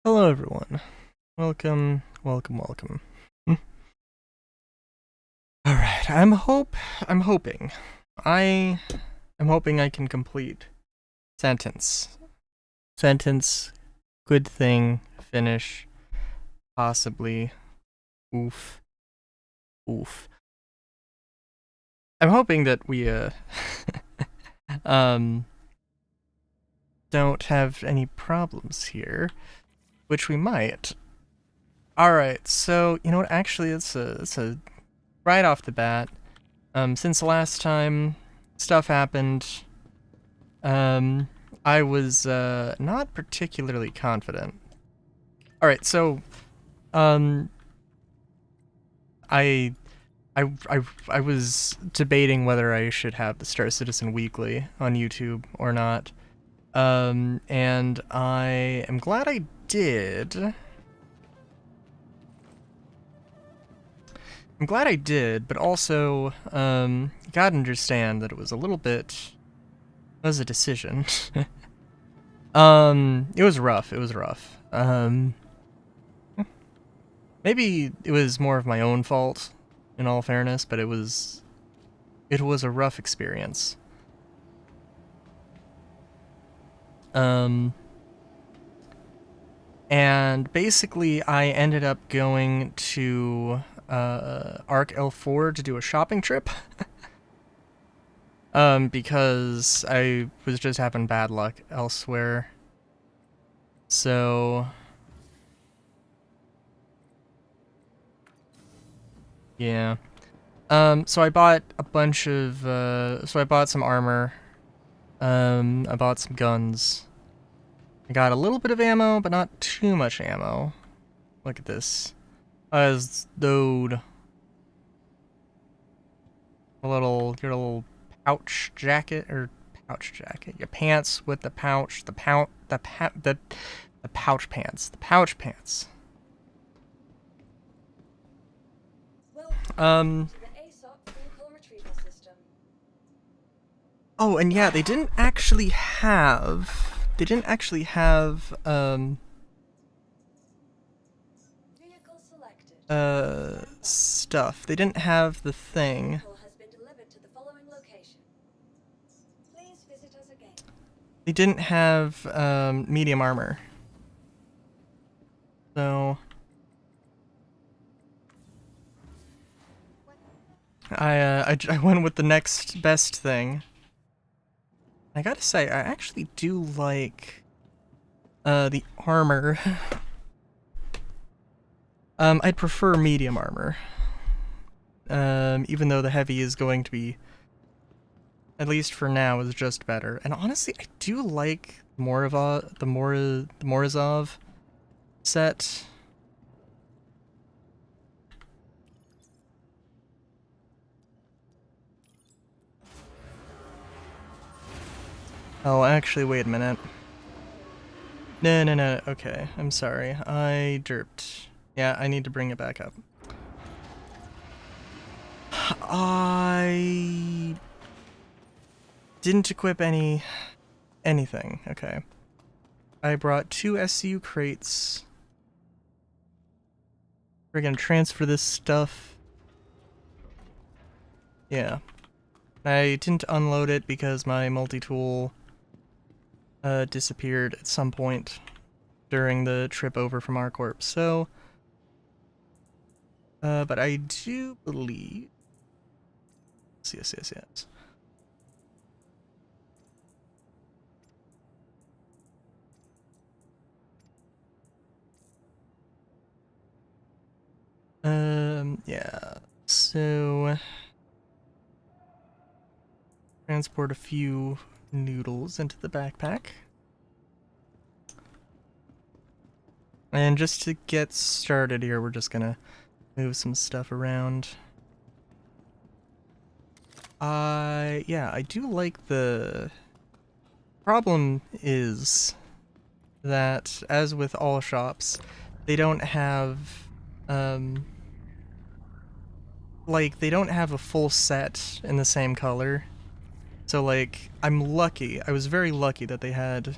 Hello everyone. Welcome. Hmm. Alright, I'm hoping. I am hoping I can complete sentence. Sentence, good thing, finish, possibly. Oof. Oof. I'm hoping that we um don't have any problems here, which we might. Alright, so you know what, actually it's a right off the bat. Since the last time stuff happened, I was not particularly confident. All right, so um, I, I was debating whether I should have the Star Citizen Weekly on YouTube or not, and I am glad I did. I'm glad I did, but also, gotta understand that it was a little bit. It was a decision. It was rough. It was rough. Maybe it was more of my own fault, in all fairness, but it was a rough experience. And basically I ended up going to Arc L4 to do a shopping trip. Because I was just having bad luck elsewhere. So yeah. So I bought a bunch of so I bought some armor. I bought some guns. I got a little bit of ammo, but not too much ammo. Look at this. As though your little pouch jacket or pouch jacket. Your pants with the pouch, the pouch pants. The pouch pants. Oh, and yeah, they didn't actually have stuff. They didn't have the thing. They didn't have medium armor. So I went with the next best thing. I gotta say, I actually do like the armor. I'd prefer medium armor. Even though the heavy is going to be, at least for now, is just better. And honestly, I do like the Morozov set. Oh, actually, wait a minute. No, okay, I'm sorry. I derped. Yeah, I need to bring it back up. I didn't equip anything. Okay. I brought 2 SCU crates. We're gonna transfer this stuff. Yeah. I didn't unload it because my multi-tool disappeared at some point during the trip over from ArcCorp, so but I do believe yes. Yeah. So transport a few noodles into the backpack. And just to get started here, we're just gonna move some stuff around. Yeah, I do like the problem is that, as with all shops, they don't have, like, they don't have a full set in the same color. So, like, I was very lucky that they had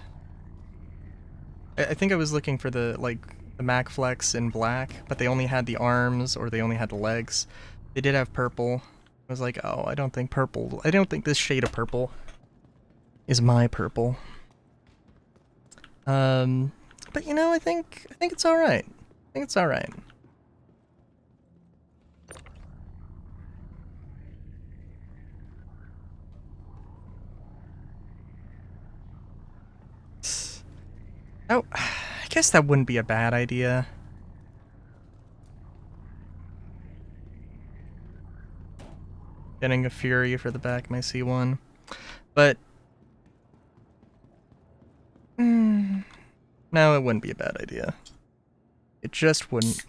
I think I was looking for the, like, the Mac Flex in black, but they only had the arms, or they only had the legs. They did have purple. I was like, oh, I don't think this shade of purple is my purple. But you know, I think it's alright. I think it's alright. Oh, I guess that wouldn't be a bad idea. Getting a Fury for the back of my C1. But... no, it wouldn't be a bad idea. It just wouldn't.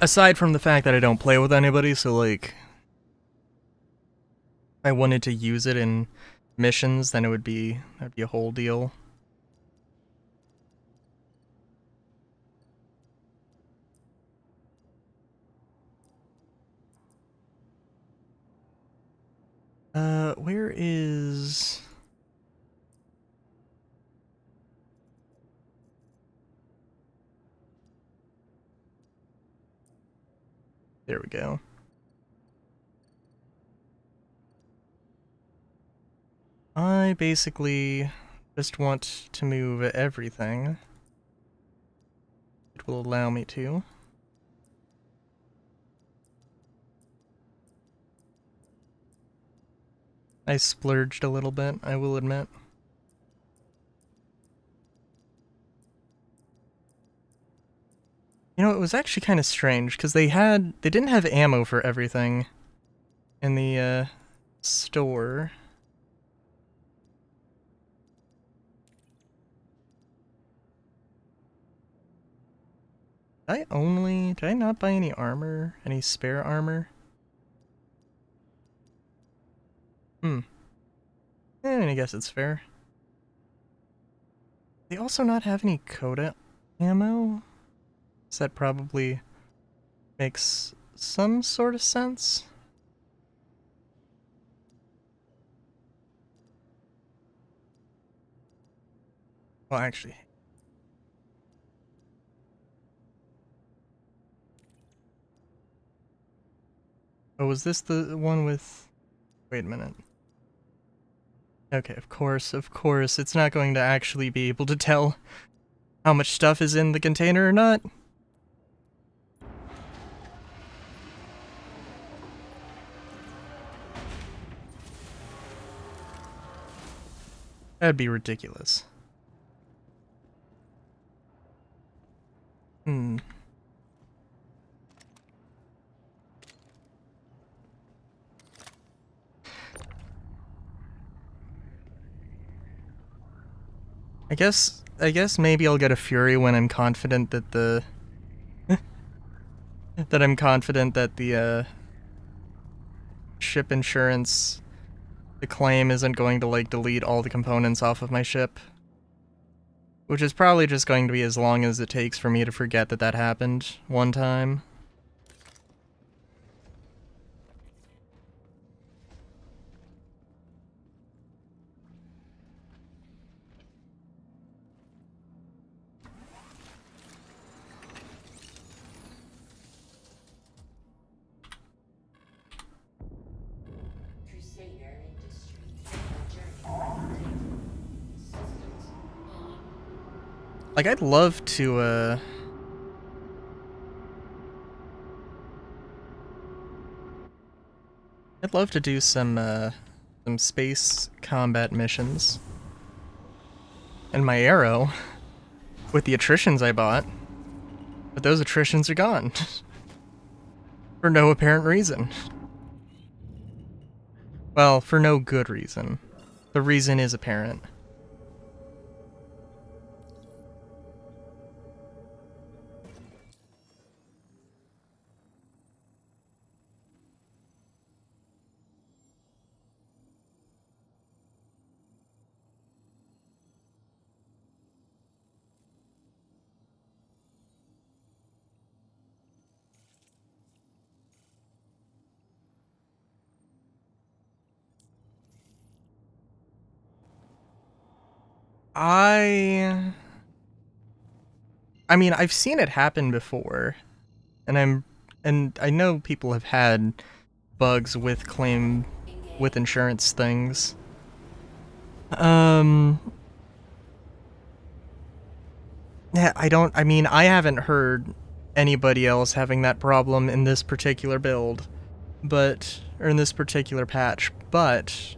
Aside from the fact that I don't play with anybody, so like... if I wanted to use it in missions, then that'd be a whole deal. Where is... there we go. I basically just want to move everything. It will allow me to. I splurged a little bit, I will admit. You know, it was actually kind of strange, because they didn't have ammo for everything in the, store. Did I not buy any armor? Any spare armor? I guess it's fair. They also not have any Coda ammo? So that probably makes some sort of sense. Well, actually... oh, was this the one with... wait a minute. Okay, of course, it's not going to actually be able to tell how much stuff is in the container or not. That'd be ridiculous. I guess maybe I'll get a Fury when I'm confident that the... that I'm confident that the, ship insurance, the claim isn't going to, like, delete all the components off of my ship. Which is probably just going to be as long as it takes for me to forget that that happened one time. Like, I'd love to, I'd love to do some space combat missions. And my arrow, with the attritions I bought, but those attritions are gone. For no apparent reason. Well, for no good reason. The reason is apparent. I mean, I've seen it happen before, and I know people have had bugs with insurance things. Yeah, I mean, I haven't heard anybody else having that problem in this particular build, or in this particular patch, but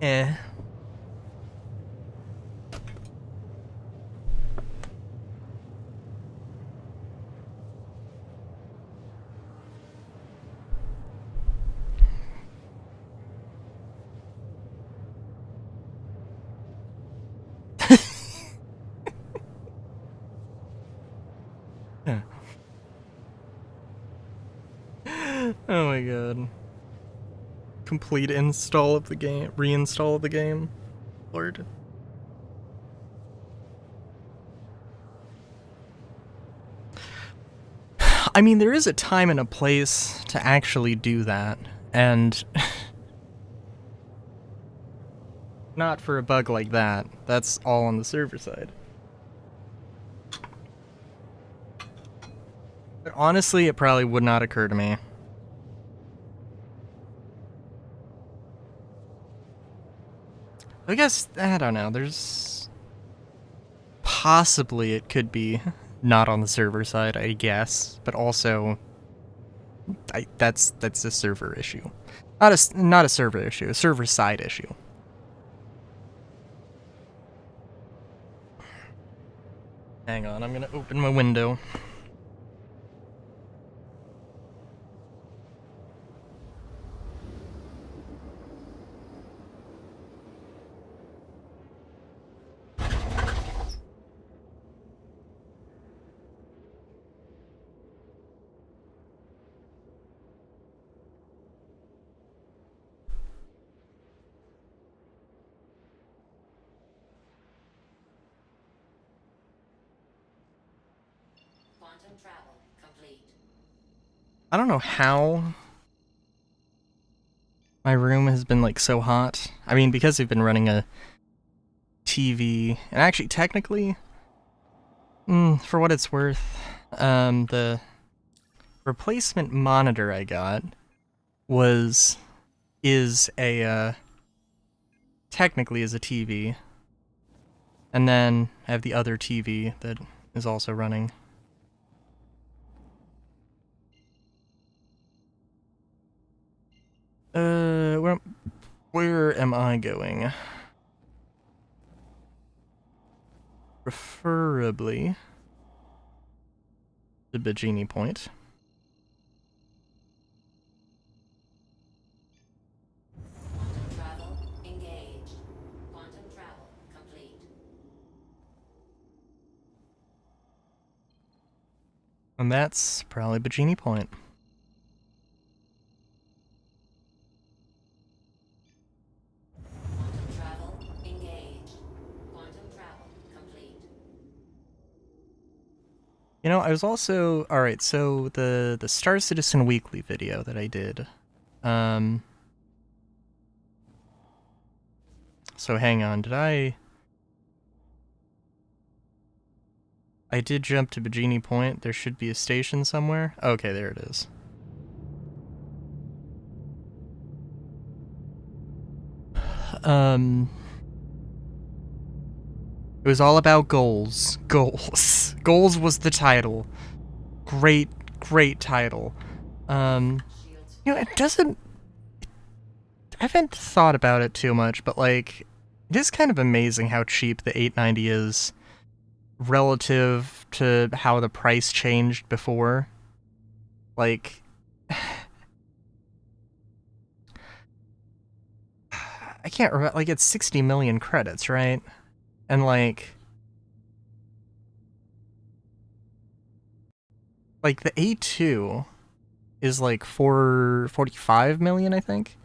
eh. Oh my god. Complete install of the game, reinstall of the game. Lord. I mean, there is a time and a place to actually do that, and not for a bug like that. That's all on the server side. But honestly, it probably would not occur to me. I guess, I don't know, there's... Possibly it could be not on the server side, I guess, but also... that's a server issue. Not a server issue, a server side issue. Hang on, I'm gonna open my window. Travel complete. I don't know how my room has been like so hot. I mean, because we've been running a TV, and actually technically, for what it's worth, the replacement monitor I got is a technically is a TV, and then I have the other TV that is also running. Where am I going? Preferably the Bikini Point. Quantum travel engaged. Quantum travel complete. And that's probably Bikini Point. Quantum travel engaged. Quantum travel complete. You know, I was also... Alright, so the Star Citizen Weekly video that I did. So hang on, I did jump to Bikini Point. There should be a station somewhere. Okay, there it is. It was all about goals. Goals. Goals was the title. Great title. You know, it doesn't... I haven't thought about it too much, but like, it is kind of amazing how cheap the 890 is relative to how the price changed before. Like, I can't remember, like, it's 60 million credits, right? And like the A2 is like 445 million, I think.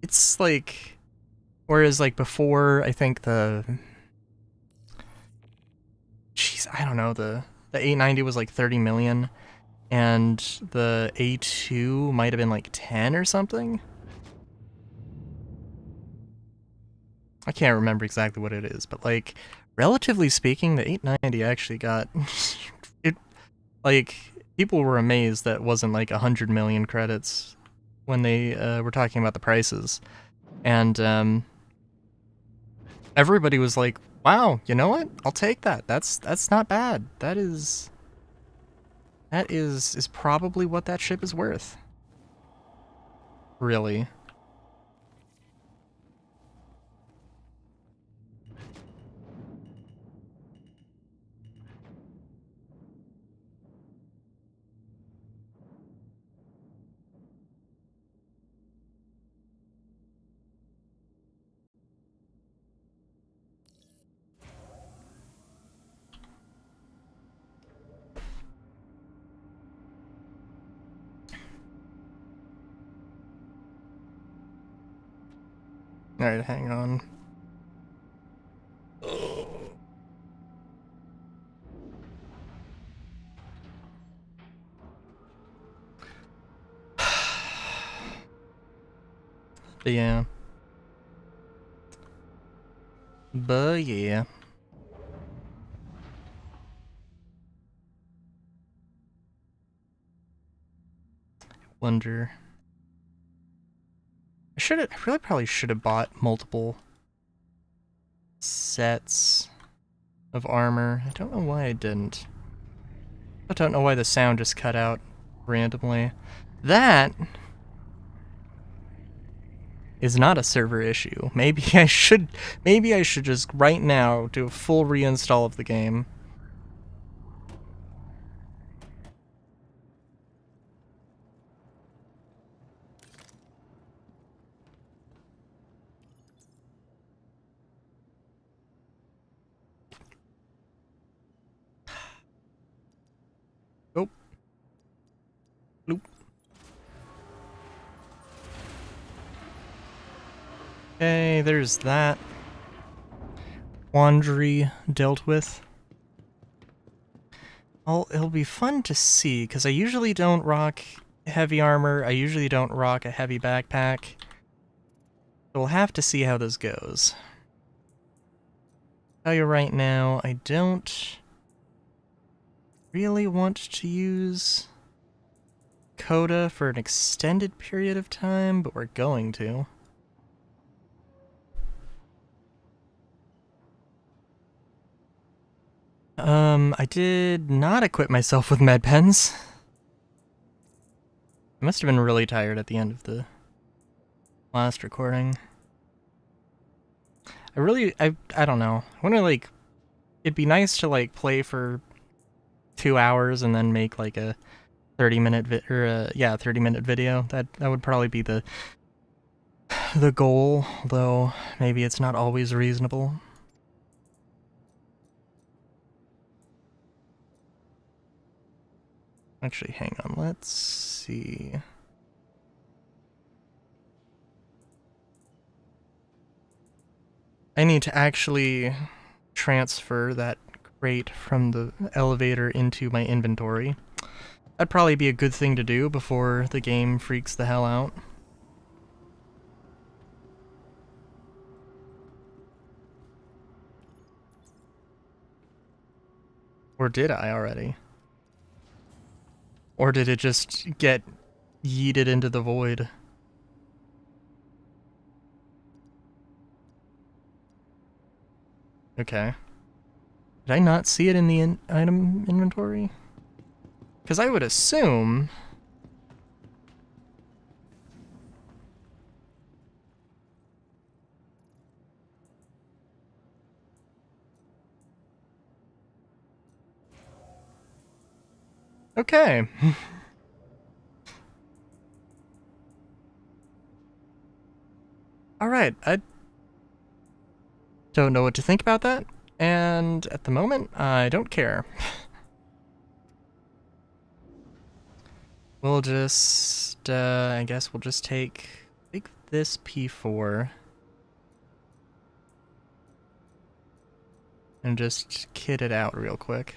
It's like, whereas like before, I think I don't know, the 890 was like 30 million, and the A2 might have been like 10 or something. I can't remember exactly what it is, but like relatively speaking, the 890 actually got it. Like people were amazed that it wasn't like 100 million credits when they were talking about the prices, and everybody was like, "Wow, you know what? I'll take that. That's not bad. That is probably what that ship is worth." Really. All right, hang on. But yeah. But yeah. Wonder. I really probably should have bought multiple sets of armor. I don't know why I didn't. I don't know why the sound just cut out randomly. That is not a server issue. Maybe I should just right now do a full reinstall of the game. Oh. Nope. Okay, there's that. Quandary dealt with. It'll be fun to see, because I usually don't rock heavy armor, I usually don't rock a heavy backpack. So we'll have to see how this goes. I'll tell you right now, I don't really want to use Coda for an extended period of time, but we're going to. I did not equip myself with med pens. I must have been really tired at the end of the last recording. I don't know. I want to, like, it'd be nice to, like, play for 2 hours and then make, like, a 30-minute 30-minute video. That would probably be the goal, though maybe it's not always reasonable. Actually, hang on, let's see. I need to actually transfer that crate from the elevator into my inventory. That'd probably be a good thing to do before the game freaks the hell out. Or did I already? Or did it just get yeeted into the void? Okay. Did I not see it in the item inventory? Because I would assume... Okay. Alright, I don't know what to think about that, and at the moment, I don't care. We'll just, I guess we'll just take this P4 and just kit it out real quick.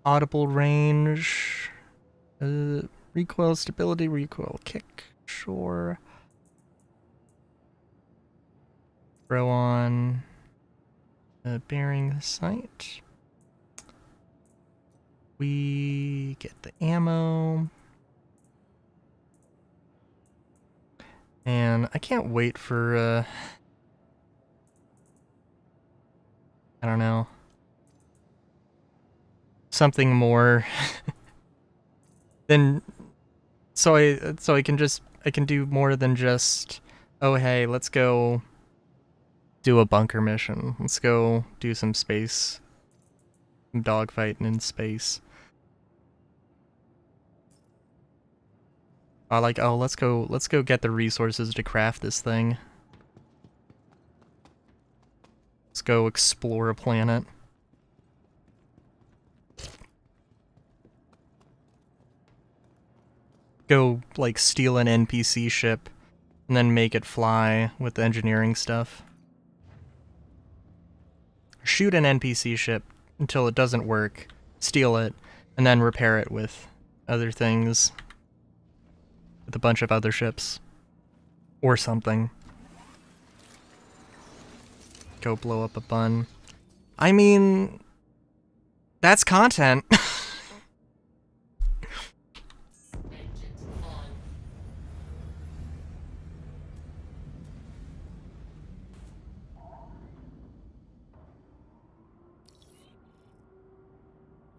Audible range, Recoil stability, recoil kick, sure. Throw on the bearing sight. We get the ammo. And I can't wait for, I don't know, something more than, so I can do more than just, oh hey, let's go do a bunker mission. Let's go do some space, some dogfighting in space. I like, oh, let's go get the resources to craft this thing. Let's go explore a planet. Go, like, steal an NPC ship and then make it fly with the engineering stuff. Shoot an NPC ship until it doesn't work, steal it, and then repair it with other things. With a bunch of other ships. Or something. Go blow up a bun. I mean, that's content. Engines on.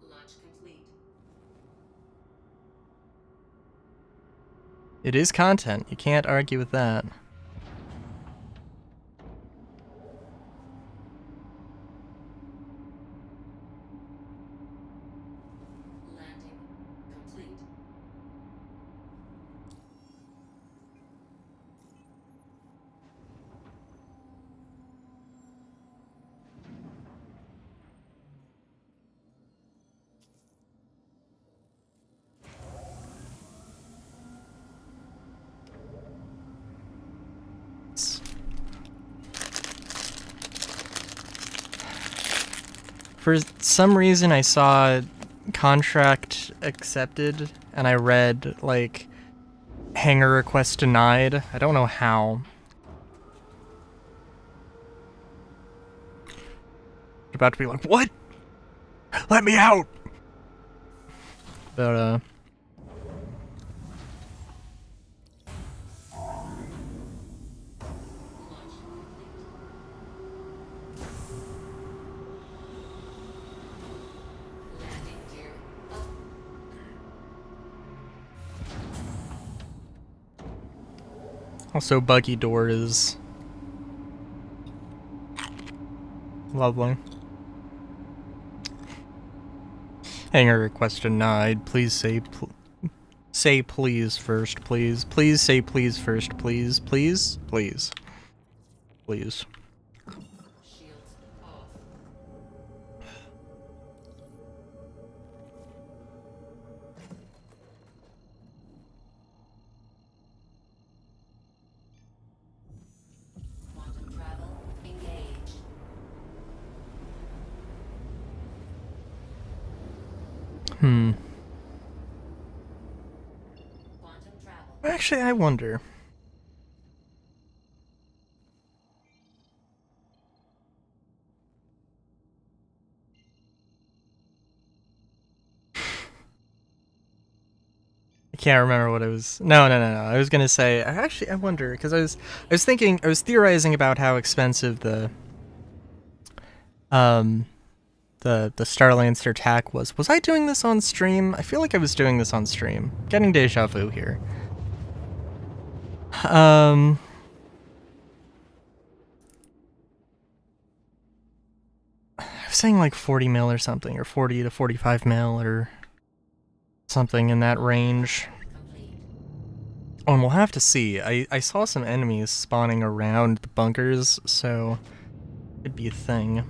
Launch complete. It is content. You can't argue with that. Landing complete. For some reason, I saw contract accepted, and I read, like, hangar request denied. I don't know how. You're about to be like, what? Let me out! But, Launch complete. Landing gear up. also, buggy door is lovely. Hangar request denied. Please say please first, please. Please say please first, please. Please? Please. Please. Shields off. Quantum travel engaged. Hmm. Quantum travel. Actually, I wonder. I can't remember what I was. No. I was gonna say. I wonder because I was thinking. I was theorizing about how expensive um the Starlancer tack was. Was I doing this on stream? I feel like I was doing this on stream. Getting deja vu here. I was saying like 40 mil or something, or 40 to 45 mil, or something in that range. Complete. Oh, and we'll have to see. I saw some enemies spawning around the bunkers, so it could be a thing.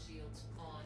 Shields on.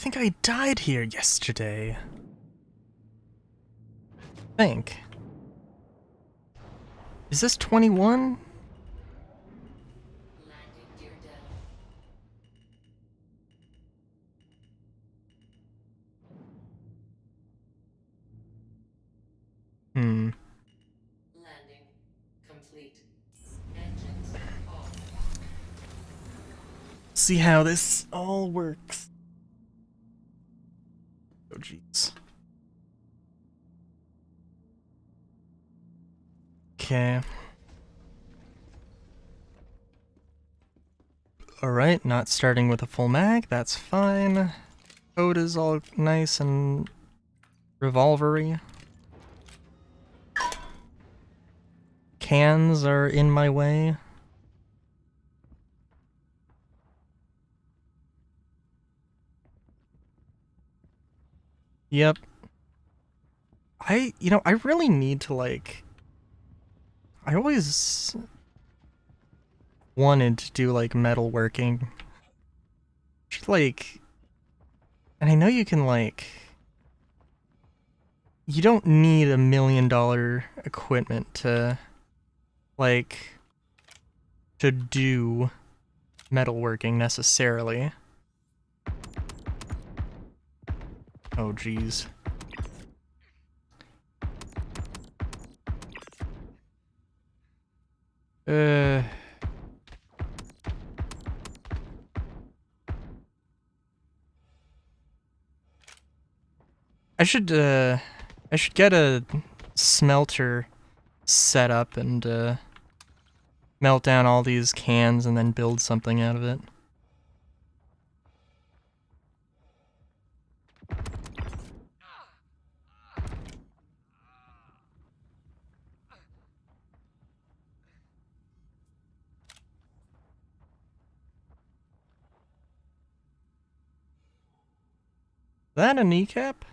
think I died here yesterday. I think. Is this 21? Landing gear down. Landing complete. Engines off. See how this all works. Oh, jeez. Okay. Alright, not starting with a full mag, that's fine. Code is all nice and revolvery. Cans are in my way. Yep. I really need to, like... I always wanted to do, like, metalworking. Like... And I know you can, like... You don't need $1 million equipment to, like... to do metalworking, necessarily. Oh, jeez. I should get a smelter set up and, melt down all these cans and then build something out of it. Is that a kneecap?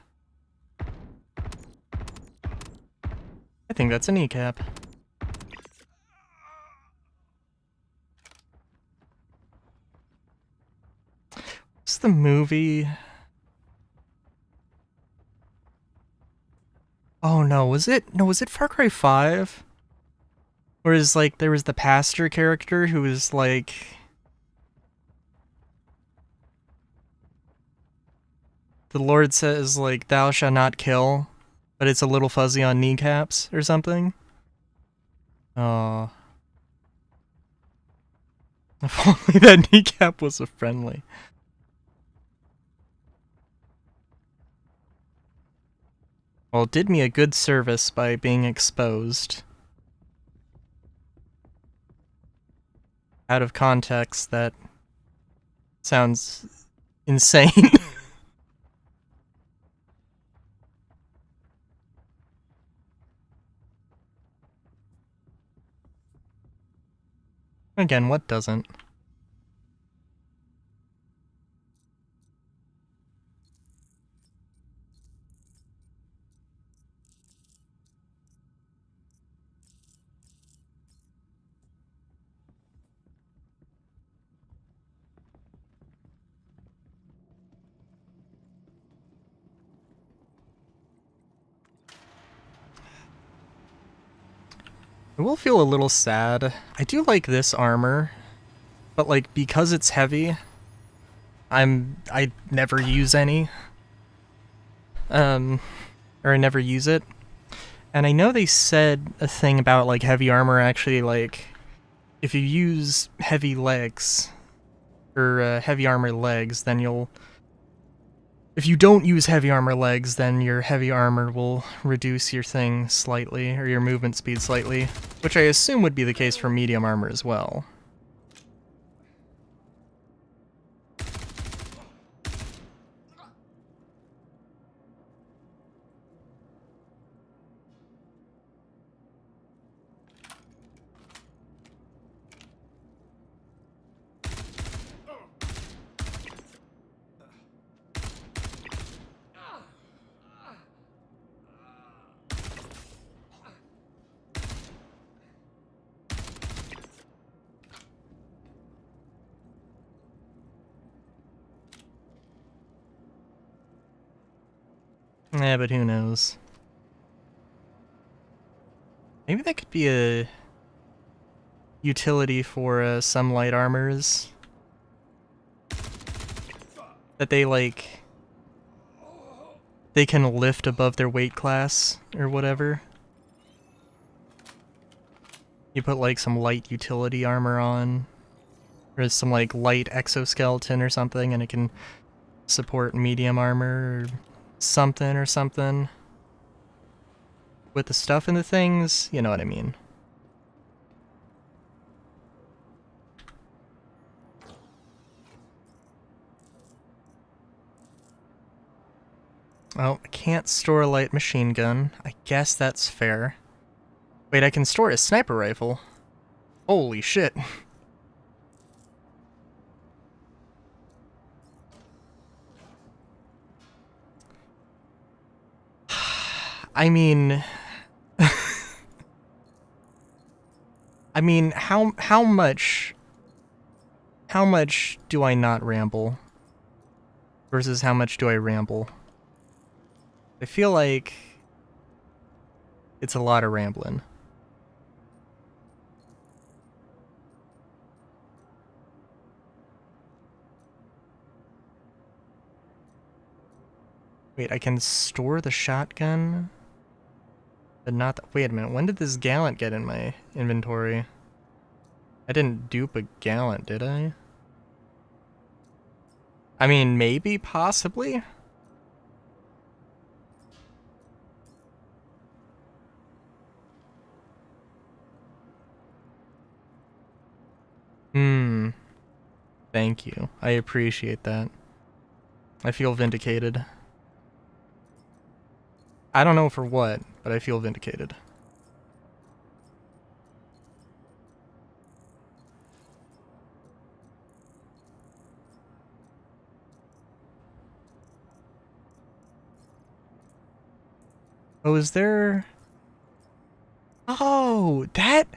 I think that's a kneecap. What's the movie? Oh no, was it Far Cry 5? Whereas, like, there was the pastor character who was like... The Lord says, like, thou shalt not kill, but it's a little fuzzy on kneecaps or something. Oh. If only that kneecap was a friendly. Well, it did me a good service by being exposed. Out of context, that sounds insane. Again, what doesn't? I will feel a little sad. I do like this armor, but like because it's heavy, I never use any. Or I never use it. And I know they said a thing about like heavy armor actually, like if you use heavy legs or heavy armor legs, then you'll... If you don't use heavy armor legs, then your heavy armor will reduce your thing slightly, or your movement speed slightly, which I assume would be the case for medium armor as well. Yeah, but who knows? Maybe that could be a utility for some light armors. That they, like, they can lift above their weight class, or whatever. You put, like, some light utility armor on, or some, like, light exoskeleton or something, and it can support medium armor, or something. With the stuff in the things, you know what I mean. Oh, I can't store a light machine gun. I guess that's fair. Wait, I can store a sniper rifle. Holy shit. I mean... I mean, how much do I not ramble? Versus how much do I ramble? I feel like it's a lot of rambling. Wait, I can store the shotgun? But not the— wait a minute, when did this gallant get in my inventory? I didn't dupe a gallant, did I? I mean, maybe, possibly? Thank you. I appreciate that. I feel vindicated. I don't know for what, but I feel vindicated. Oh, is there... oh, that...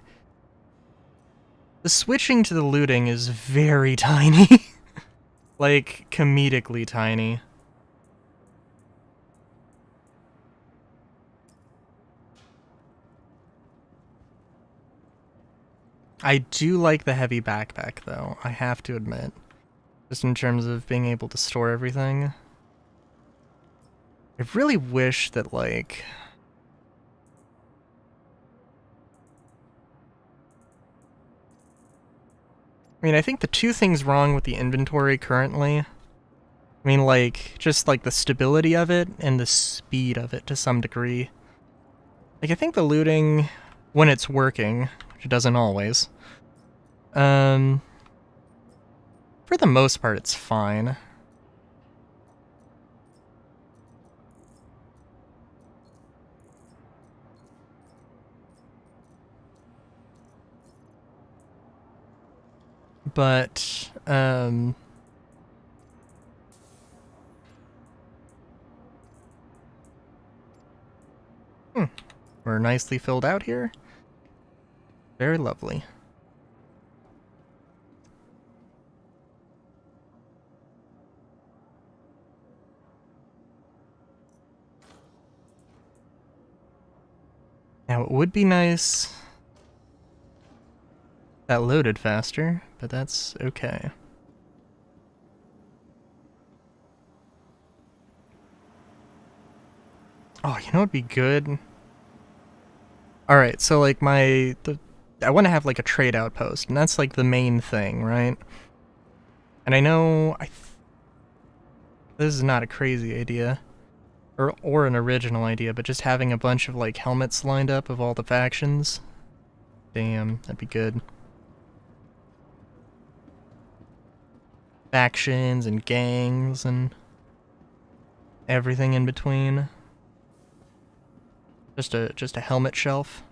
the switching to the looting is very tiny. Like, comedically tiny. I do like the heavy backpack, though, I have to admit. Just in terms of being able to store everything. I really wish that, like... I mean, I think the two things wrong with the inventory currently... I mean, like, just, like, the stability of it and the speed of it to some degree. Like, I think the looting, when it's working, which it doesn't always, for the most part, it's fine. But, we're nicely filled out here. Very lovely. Now, it would be nice that loaded faster, but that's okay. Oh, you know what'd be good? Alright, so like I want to have like a trade outpost, and that's like the main thing, right? And I know this is not a crazy idea, or an original idea, but just having a bunch of like helmets lined up of all the factions. Damn, that'd be good. Factions and gangs and everything in between. Just a helmet shelf.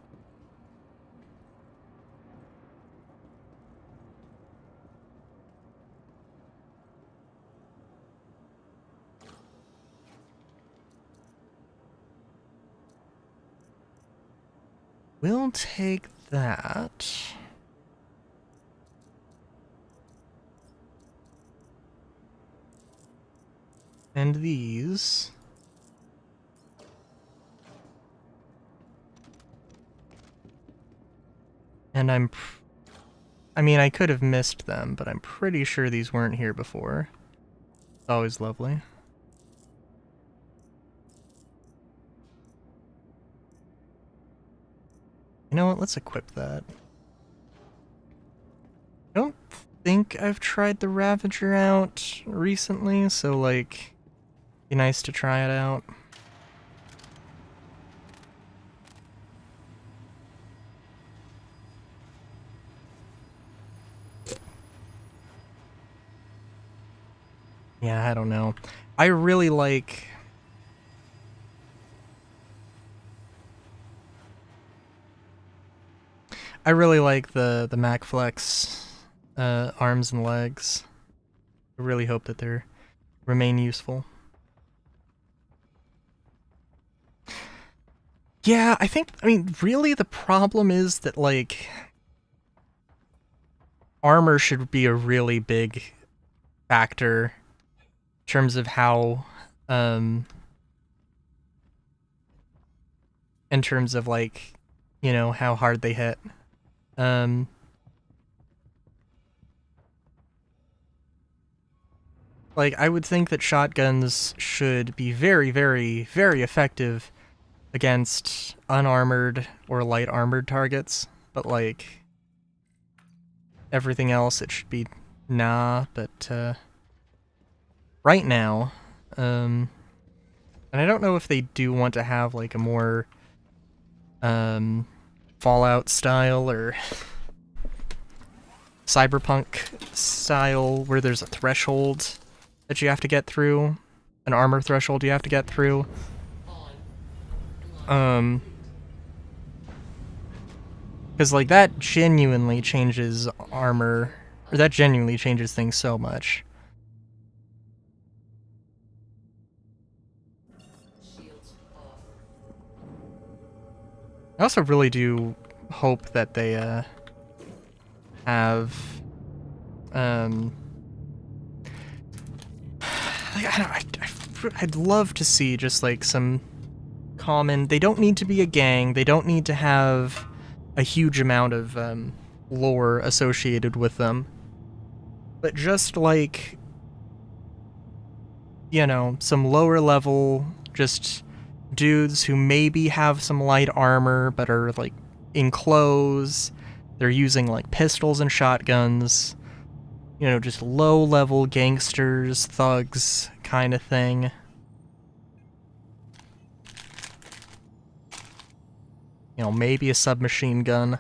We'll take that. And these. And I mean, I could have missed them, but I'm pretty sure these weren't here before. It's always lovely. You know what? Let's equip that. I don't think I've tried the Ravager out recently, so, like, be nice to try it out. Yeah, I don't know. I really like... the MacFlex arms and legs. I really hope that they remain useful. Yeah, I mean, really the problem is that, like, armor should be a really big factor in terms of how, in terms of, like, you know, how hard they hit. Like, I would think that shotguns should be very, very, very effective against unarmored or light armored targets, but, like, everything else it should be nah, but right now, and I don't know if they do want to have, like, a more Fallout style or Cyberpunk style where there's a threshold that you have to get through, an armor threshold you have to get through. Because, like, that genuinely changes armor, or that genuinely changes things so much. I also really do hope that they have I'd love to see just, like, some common... They don't need to be a gang, they don't need to have a huge amount of lore associated with them, but just, like, you know, some lower level, just dudes who maybe have some light armor but are, like, in clothes, they're using, like, pistols and shotguns, you know, just low level gangsters, thugs kind of thing. You know, maybe a submachine gun.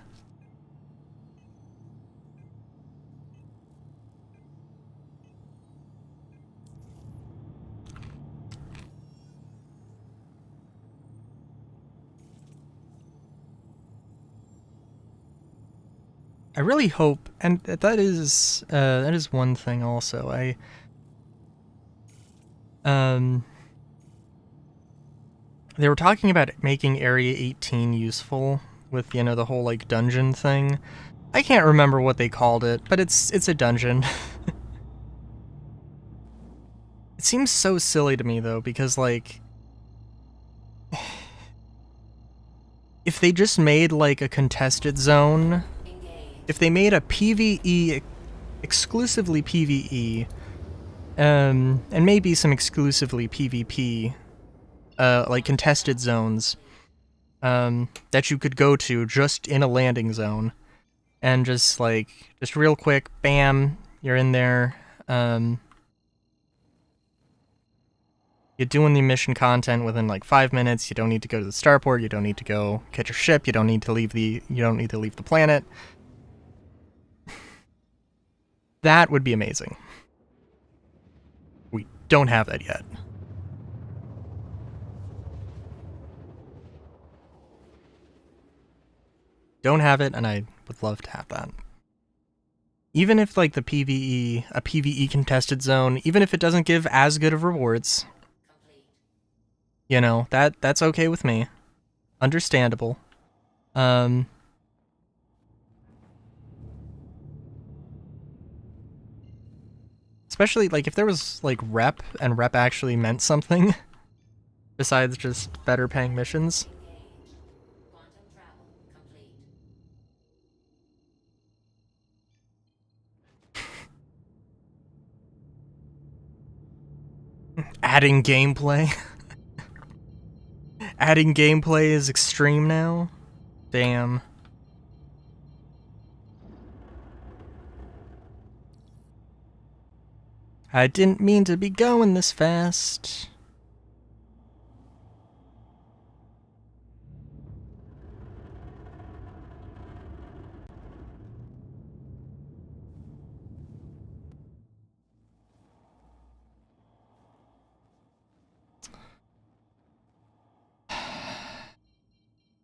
I really hope, and that is one thing also. They were talking about making Area 18 useful with, you know, the whole, like, dungeon thing. I can't remember what they called it, but it's a dungeon. It seems so silly to me though, because, like, if they just made, like, a contested zone, if they made a PvE, exclusively PvE, and maybe some exclusively PvP, like, contested zones, that you could go to just in a landing zone, and just, like, just real quick, bam, you're in there, you're doing the mission content within, like, 5 minutes. You don't need to go to the starport. You don't need to go catch your ship. You don't need to leave the planet. That would be amazing. We don't have that yet. Don't have it, and I would love to have that. Even if, like, a PvE contested zone, even if it doesn't give as good of rewards, you know, that's okay with me. Understandable. Especially, like, if there was, like, rep, and rep actually meant something, besides just better paying missions. Adding gameplay. Adding gameplay is extreme now? Damn. I didn't mean to be going this fast.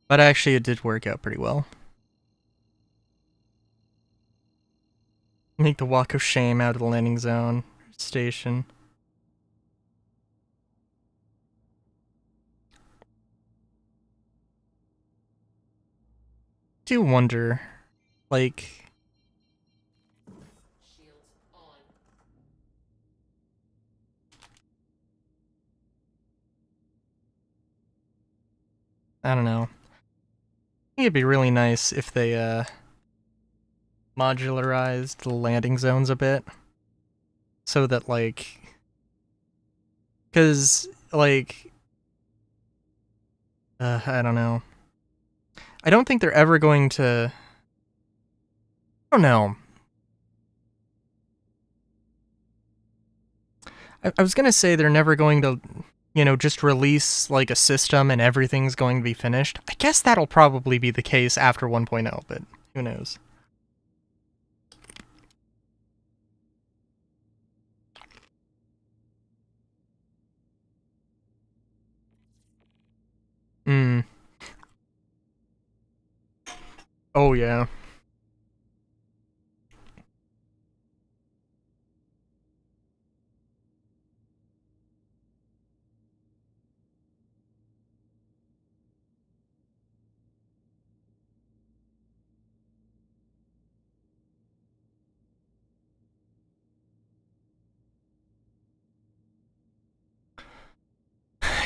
But actually, it did work out pretty well. Make the walk of shame out of the landing zone station. Do wonder, like, Shields on. I don't know. I think it'd be really nice if they modularized the landing zones a bit, so that like, because like, I don't know. I don't think they're ever going to. I don't know. I was gonna say they're never going to, just release like a system and everything's going to be finished. I guess that'll probably be the case after 1.0, but who knows? Hmm. Oh yeah.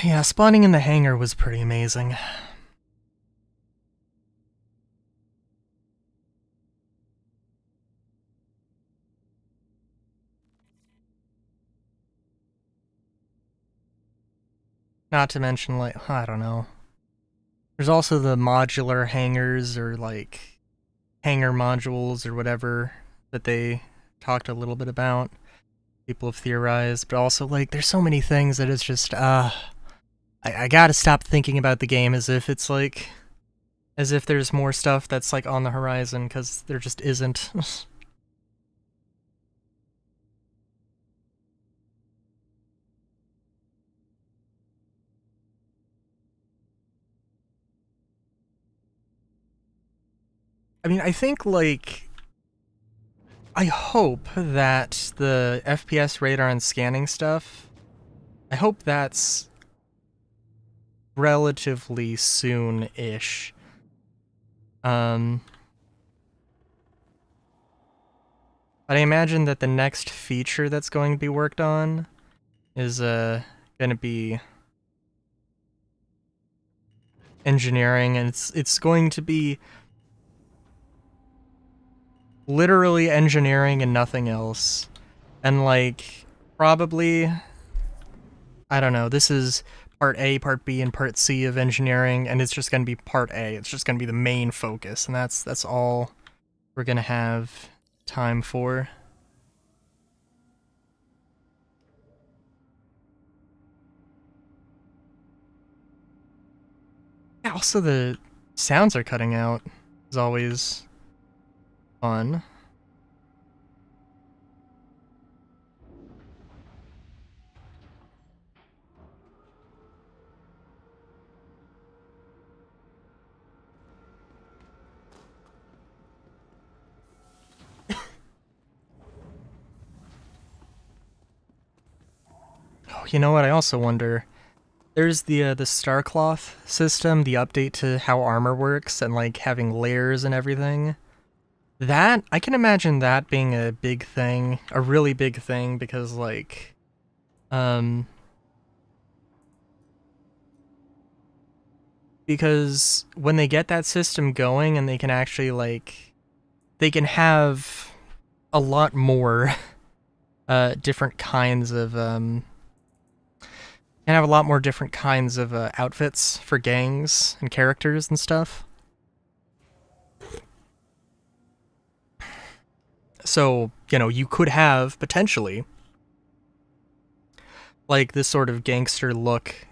Yeah, spawning in the hangar was pretty amazing. Not to mention, like, I don't know. There's also the modular hangars or like hangar modules or whatever that they talked a little bit about. People have theorized, but also like there's so many things that it's just I gotta stop thinking about the game as if it's like as if there's more stuff that's like on the horizon, because there just isn't. I mean, I think like I hope that the FPS radar and scanning stuff, I hope that's relatively soon-ish. But I imagine that the next feature that's going to be worked on is going to be engineering, and it's going to be literally engineering and nothing else. And like probably, I don't know, this is part A, part B, and part C of engineering, and it's just going to be part A. It's just going to be the main focus, and that's all we're going to have time for. Yeah, also the sounds are cutting out is always fun. Oh, you know what? I also wonder. There's the Starcloth system, the update to how armor works, and like having layers and everything. That I can imagine that being a big thing, a really big thing, because like, um, because when they get that system going and they can actually like, they can have a lot more different kinds of And have a lot more different kinds of outfits for gangs and characters and stuff. So, you know, you could have potentially like this sort of gangster look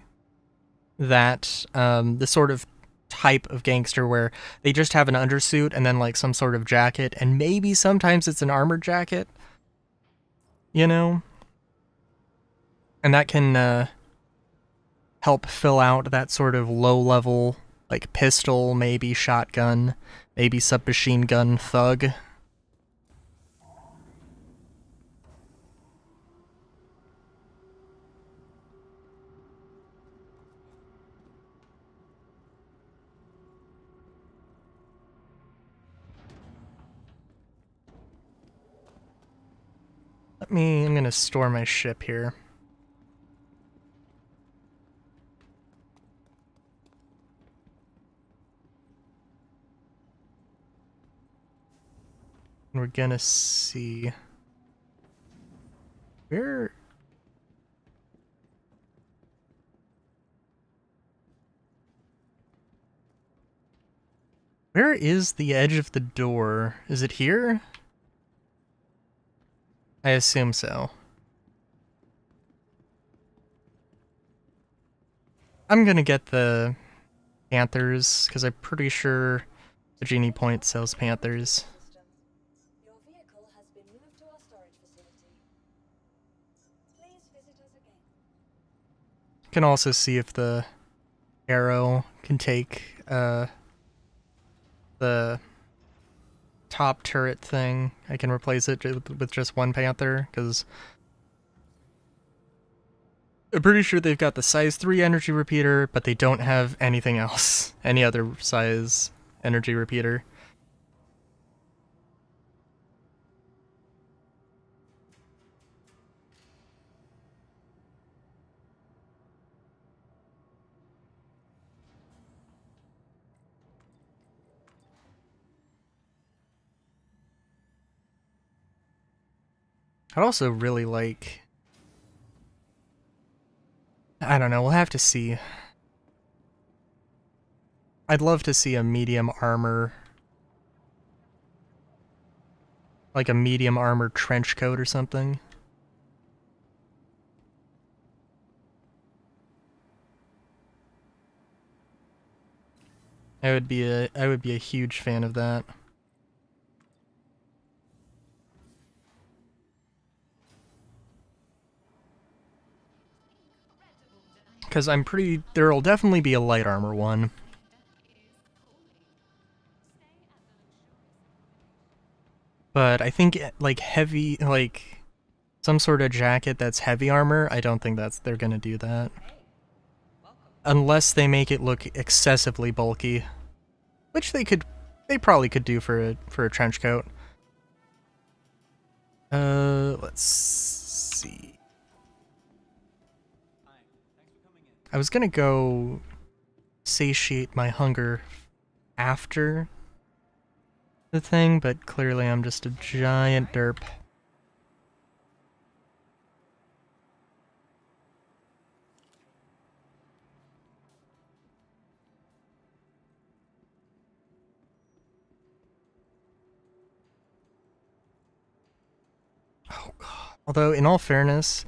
that this sort of type of gangster where they just have an undersuit and then like some sort of jacket, and maybe sometimes it's an armored jacket, you know? And that can help fill out that sort of low level, like pistol, maybe shotgun, maybe submachine gun thug. I'm gonna store my ship here. And we're gonna see where. Where is the edge of the door? Is it here? I assume so. I'm gonna get the Panthers, because I'm pretty sure the Genie Point sells Panthers. Your vehicle has been moved to our storage facility. Please visit us again. Can also see if the arrow can take the top turret thing. I can replace it with just one Panther, because I'm pretty sure they've got the size 3 energy repeater, but they don't have anything else. Any other size energy repeater. I'd also really like... I don't know, we'll have to see. I'd love to see a medium armor. Like a medium armor trench coat or something. I would be a huge fan of that. Because there'll definitely be a light armor one. But I think, like, heavy, like, some sort of jacket that's heavy armor, I don't think they're gonna do that. Unless they make it look excessively bulky. Which they probably could do for a trench coat. Let's see. I was gonna go satiate my hunger after the thing, but clearly I'm just a giant derp. Oh god. Although, in all fairness,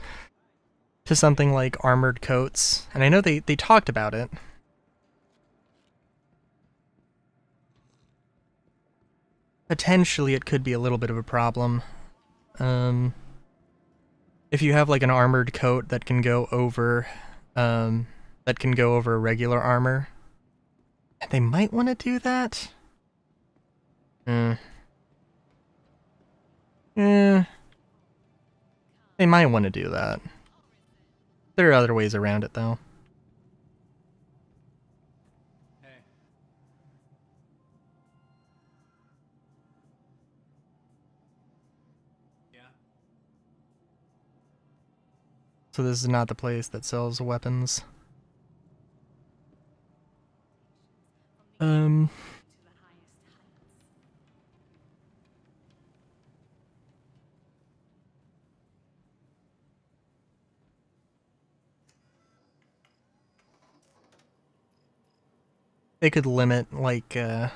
to something like armored coats, and I know they talked about it, potentially it could be a little bit of a problem. If you have like an armored coat that can go over regular armor, they might want to do that. Yeah, they might want to do that. There are other ways around it, though. So this is not the place that sells weapons. they could limit, like, it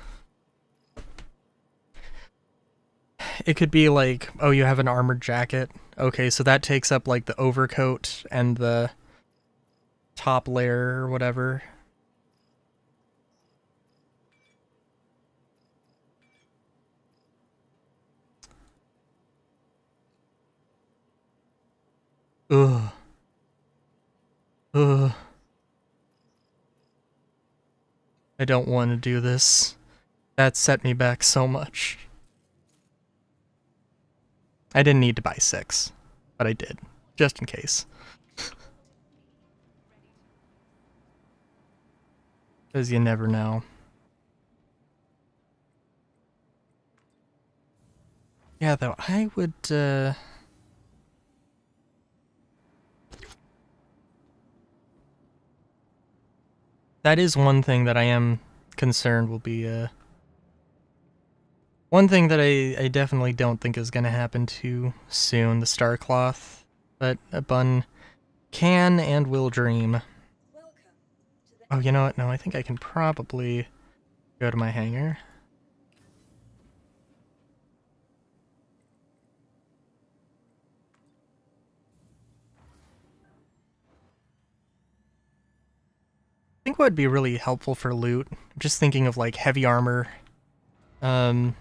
could be like, oh, you have an armored jacket. Okay, so that takes up, like, the overcoat and the top layer or whatever. Ugh. Ugh. I don't want to do this. That set me back so much. I didn't need to buy 6, but I did, just in case. Because you never know. Yeah, though, I would, that is one thing that I am concerned will be, one thing that I definitely don't think is going to happen too soon, the star cloth. But a bun can and will dream. Welcome to the Oh, you know what? No, I think I can probably go to my hangar. I think what would be really helpful for loot, I'm just thinking of like heavy armor. Yeah,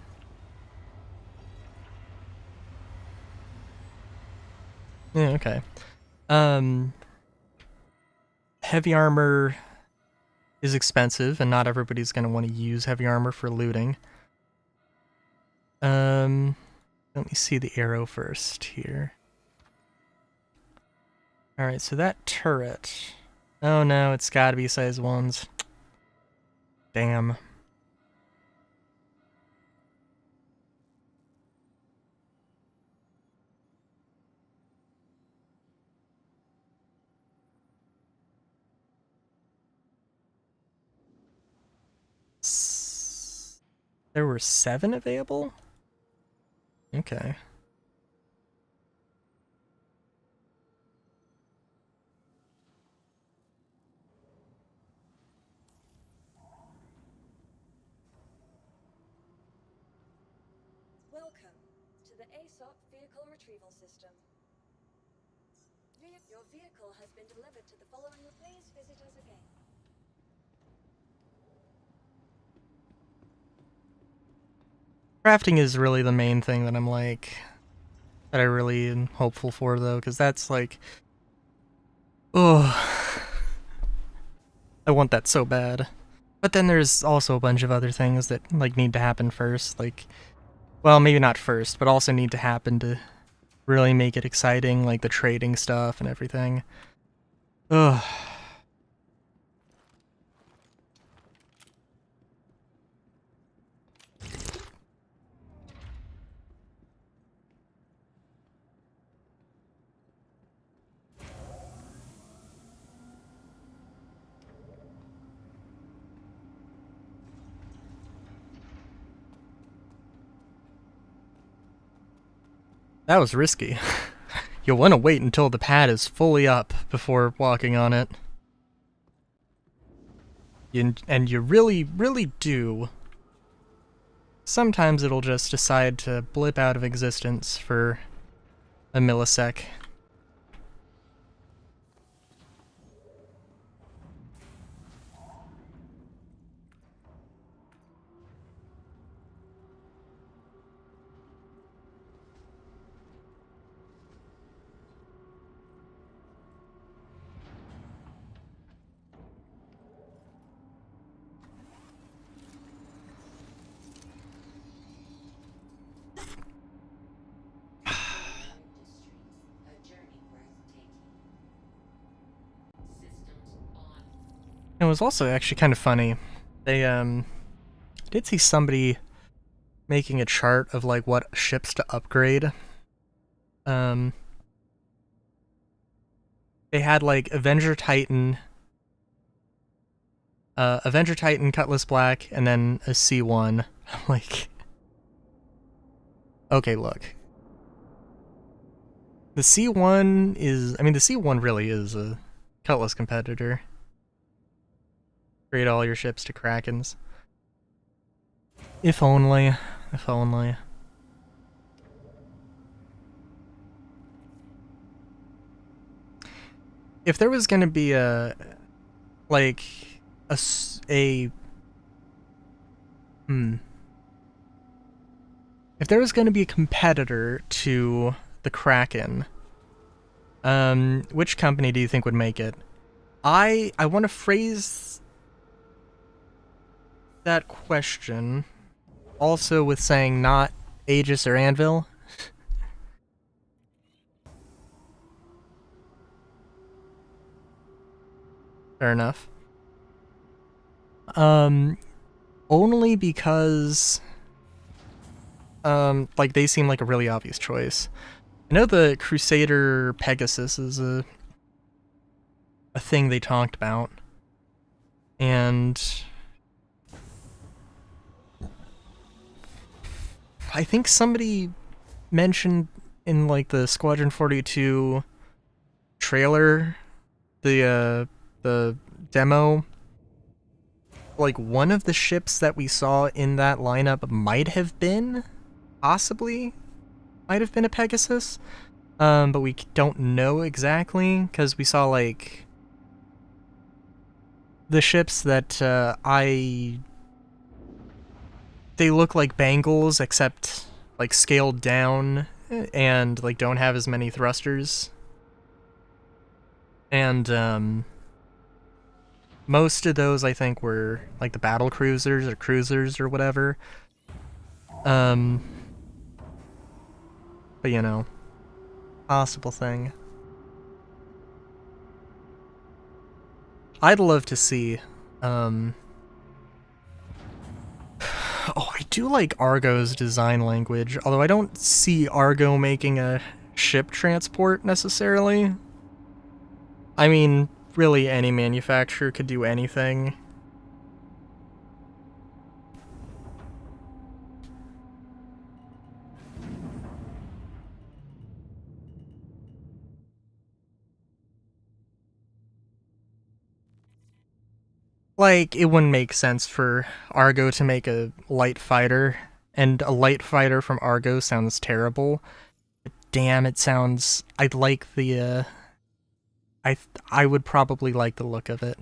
okay. Heavy armor is expensive, and not everybody's going to want to use heavy armor for looting. Let me see the arrow first here. Alright, so that turret. Oh no, it's gotta be size 1s. Damn. There were 7 available? Okay. Welcome to the ASOP Vehicle Retrieval System. Your vehicle has been delivered to the following. Please visit us again. Crafting is really the main thing that I'm like, that I really am hopeful for though, because that's like, oh, I want that so bad. But then there's also a bunch of other things that like need to happen first, like, well, maybe not first, but also need to happen to really make it exciting, like the trading stuff and everything. Ugh. That was risky. You'll want to wait until the pad is fully up before walking on it. And you really, really do. Sometimes it'll just decide to blip out of existence for a millisec. A journey worth taking. Systems on. It was also actually kind of funny. They, did see somebody making a chart of, like, what ships to upgrade. They had, like, Avenger Titan, Cutlass Black, and then a C1. I'm like, okay, look. The C1 is, I mean, the C1 really is a Cutlass competitor. Trade all your ships to Krakens. If only. If only. If there was gonna be a... like... a... If there was gonna be a competitor to the Kraken, which company do you think would make it? I want to phrase that question also with saying not Aegis or Anvil. Fair enough. Only because like they seem like a really obvious choice. I know the Crusader Pegasus is a thing they talked about. And I think somebody mentioned in like the Squadron 42 trailer, the demo, like one of the ships that we saw in that lineup might have been a Pegasus, but we don't know exactly because we saw like the ships that they look like Bangles except like scaled down and like don't have as many thrusters, and most of those I think were like the battle cruisers or whatever. But you know, possible thing. I'd love to see. Oh, I do like Argo's design language, although I don't see Argo making a ship transport necessarily. I mean, really any manufacturer could do anything. Like, it wouldn't make sense for Argo to make a light fighter, and a light fighter from Argo sounds terrible. But damn, it sounds... I'd like the, I would probably like the look of it.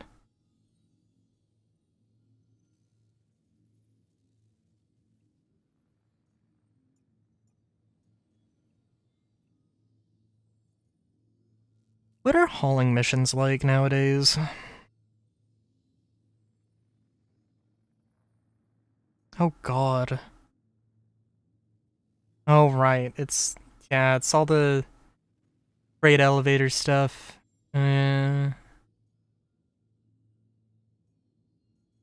What are hauling missions like nowadays? Oh god. Oh right, yeah, it's all the freight elevator stuff. So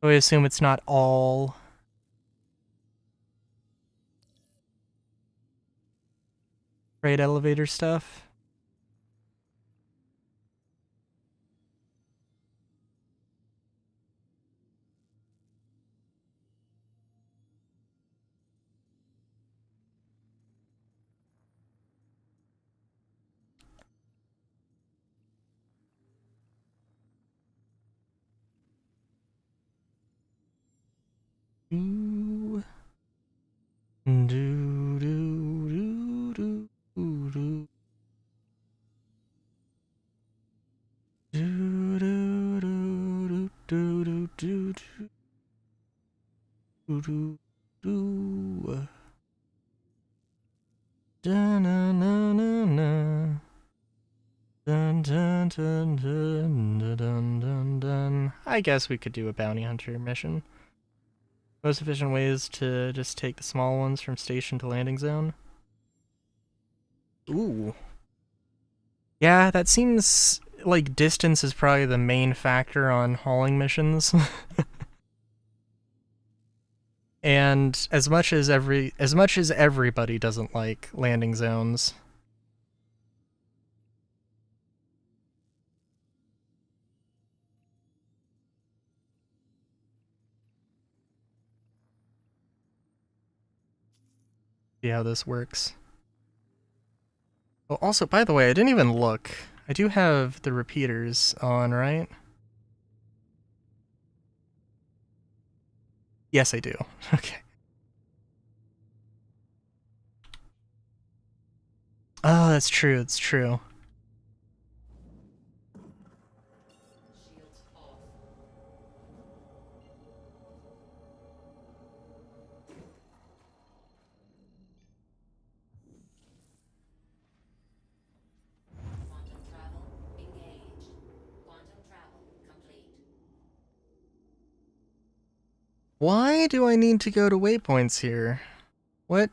I assume it's not all freight elevator stuff. Do do do do do do do do do do do do do do. Dun dun dun dun dun dun dun dun dun dun dun. I guess we could do a bounty hunter mission. Most efficient way is to just take the small ones from station to landing zone. Ooh. Yeah, that seems like distance is probably the main factor on hauling missions. And as much as everybody doesn't like landing zones. See how this works. Oh, also, by the way, I didn't even look. I do have the repeaters on, right? Yes, I do. Okay. Oh, that's true. It's true. Shields off. Quantum travel engaged. Quantum travel complete. Why do I need to go to waypoints here? What?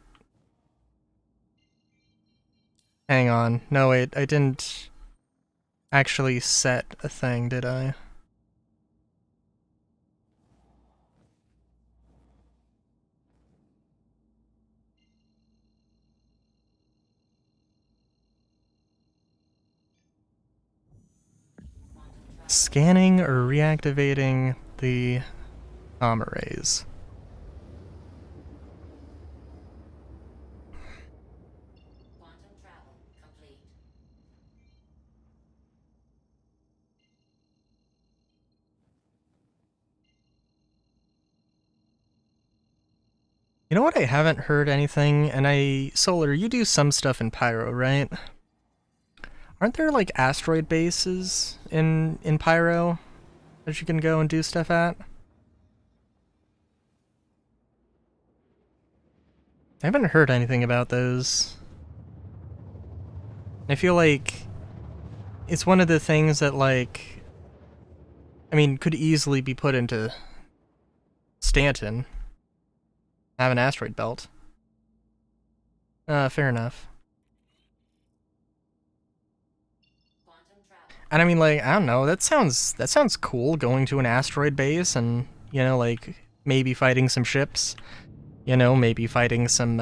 Hang on. No, wait. I didn't actually set a thing, did I? Scanning or reactivating the comm arrays. Quantum travel complete. You know what? I haven't heard anything, and Solar, you do some stuff in Pyro, right? Aren't there like asteroid bases in Pyro that you can go and do stuff at? I haven't heard anything about those. I feel like it's one of the things that, like, I mean, could easily be put into Stanton. Have an asteroid belt. Fair enough. Quantum travel. And I mean, like, I don't know, that sounds cool, going to an asteroid base and, you know, like, maybe fighting some ships. You know, maybe fighting some,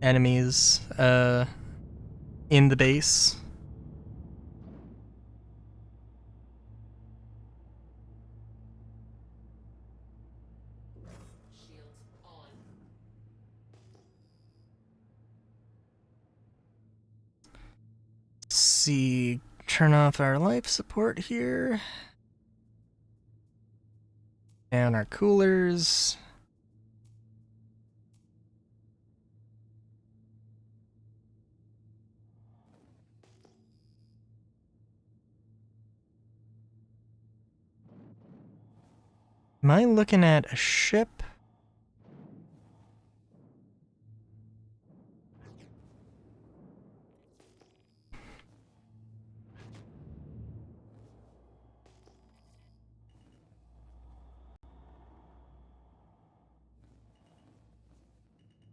enemies, in the base. Shields on. Let's see, turn off our life support here. And our coolers. Am I looking at a ship?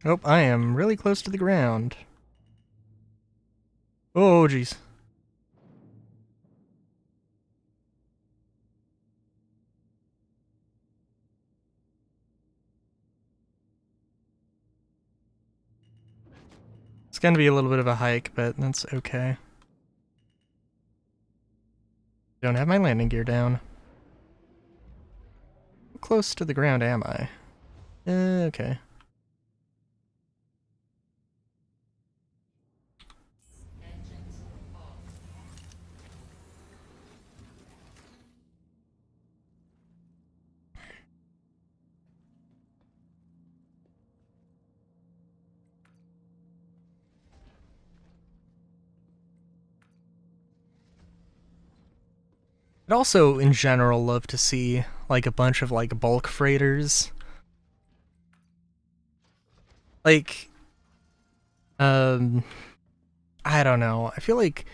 Oh, I am really close to the ground. Oh, jeez. It's gonna be a little bit of a hike, but that's okay. Don't have my landing gear down. How close to the ground am I? Okay. Engines off. I'd also, in general, love to see, like, a bunch of, like, bulk freighters. Like, I don't know. I feel like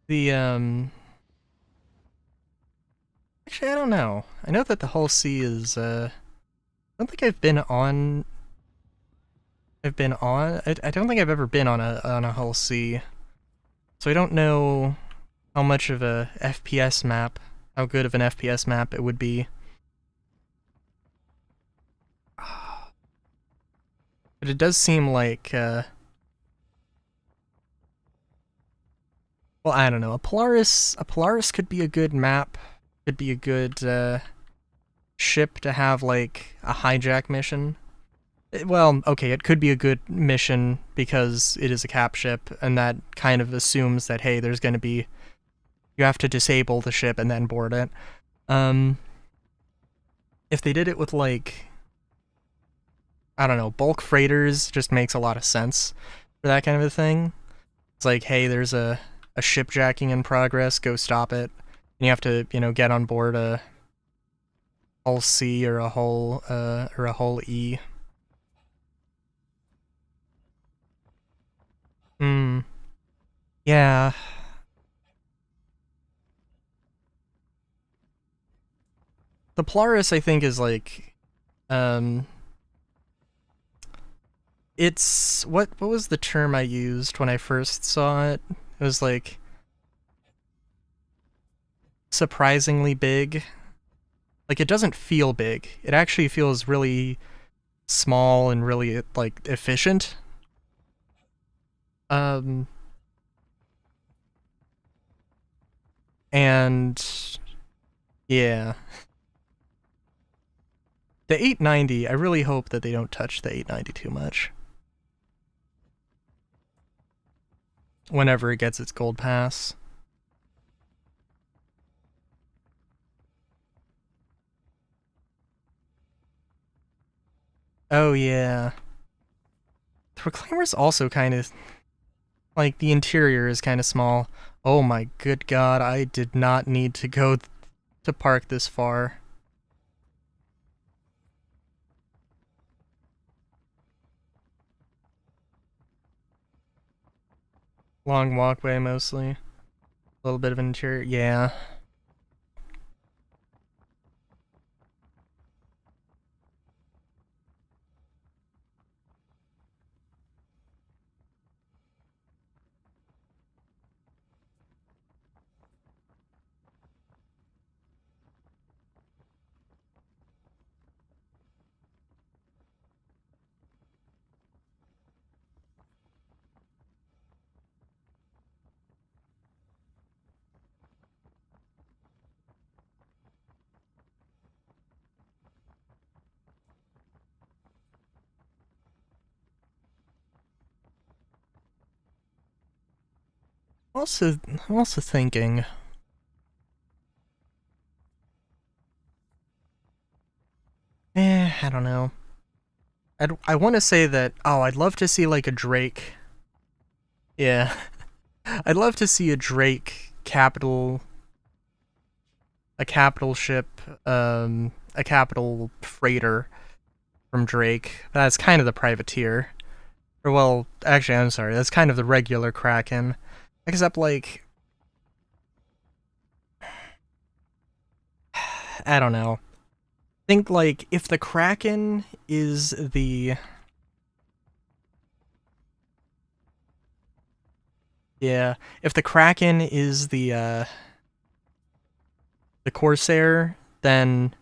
the, actually, I don't know. I know that the Hull C is, I don't think I've been on... I don't think I've ever been on a Hull C. So I don't know how much of a FPS map, how good of an FPS map it would be. But it does seem like, well, I don't know. A Polaris could be a good map. Could be a good ship to have, like, a hijack mission. Well, okay, it could be a good mission because it is a cap ship, and that kind of assumes that, hey, there's going to be You have to disable the ship and then board it. If they did it with, like, I don't know, bulk freighters, just makes a lot of sense for that kind of a thing. It's like, hey, there's a shipjacking in progress, go stop it. And you have to, get on board a hull C or a hull E. Yeah. The Polaris, I think, is like, it's what was the term I used when I first saw it? It was like surprisingly big. Like, it doesn't feel big. It actually feels really small and really, like, efficient. And yeah. The 890, I really hope that they don't touch the 890 too much. Whenever it gets its gold pass. Oh yeah. The Reclaimer's also kind of, like, the interior is kind of small. Oh my good god, I did not need to go to park this far. Long walkway mostly. A little bit of interior, yeah. I'm also thinking. I don't know. I want to say that, I'd love to see, like, a Drake. Yeah. I'd love to see a Drake a capital ship, a capital freighter from Drake. That's kind of the privateer. Or, well, actually, I'm sorry, that's kind of the regular Kraken. Except, like, I don't know. Think, like, if the Kraken is the... Yeah, if the Kraken is the Corsair, then...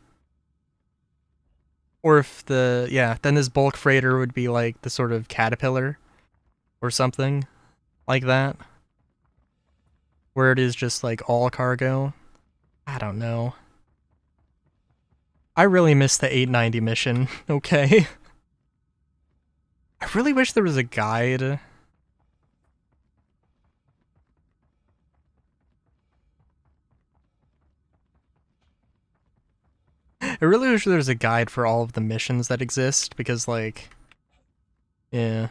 Or if then this bulk freighter would be, like, the sort of Caterpillar or something like that. Where it is just, like, all cargo. I don't know. I really miss the 890 mission, okay? I really wish there was a guide. I really wish there was a guide for all of the missions that exist, because, like, yeah.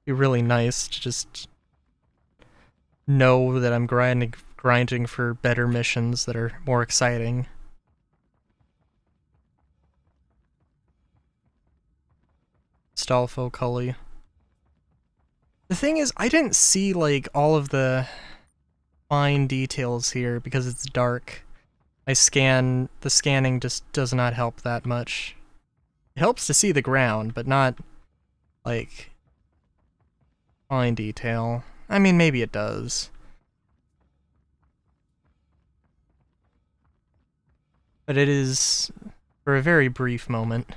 It'd be really nice to just know that I'm grinding for better missions that are more exciting. Stolfo Cully. The thing is, I didn't see, like, all of the fine details here because it's dark. The scanning just does not help that much. It helps to see the ground, but not, like, fine detail. I mean, maybe it does. But it is for a very brief moment.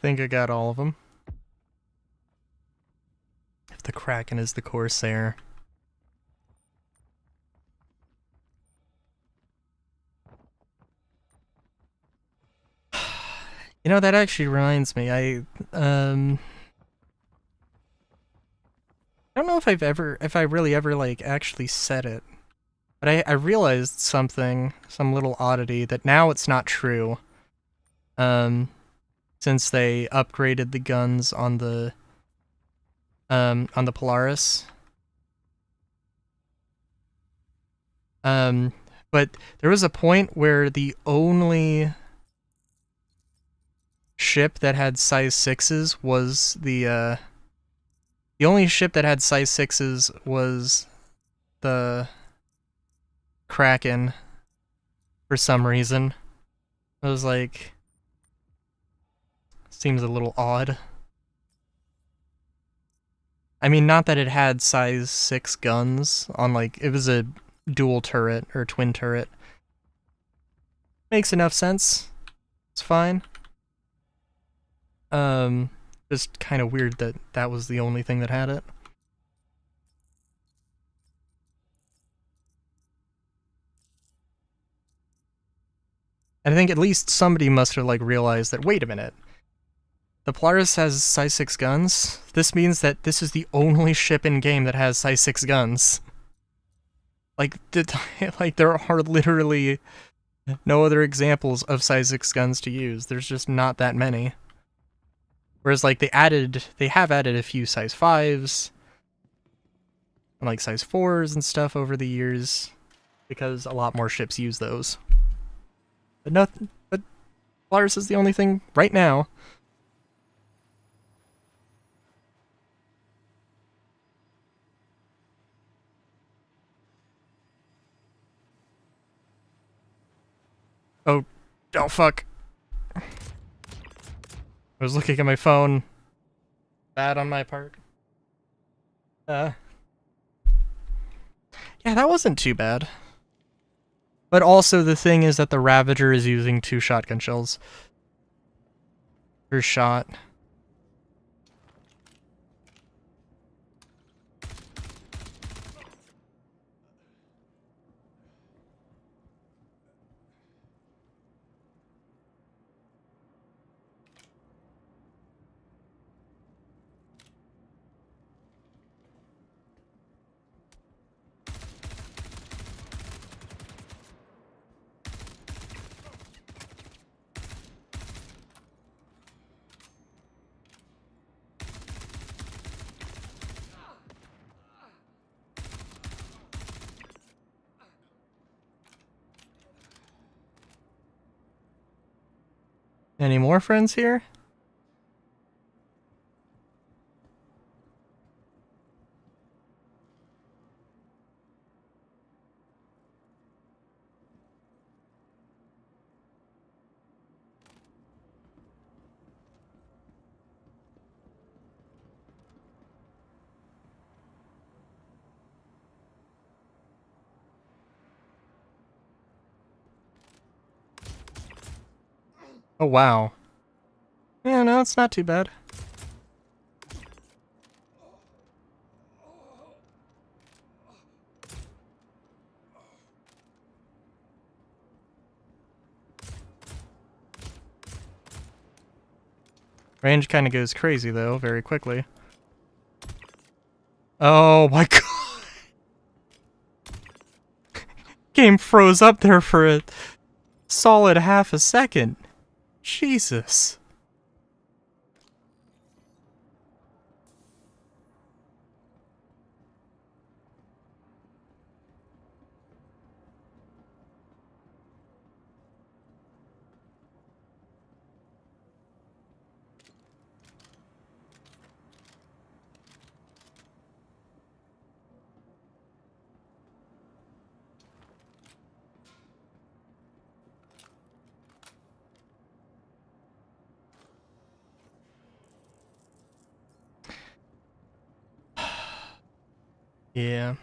think I got all of them. If the Kraken is the Corsair. You know, that actually reminds me, I don't know if I really ever, like, actually said it. But I realized something, some little oddity, that now it's not true. Since they upgraded the guns on the Polaris. But there was a point where the only ship that had size 6s was the only ship that had size 6s was the Kraken for some reason. It was like, seems a little odd. I mean, not that it had size 6 guns on, like, it was a dual turret or twin turret. Makes enough sense. It's fine. Just kind of weird that that was the only thing that had it. And I think at least somebody must have, like, realized that, wait a minute. The Polaris has size 6 guns? This means that this is the only ship in game that has size 6 guns. Like, there are literally no other examples of size 6 guns to use. There's just not that many. Whereas, like, they have added a few size 5s, and, like, size 4s and stuff over the years, because a lot more ships use those. But Polaris is the only thing right now. Oh, fuck. I was looking at my phone. Bad on my part. Yeah, that wasn't too bad. But also the thing is that the Ravager is using 2 shotgun shells per shot. Any more friends here? Oh, wow. Yeah, no, it's not too bad. Range kind of goes crazy, though, very quickly. Oh my god! Game froze up there for a solid half a second. Jesus. Yeah.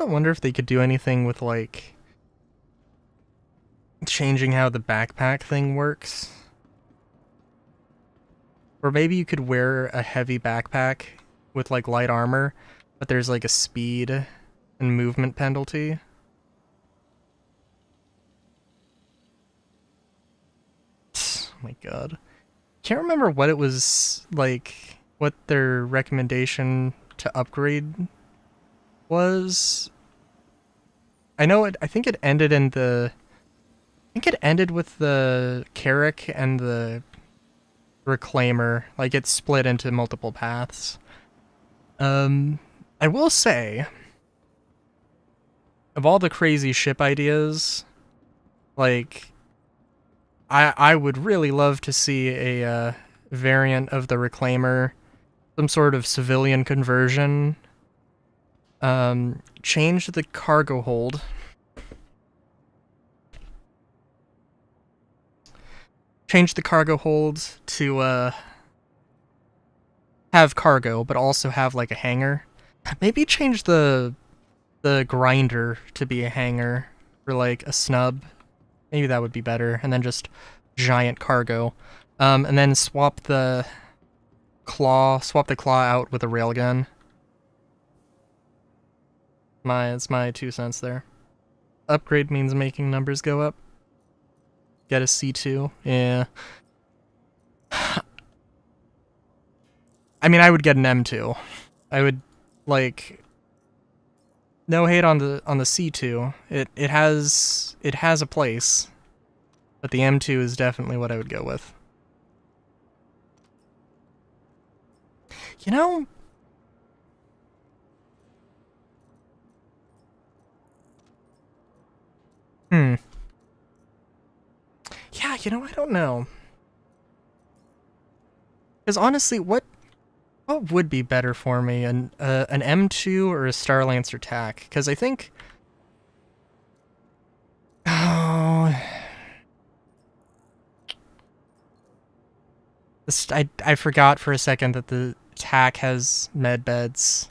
I wonder if they could do anything with, like, changing how the backpack thing works. Or maybe you could wear a heavy backpack with, like, light armor, but there's, like, a speed and movement penalty. Oh my god. Can't remember what it was, like, what their recommendation to upgrade was. I know I think it ended in the... I think it ended with the Carrack and the Reclaimer. Like, it split into multiple paths. I will say, of all the crazy ship ideas, like, I would really love to see a variant of the Reclaimer, some sort of civilian conversion. Change the cargo hold. Change the cargo hold to have cargo, but also have like a hangar. Maybe change the grinder to be a hangar for like a snub. Maybe that would be better. And then just giant cargo. And then swap the claw out with a railgun. It's my 2 cents there. Upgrade means making numbers go up. Get a C2. Yeah. I mean, I would get an M2. I would, like, no hate on the C2. It has a place, but the M2 is definitely what I would go with. You know, yeah, you know, I don't know. Because honestly, what would be better for me, an M2 or a Starlancer TAC? Because I think, oh, I forgot for a second that the TAC has med beds.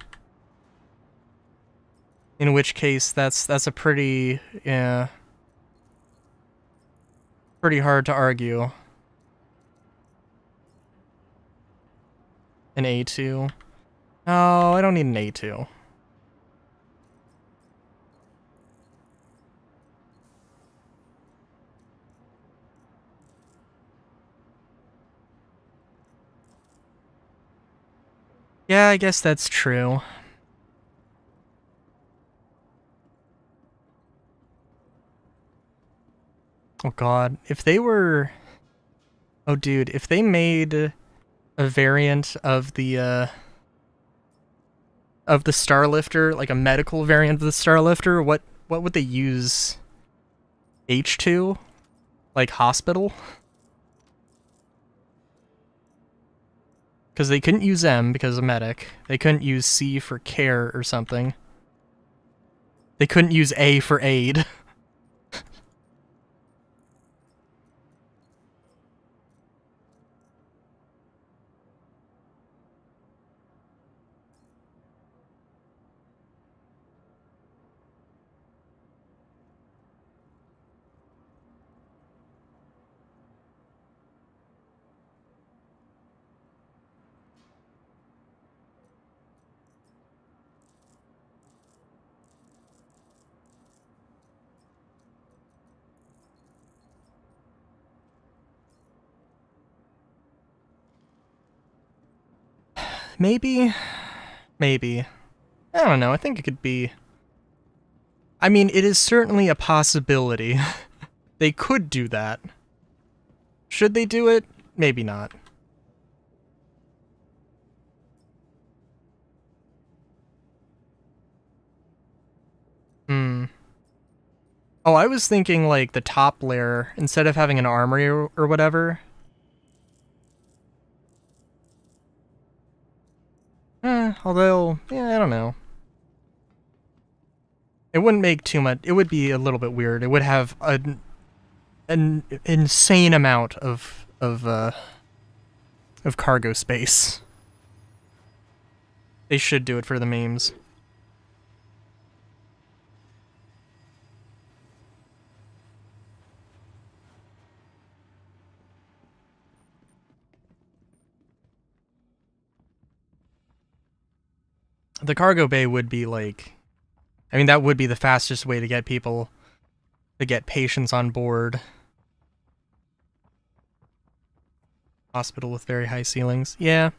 In which case, that's a pretty pretty hard to argue. An A2. Oh, I don't need an A2. Yeah, I guess that's true. Oh god, if they were... Oh dude, if they made a variant of the Starlifter, like a medical variant of the Starlifter, what would they use? H2? Like hospital? Because they couldn't use M because of medic. They couldn't use C for care or something. They couldn't use A for aid. Maybe. Maybe. I don't know, I think it could be... I mean, it is certainly a possibility. They could do that. Should they do it? Maybe not. Oh, I was thinking, like, the top layer, instead of having an armory or whatever. Although, yeah, I don't know. It wouldn't make too much... It would be a little bit weird. It would have an insane amount of cargo space. They should do it for the memes. The cargo bay would be like, I mean, that would be the fastest way to get people, to get patients on board. Hospital with very high ceilings. Yeah.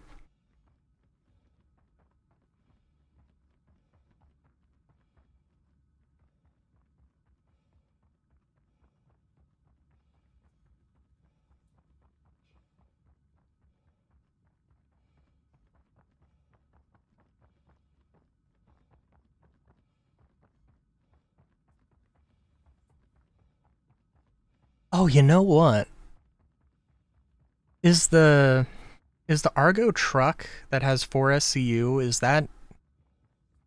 Oh, you know what? Is the Argo truck that has 4 SCU,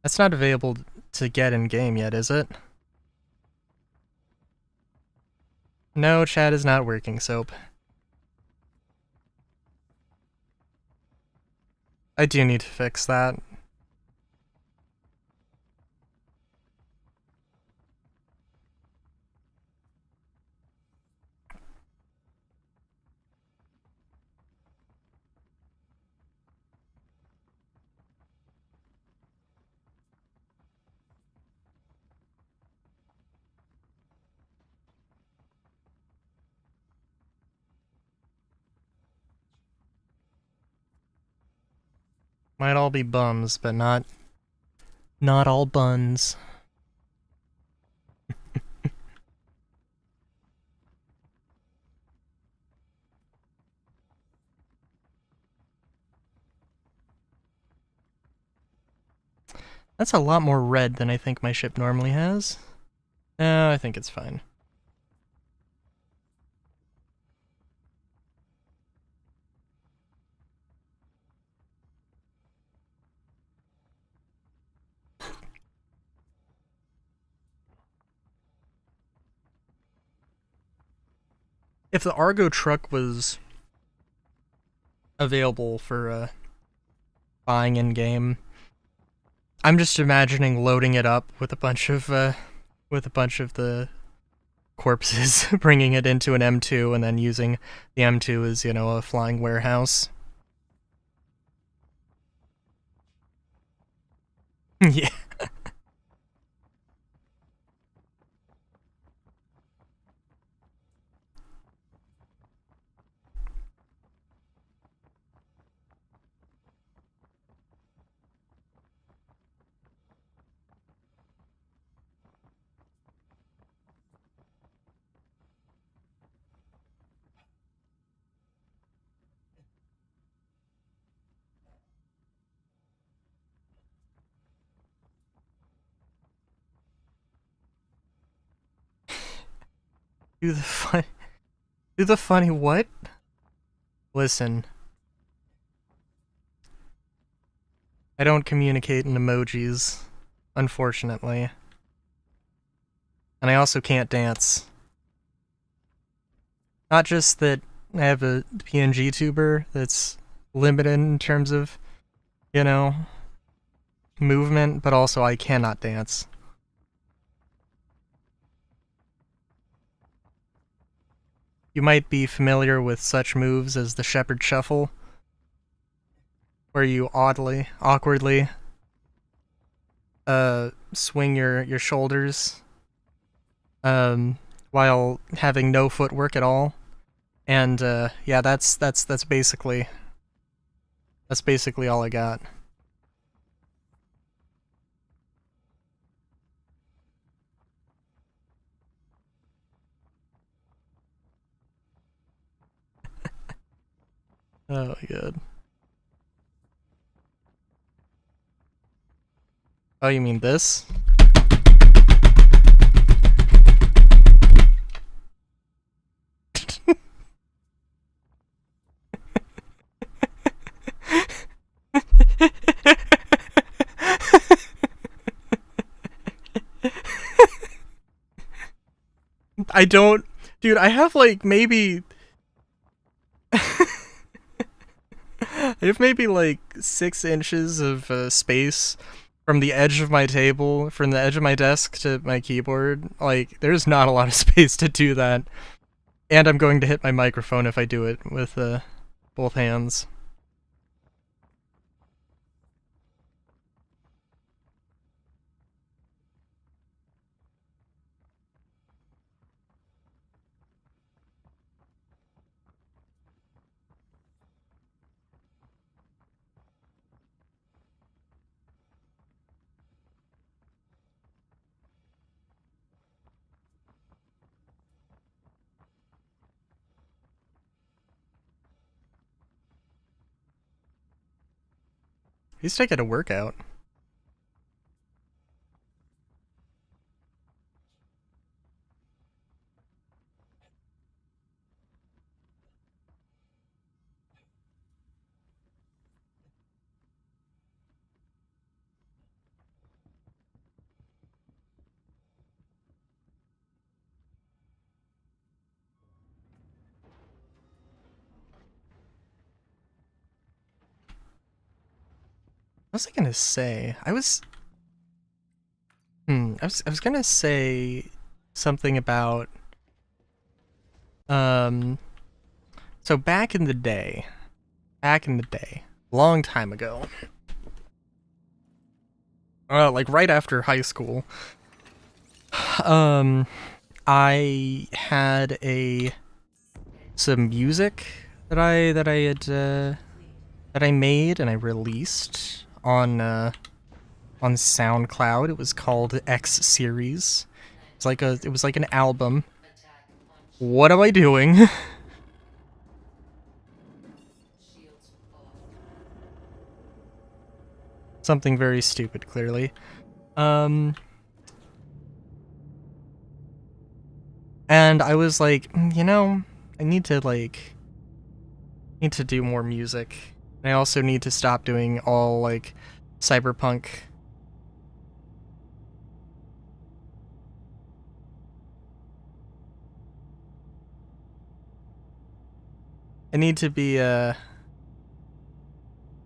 that's not available to get in game yet, is it? No, chat is not working, Soap. I do need to fix that. Might all be bums, but not all buns. That's a lot more red than I think my ship normally has. No, I think it's fine. If the Argo truck was available for buying in game, I'm just imagining loading it up with a bunch of the corpses, bringing it into an M2, and then using the M2 as, a flying warehouse. Yeah. Do the funny what? Listen. I don't communicate in emojis, unfortunately. And I also can't dance. Not just that I have a PNG tuber that's limited in terms of, movement, but also I cannot dance. You might be familiar with such moves as the Shepherd Shuffle, where you awkwardly, swing your shoulders, while having no footwork at all. And, yeah, that's basically all I got. Oh my god. Oh, you mean this? I don't... Dude, I have like maybe... I have maybe like 6 inches of space from the edge of my table, from the edge of my desk to my keyboard. Like, there's not a lot of space to do that. And I'm going to hit my microphone if I do it with both hands. least I get a workout. What was I gonna say? I was gonna say something about um so back in the day, long time ago. Like right after high school. Um I had some music that I made and I released on SoundCloud. It was called X Series. It was like an album. Attack on What am I doing? shields off. Something very stupid, clearly. And I was like, I need to do more music. And I also need to stop doing all like cyberpunk. I need to be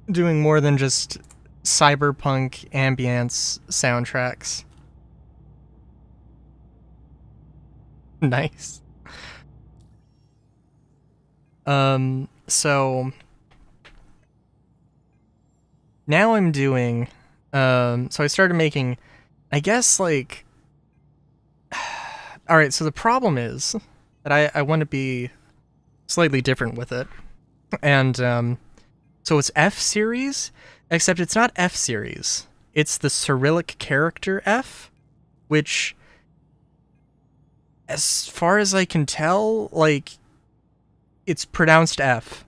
doing more than just cyberpunk ambience soundtracks. Nice. So now I'm doing so I started making, I guess, like, all right, so the problem is that I want to be slightly different with it. And so it's F series, except it's not F series. It's the Cyrillic character F, which, as far as I can tell, like, it's pronounced F.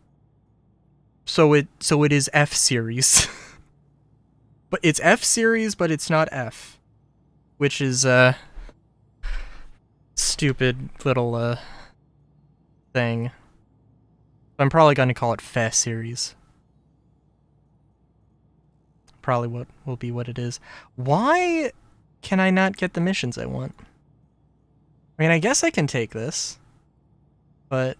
So it is F series. But it's F series, but it's not F, which is stupid little thing. I'm probably going to call it Fe series. Probably what will be what it is. Why can I not get the missions I want? I mean, I guess I can take this, but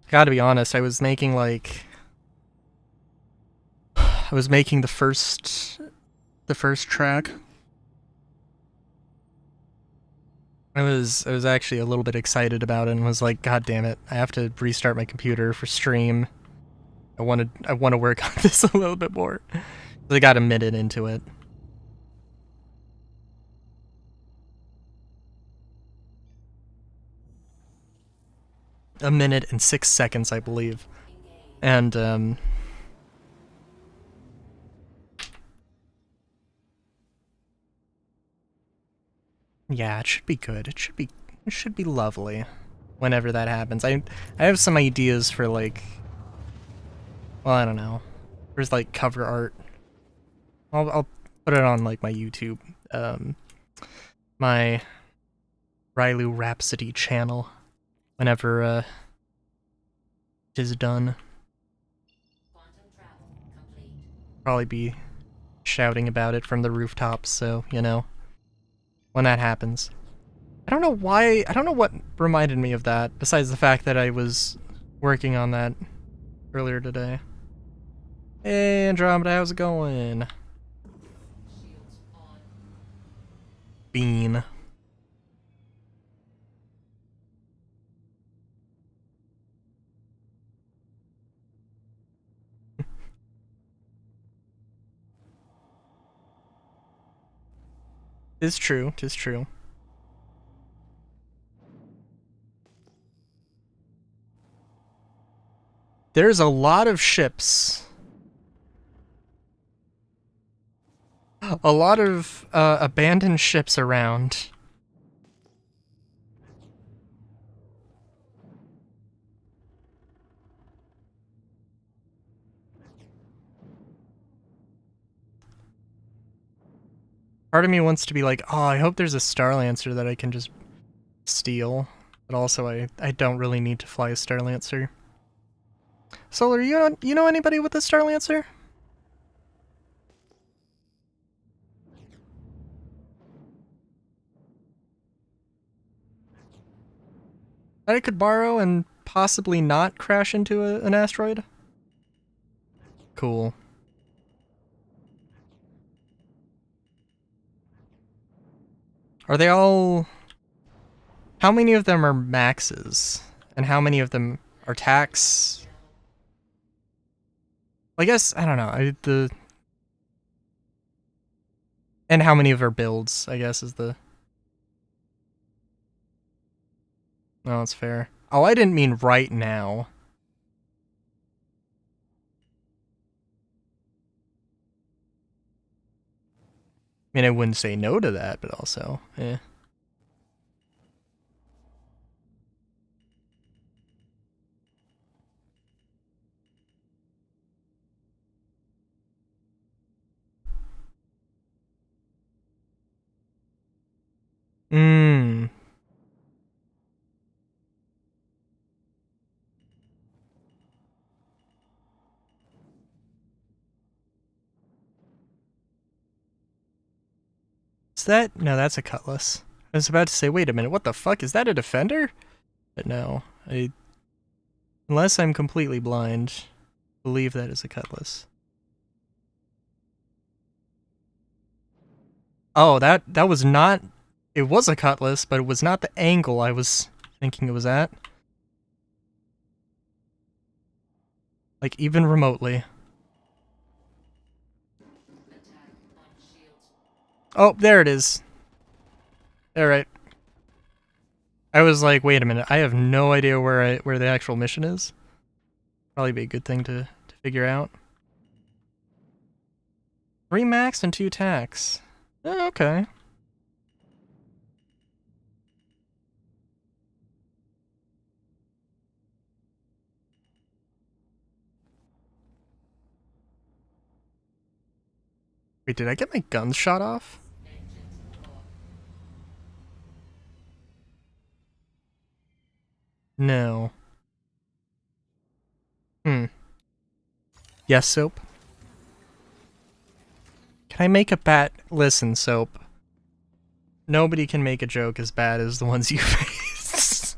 gotta be honest, I was making the first track. I was actually a little bit excited about it and was like, God damn it, I have to restart my computer for stream. I want to work on this a little bit more. I got a minute into it. A minute and 6 seconds, I believe. And yeah, it should be good. It should be lovely whenever that happens. I have some ideas for, like, well, I don't know. There's like cover art. I'll put it on like my YouTube, my Rylu Rhapsody channel whenever it is done. Quantum travel complete. Probably be shouting about it from the rooftops, so, when that happens. I don't know what reminded me of that, besides the fact that I was working on that earlier today. Hey, Andromeda, how's it going? Shields on. Bean. Tis true, tis true. There's a lot of ships. A lot of abandoned ships around. Part of me wants to be like, oh, I hope there's a Starlancer that I can just steal. But also, I don't really need to fly a Starlancer. Solar, you know anybody with a Starlancer? That I could borrow and possibly not crash into an asteroid? Cool. Are they all... How many of them are maxes? And how many of them are tax? I guess, I don't know, And how many of her builds, I guess, is the... Oh, that's fair. Oh, I didn't mean right now. I mean, I wouldn't say no to that, but also, eh. Mmm. Is that... No, that's a Cutlass. I was about to say, wait a minute, what the fuck? Is that a Defender? But no, unless I'm completely blind, believe that is a Cutlass. Oh, that was not... It was a Cutlass, but it was not the angle I was thinking it was at. Like, even remotely. Oh, there it is. Alright. I was like, wait a minute, I have no idea where the actual mission is. Probably be a good thing to figure out. 3 max and 2 tax. Oh, okay. Wait, did I get my guns shot off? No. Yes, Soap? Can I make a bat? Listen, Soap. Nobody can make a joke as bad as the ones you face.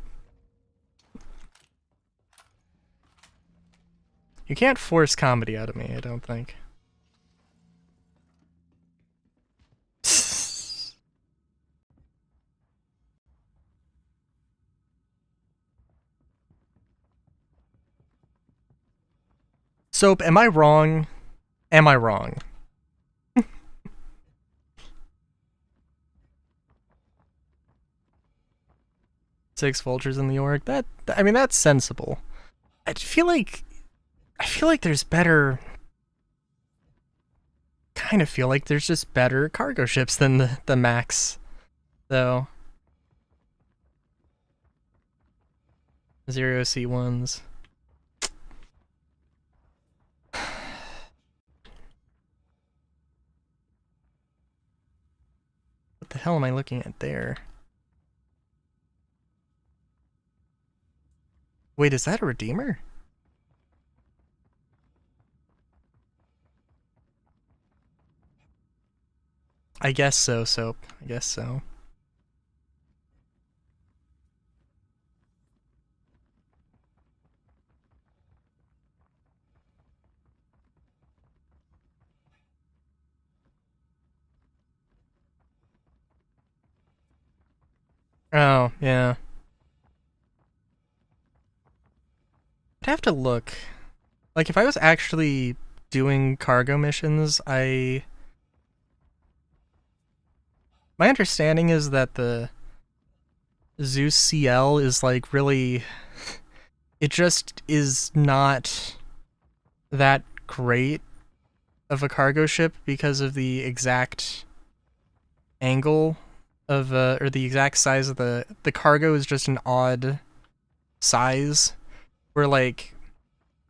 You can't force comedy out of me, I don't think. Soap, am I wrong? Am I wrong? 6 vultures in the org. I mean, that's sensible. I feel like there's better... Kind of feel like there's just better cargo ships than the Max, though. 0 C1s. What the hell am I looking at there? Wait, is that a Redeemer? I guess so, Soap. I guess so. Oh, yeah. I'd have to look. Like, if I was actually doing cargo missions, my understanding is that the Zeus CL is, like, really... It just is not that great of a cargo ship because of the exact angle of, or the exact size of the cargo is just an odd size. Where, like,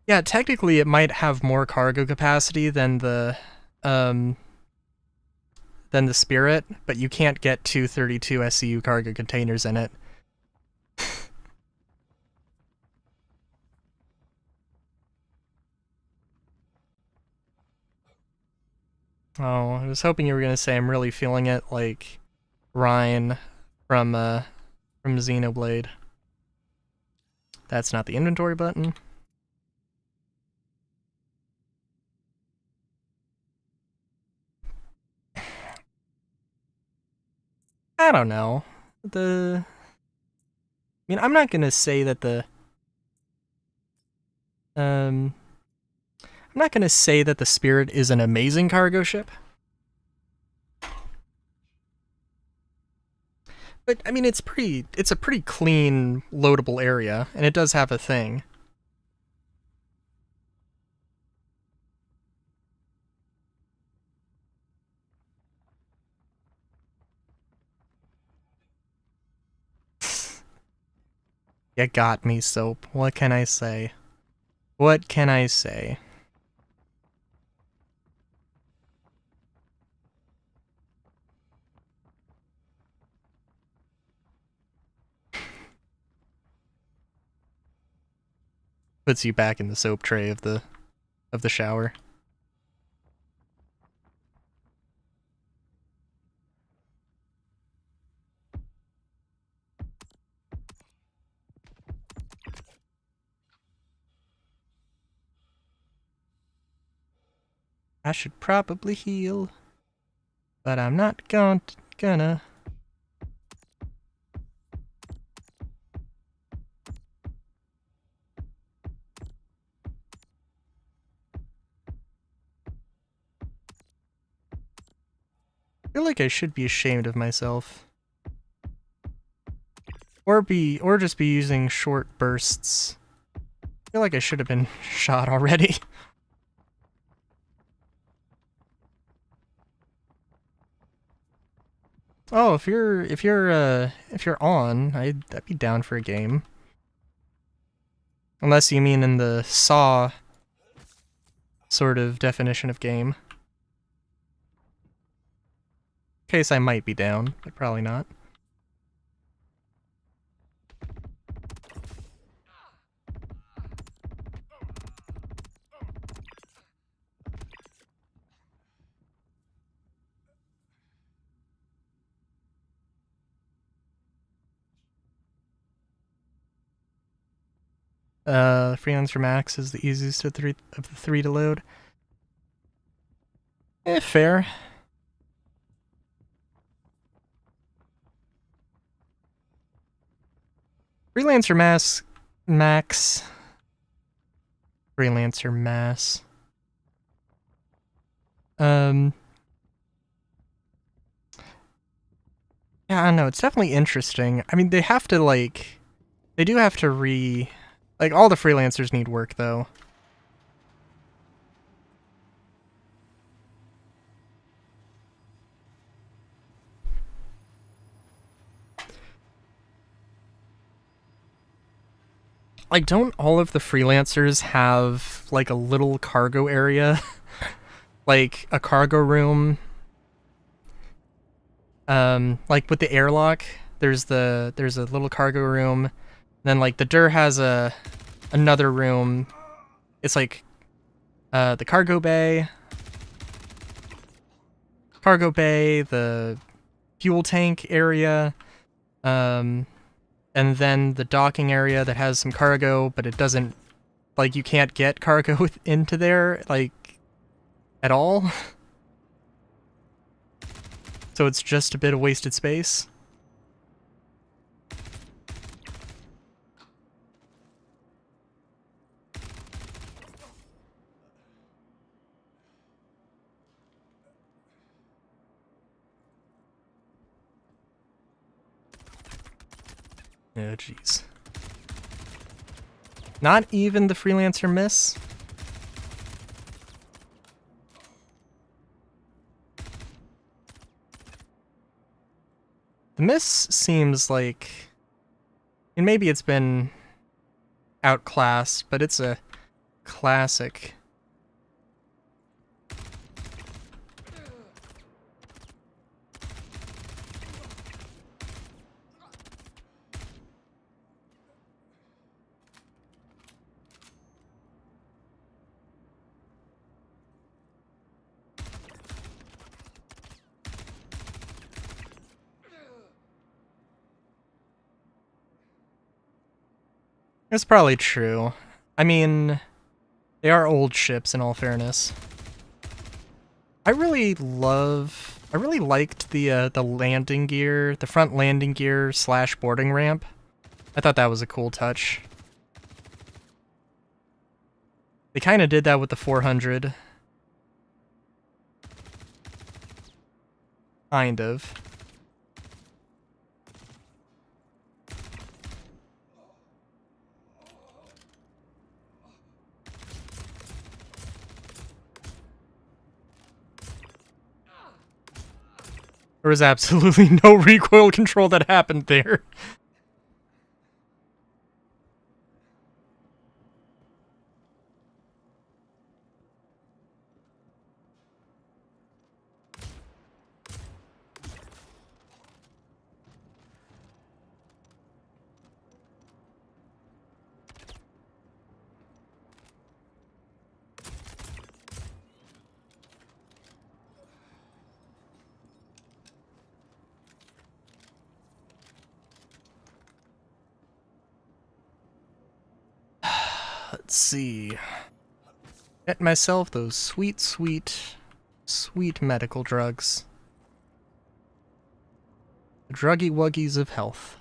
yeah, technically it might have more cargo capacity than the than the Spirit, but you can't get 232 SCU cargo containers in it. Oh, I was hoping you were gonna say I'm really feeling it like Ryan from Xenoblade. That's not the inventory button. I don't know. I mean, I'm not gonna say that I'm not gonna say that the Spirit is an amazing cargo ship. But I mean, it's a pretty clean, loadable area, and it does have a thing. You got me, Soap. What can I say? What can I say? Puts you back in the soap tray of the shower. I should probably heal, but I'm not gonna. I feel like I should be ashamed of myself. Or just be using short bursts. I feel like I should have been shot already. Oh, if you're on, I'd be down for a game. Unless you mean in the Saw sort of definition of game. Case I might be down, but probably not. Freelancer Max is the easiest of the three to load. Fair. Freelancer Max. Freelancer Mass. Yeah, I don't know. It's definitely interesting. I mean, they have to they do have to all the freelancers need work though. Like, don't all of the freelancers have like a little cargo area? Like a cargo room? Like with the airlock, there's a little cargo room. Then like the DUR has another room. It's like the cargo bay, the fuel tank area, and then the docking area that has some cargo, but it doesn't, like, you can't get cargo into there, like, at all. So it's just a bit of wasted space. Oh, jeez. Not even the freelancer miss? The miss seems like... and maybe it's been outclassed, but it's a classic. It's probably true. I mean, they are old ships in all fairness. I really liked the landing gear, the front landing gear / boarding ramp. I thought that was a cool touch. They kind of did that with the 400. Kind of. There was absolutely no recoil control that happened there. Let's see. Get myself those sweet, sweet, sweet medical drugs. The druggy wuggies of health.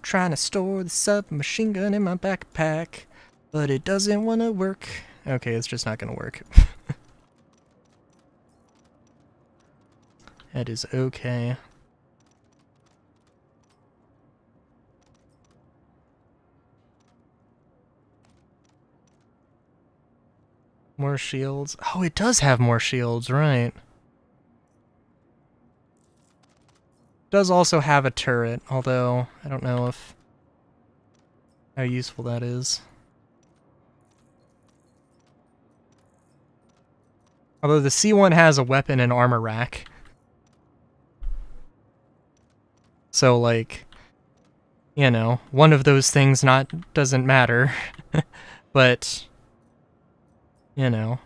Trying to store the submachine gun in my backpack, but it doesn't want to work. Okay, it's just not gonna work. That is okay. More shields. Oh, it does have more shields, right. Does also have a turret, although I don't know if how useful that is. Although the C1 has a weapon and armor rack. So, like, you know, one of those things doesn't matter. But, you know.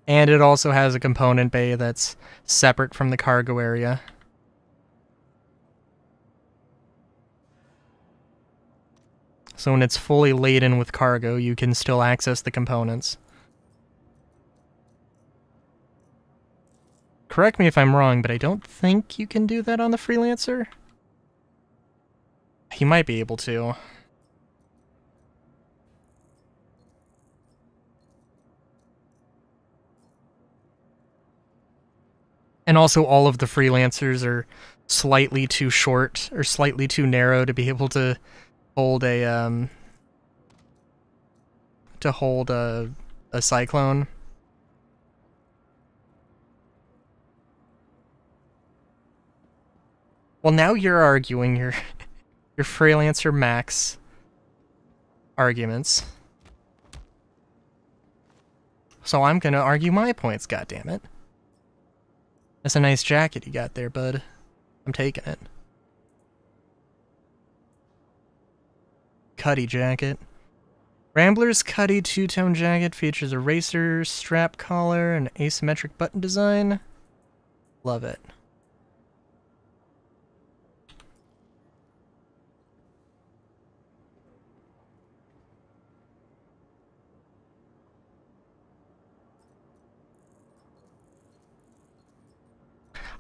And it also has a component bay that's separate from the cargo area. So when it's fully laden with cargo, you can still access the components. Correct me if I'm wrong, but I don't think you can do that on the Freelancer. You might be able to. And also all of the Freelancers are slightly too short or slightly too narrow to be able to hold a a cyclone. Well, now you're arguing your Freelancer max arguments. So I'm gonna argue my points, goddammit. That's a nice jacket you got there, bud. I'm taking it. Cuddy jacket. Rambler's Cuddy two-tone jacket features a racer strap collar and asymmetric button design. Love it.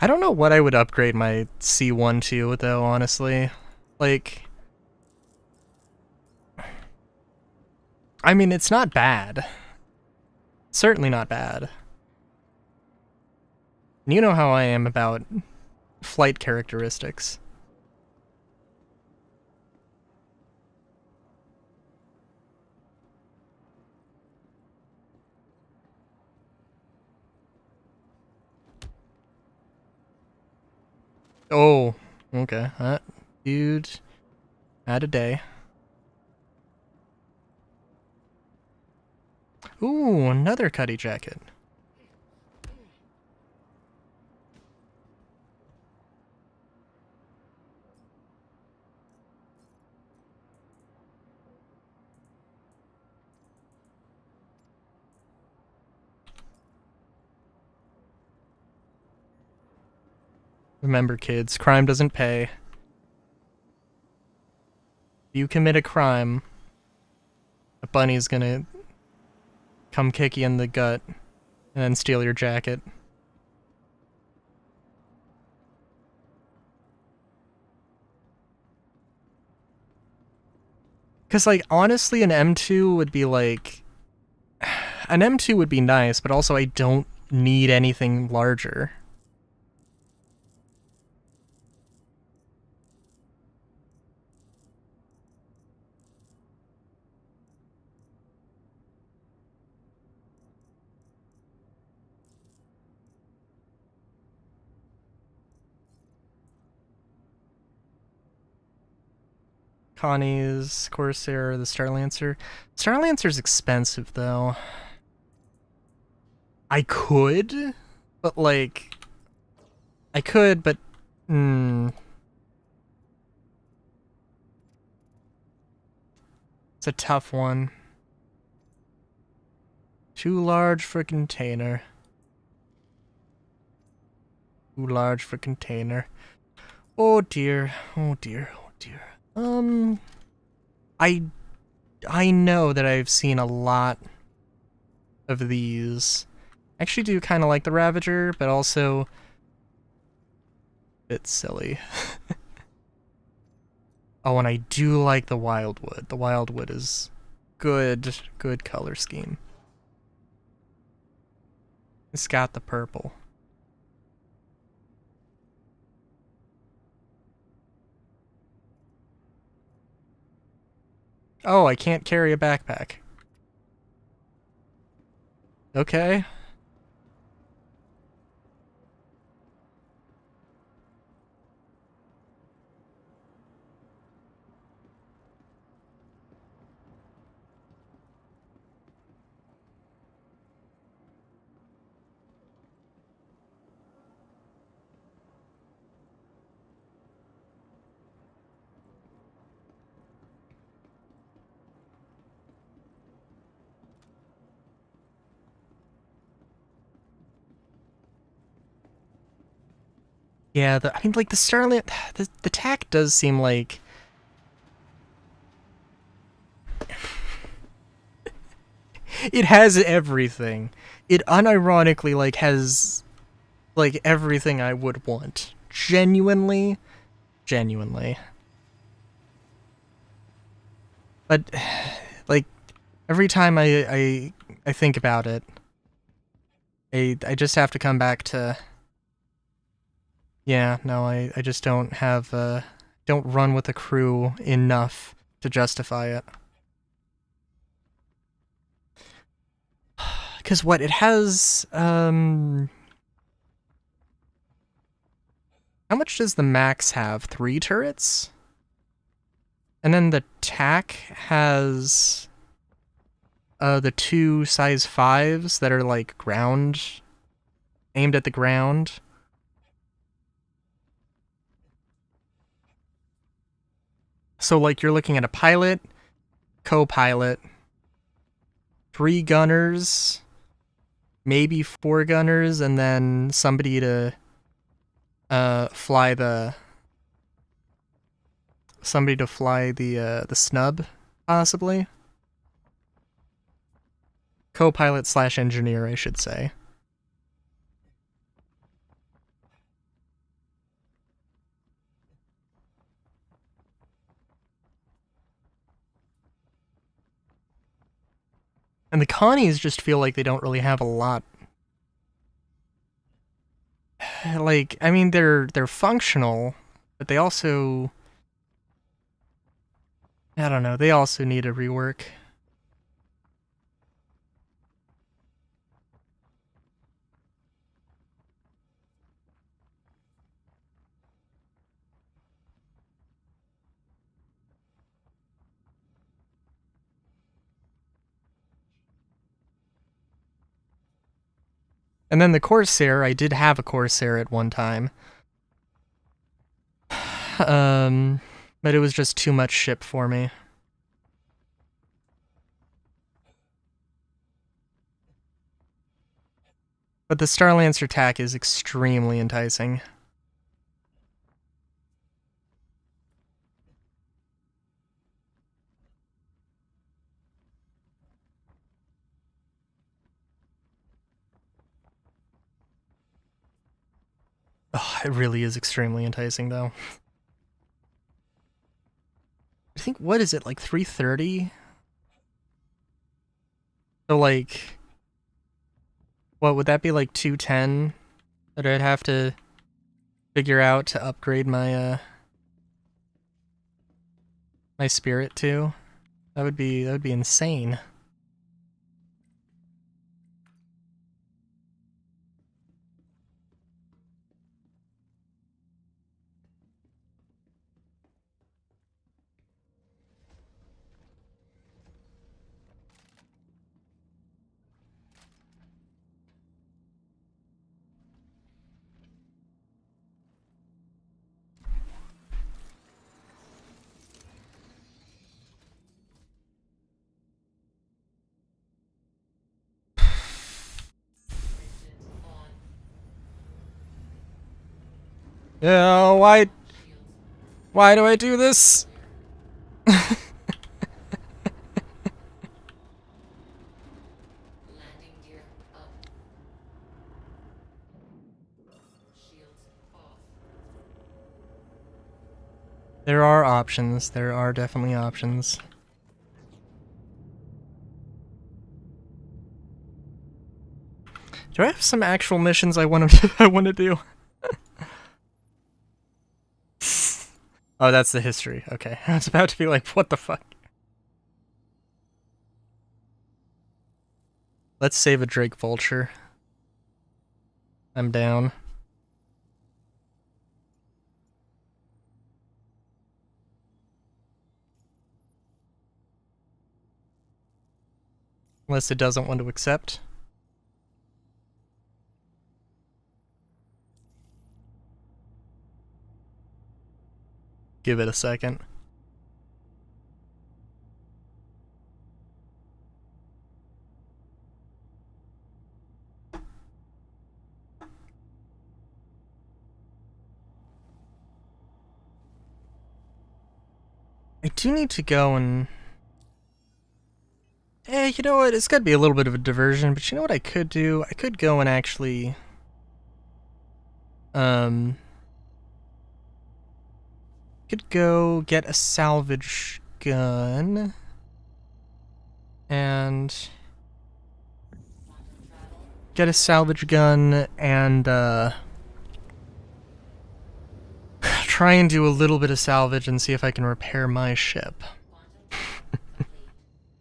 I don't know what I would upgrade my C1 to, though, honestly. Like, I mean, it's not bad. Certainly not bad. You know how I am about flight characteristics. Oh, okay. Dude, had a day. Ooh, another Cuddy jacket. Remember, kids, crime doesn't pay. If you commit a crime, a bunny's gonna come kick you in the gut and then steal your jacket. Because, like, honestly, an M2 would be like... An M2 would be nice, but also I don't need anything larger. Connie's Corsair, the Starlancer. Starlancer's expensive, though. I could, but like... I could, but... It's a tough one. Too large for container. Too large for container. Oh dear. Oh dear. Oh dear. I know that I've seen a lot of these. I actually do kind of like the Ravager, but also a bit silly. Oh, and I do like the Wildwood. The Wildwood is good color scheme. It's got the purple. Oh, I can't carry a backpack. Okay. Yeah, I mean, like, the Starland... The TAC does seem like... It has everything. It unironically, like, has, like, everything I would want. Genuinely. But, like, every time I think about it, I just have to come back to... Yeah, no, I just don't have, don't run with the crew enough to justify it. Because what, it has, how much does the Max have? 3 turrets? And then the TAC has, the 2 size 5s that are, like, ground, aimed at the ground. So, like, you're looking at a pilot, co-pilot, 3 gunners, maybe 4 gunners, and then somebody to fly the the snub, possibly. Co-pilot / engineer, I should say. And the Connies just feel like they don't really have a lot. Like, I mean, they're functional, but they also... I don't know, they also need a rework. And then the Corsair, I did have a Corsair at one time. But it was just too much ship for me. But the Starlancer TAC is extremely enticing. It really is extremely enticing, though. I think, what is it, like 3:30? So, like, what would that be, like 2:10 that I'd have to figure out to upgrade my my spirit to? That would be insane. Yeah, why do I do this? Landing gear up. Shields off. There are options. There are definitely options. Do I have some actual missions I want to I want to do? Oh, that's the history. Okay. I was about to be like, what the fuck? Let's save a Drake Vulture. I'm down. Unless it doesn't want to accept. Give it a second. I do need to go and... you know what? It's gotta be a little bit of a diversion, but you know what I could do? I could go and actually... Could go get a salvage gun. And... Get a salvage gun and, try and do a little bit of salvage and see if I can repair my ship.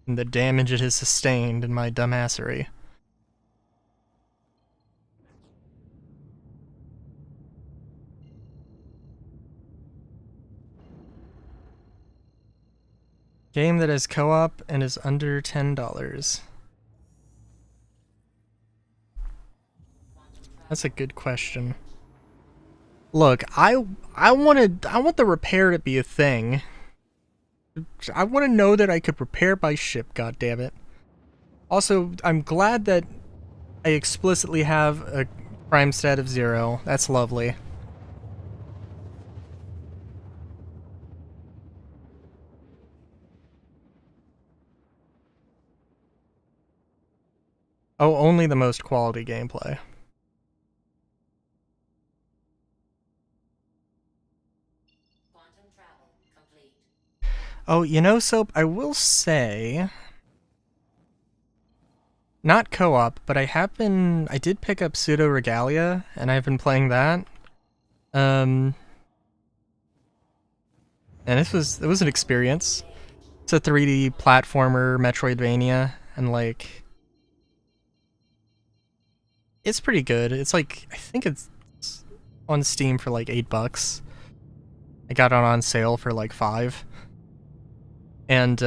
And the damage it has sustained in my dumbassery. Game that has co-op and is under $10. That's a good question. Look, I want the repair to be a thing. I want to know that I could repair my ship, goddammit. Also, I'm glad that I explicitly have a crime stat of 0. That's lovely. Oh, only the most quality gameplay. Quantum travel complete. Oh, you know, Soap, I will say... Not co-op, but I did pick up Pseudo Regalia, and I've been playing that. And it was an experience. It's a 3D platformer, Metroidvania, and like... It's pretty good. It's like, I think it's on Steam for like $8. I got it on sale for like $5. And,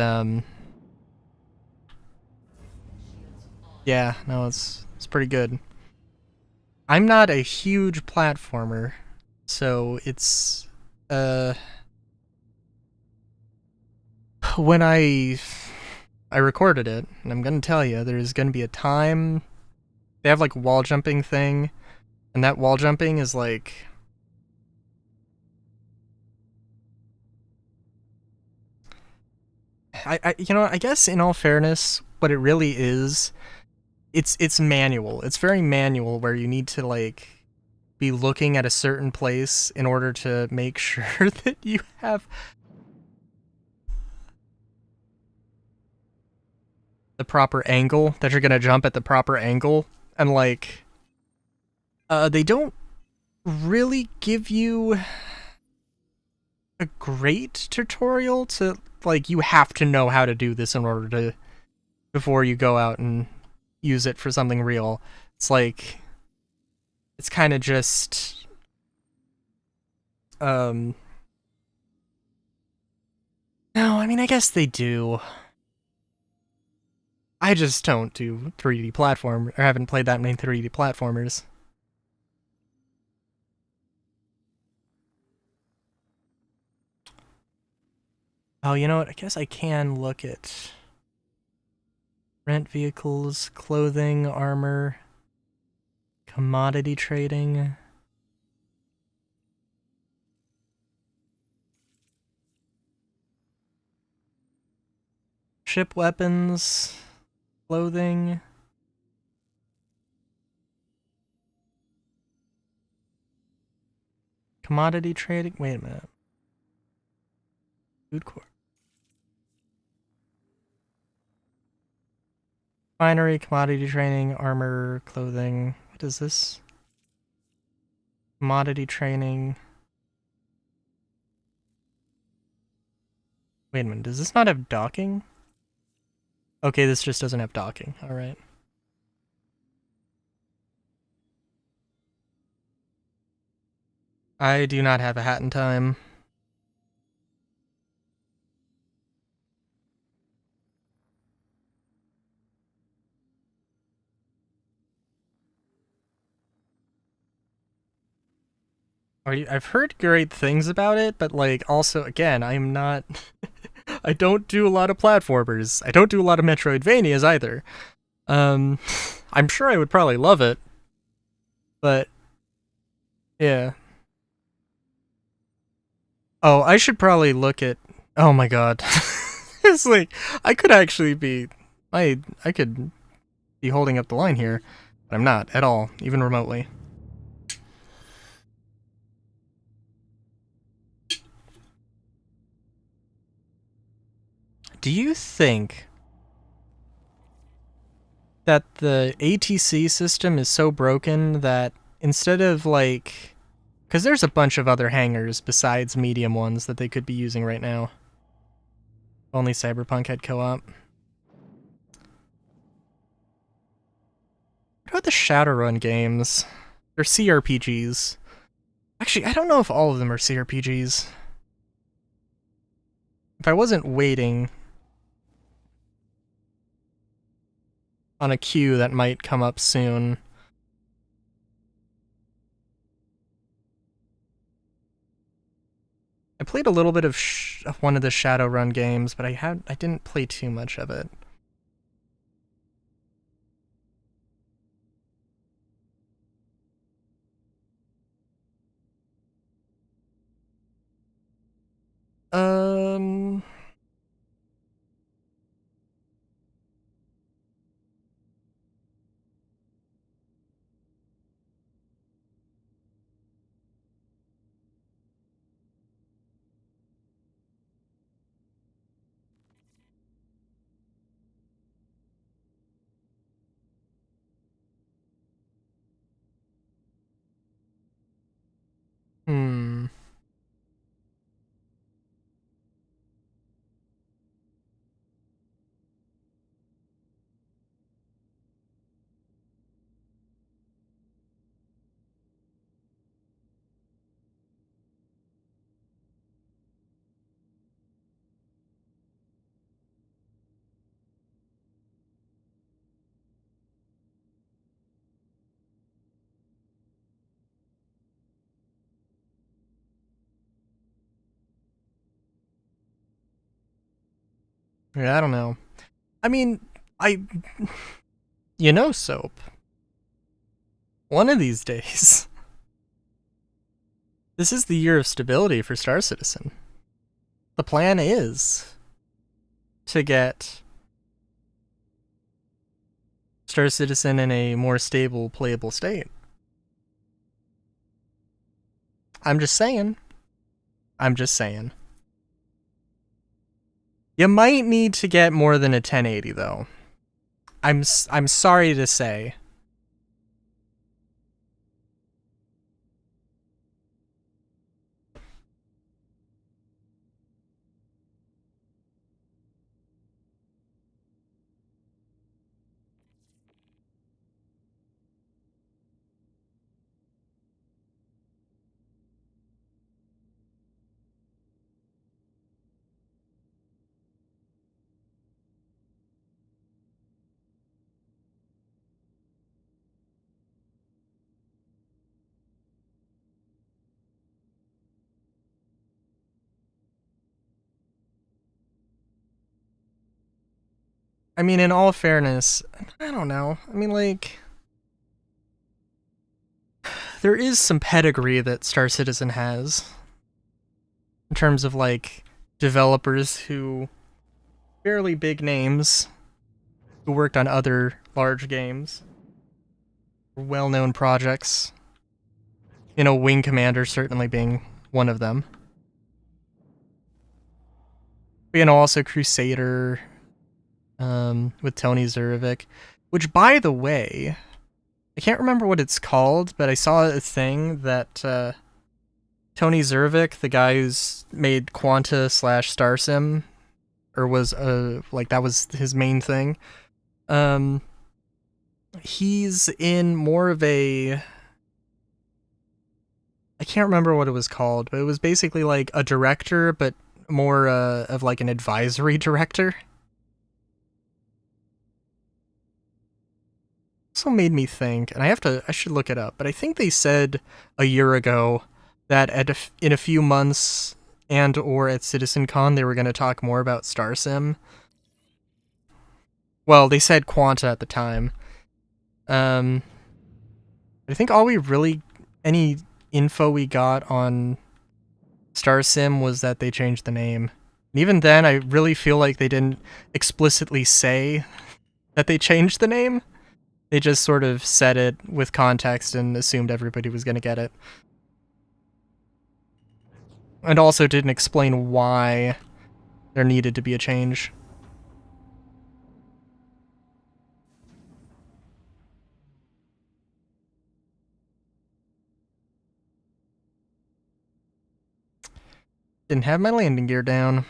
yeah, no, it's pretty good. I'm not a huge platformer, so it's, when I recorded it, and I'm gonna tell you, there's gonna be a time, they have like a wall jumping thing, and that wall jumping is like, you know, I guess in all fairness, what it really is, it's manual. It's very manual, where you need to like be looking at a certain place in order to make sure that you have the proper angle, that you're gonna jump at the proper angle, and like they don't really give you a great tutorial to, like, you have to know how to do this in order to, before you go out and use it for something real. It's like, it's kind of just no, I mean, I guess they do. I just don't do 3D platform, or haven't played that many 3D platformers. Oh, you know what? I guess I can look at rent vehicles, clothing, armor, commodity trading. Ship weapons, clothing. Commodity trading? Wait a minute. Food court. Finery, commodity trading, armor, clothing. What is this? Commodity trading. Wait a minute, does this not have docking? Okay, this just doesn't have docking. Alright. I do not have a hat in time. I've heard great things about it, but like, also, again, I'm not... I don't do a lot of platformers. I don't do a lot of Metroidvanias either. I'm sure I would probably love it, but yeah. Oh, I should probably look at... Oh my god. It's like, I could actually be... I could be holding up the line here, but I'm not at all, even remotely. Do you think that the ATC system is so broken that instead of like... Because there's a bunch of other hangars besides medium ones that they could be using right now. Only Cyberpunk had co-op. What about the Shadowrun games? They're CRPGs. Actually, I don't know if all of them are CRPGs. If I wasn't waiting on a queue that might come up soon. I played a little bit of one of the Shadowrun games, but I didn't play too much of it. Um... Hmm. Yeah, I don't know. I mean, you know, Soap. One of these days, this is the year of stability for Star Citizen. The plan is to get Star Citizen in a more stable, playable state. I'm just saying. I'm just saying. You might need to get more than a 1080 though. I'm sorry to say. I mean, in all fairness, I don't know. I mean, like, there is some pedigree that Star Citizen has in terms of like developers who fairly big names who worked on other large games, well-known projects. You know, Wing Commander certainly being one of them. But, you know, also Crusader, with Tony Zurevich, which, by the way, I can't remember what it's called, but I saw a thing that Tony Zurevich, the guy who's made Quanta / Star Sim, or was like that was his main thing. He's in more of a, I can't remember what it was called, but it was basically like a director, but more of like an advisory director. Also made me think, and I should look it up, but I think they said a year ago that in a few months and or at CitizenCon they were going to talk more about Star Sim. Well, they said Quanta at the time. I think any info we got on Star Sim was that they changed the name. And even then, I really feel like they didn't explicitly say that they changed the name. They just sort of said it with context and assumed everybody was going to get it. And also didn't explain why there needed to be a change. Didn't have my landing gear down.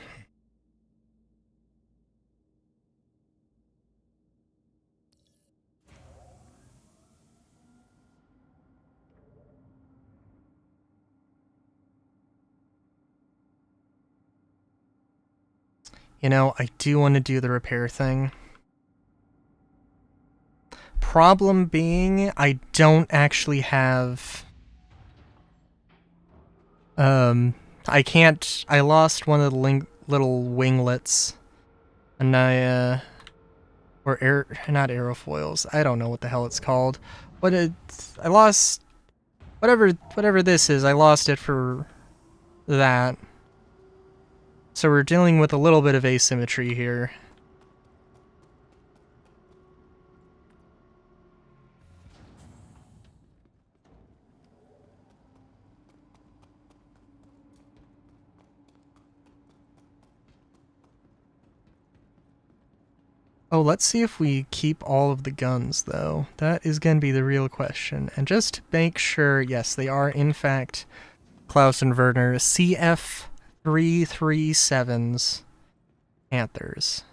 You know, I do want to do the repair thing. Problem being, I don't actually have... I can't... I lost one of the little winglets. And or not aerofoils. I don't know what the hell it's called. But I lost... Whatever this is, I lost it for that. So we're dealing with a little bit of asymmetry here. Oh, let's see if we keep all of the guns, though. That is going to be the real question. And just to make sure, yes, they are, in fact, Klaus and Werner CF337s Panthers.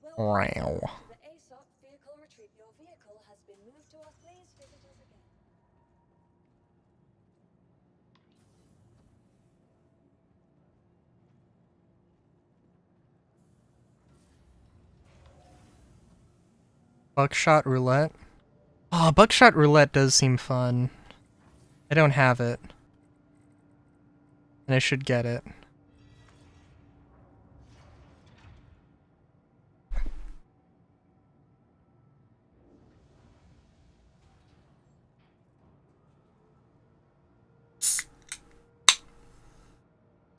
Welcome Wow. to the ASOC vehicle retreat. Your vehicle has been moved to us. Please visit us again. Buckshot Roulette. Oh, Buckshot Roulette does seem fun. I don't have it. And I should get it.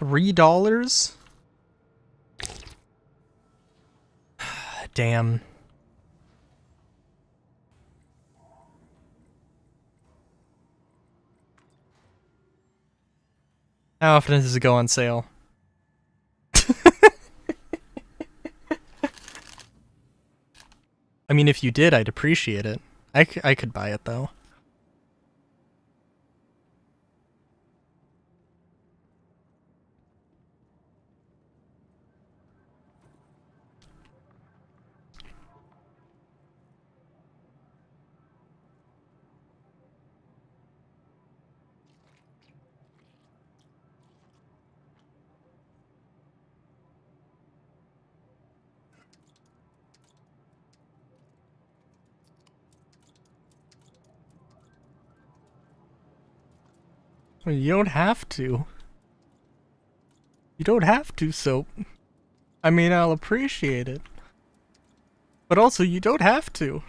$3? Damn. How often does it go on sale? I mean, if you did, I'd appreciate it. I could buy it, though. Well, you don't have to. You don't have to, Soap. I mean, I'll appreciate it. But also, you don't have to.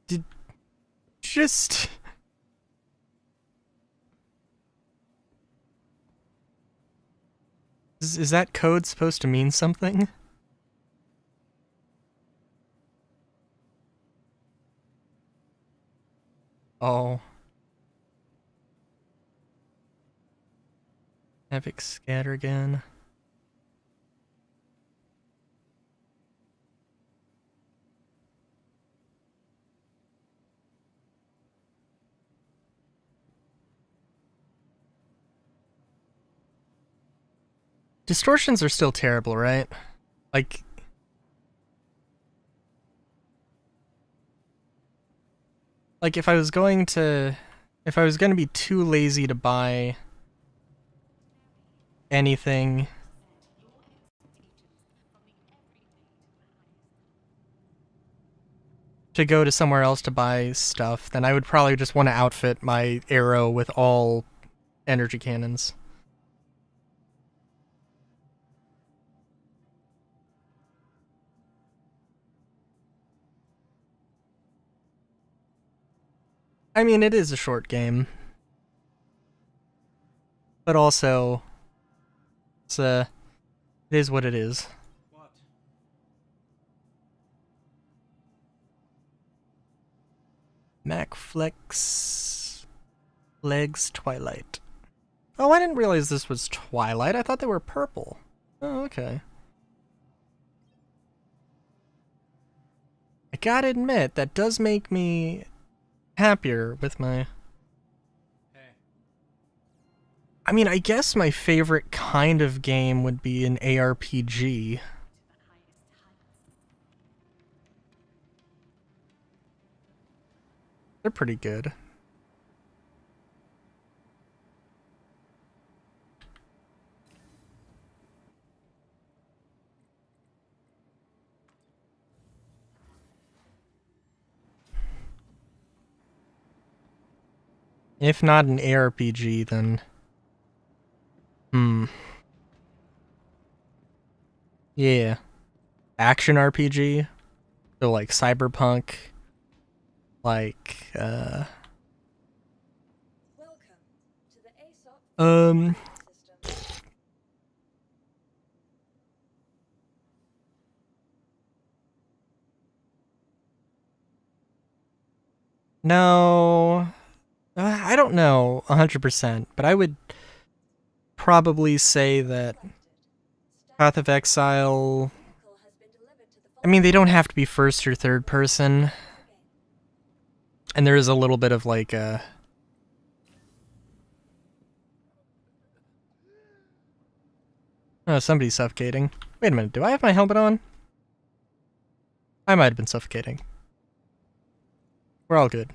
Did just... Is that code supposed to mean something? Oh. Epic scatter again. Distortions are still terrible, right? Like... Like, if I was going to be too lazy to buy anything, to go to somewhere else to buy stuff, then I would probably just want to outfit my arrow with all energy cannons. I mean, it is a short game. But also, it is what it is. What? MacFlex Legs Twilight. Oh, I didn't realize this was Twilight. I thought they were purple. Oh, okay. I gotta admit, that does make me happier with my... Hey. I mean, I guess my favorite kind of game would be an ARPG. They're pretty good. If not an ARPG, then... Yeah. Action RPG? So like Cyberpunk. Like, Welcome to the Aesop system. No... I don't know 100%, but I would probably say that Path of Exile... I mean, they don't have to be first or third person. And there is a little bit of like a... Oh, somebody's suffocating. Wait a minute, do I have my helmet on? I might have been suffocating. We're all good.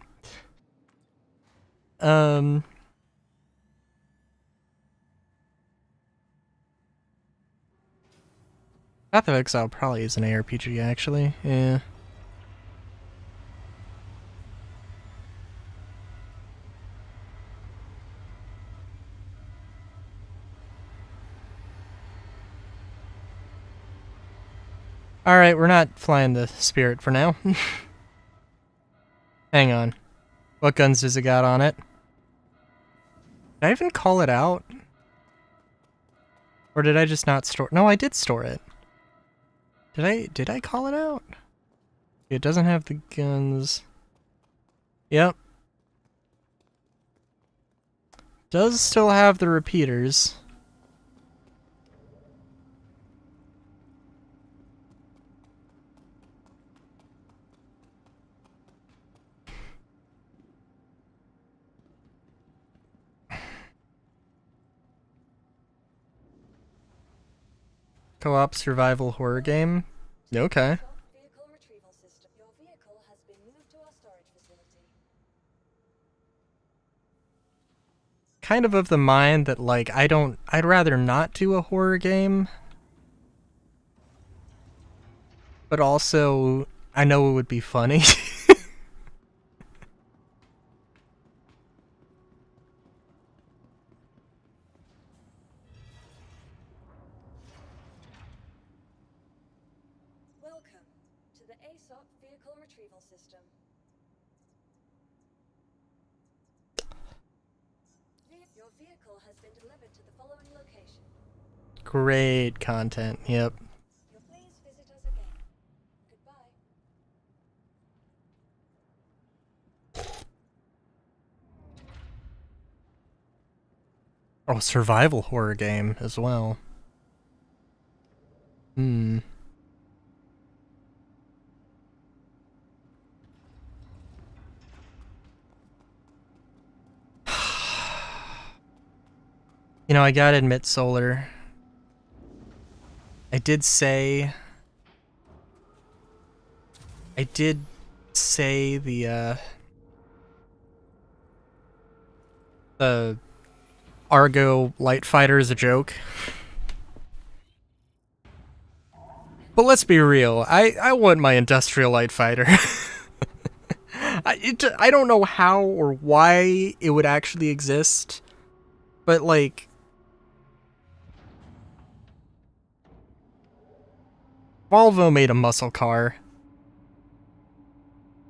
Path of Exile probably is an ARPG, actually. Yeah. Alright, we're not flying the Spirit for now. Hang on. What guns does it got on it? Did I even call it out? Or did I just not store? No, I did store it. Did I call it out? It doesn't have the guns. Yep. Does still have the repeaters. Co-op survival horror game? Okay. Vehicle retrieval system. Your vehicle has been moved to our storage facility. Kind of the mind that, like, I'd rather not do a horror game. But also, I know it would be funny. Welcome to the ASOP vehicle retrieval system. Your vehicle has been delivered to the following location. Great content, yep. You'll please visit us again. Goodbye. Oh, survival horror game as well. Hmm. You know, I gotta admit, Solar. I did say the Argo light fighter is a joke. But let's be real. I want my industrial light fighter. I don't know how or why it would actually exist, but like, Volvo made a muscle car.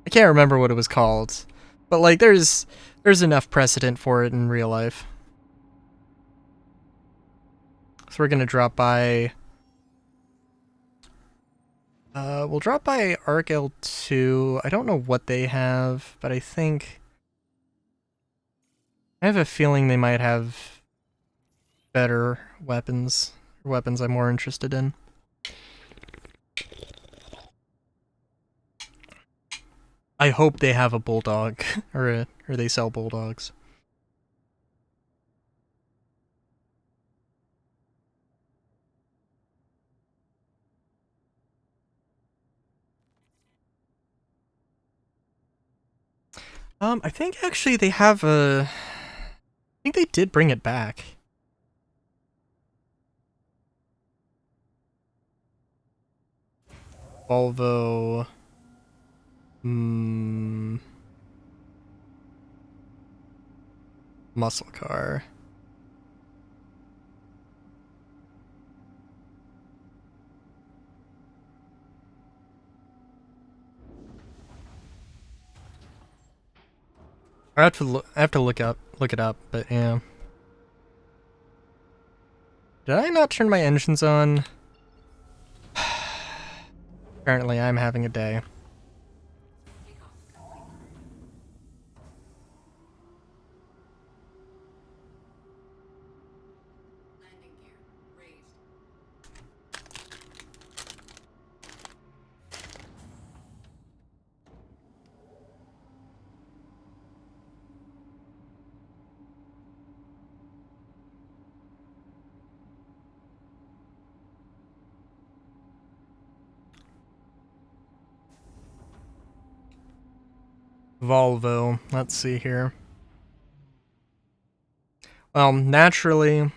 I can't remember what it was called, but like, there's enough precedent for it in real life. So we're gonna drop by. We'll drop by Arc L2. I don't know what they have, but I have a feeling they might have better weapons. Weapons I'm more interested in. I hope they have a bulldog, or they sell bulldogs. I think actually they have a. I think they did bring it back. Volvo. Muscle car. I have to look it up, but yeah. Did I not turn my engines on? Apparently I'm having a day. Landing gear raised. Volvo. Let's see here. Well, naturally,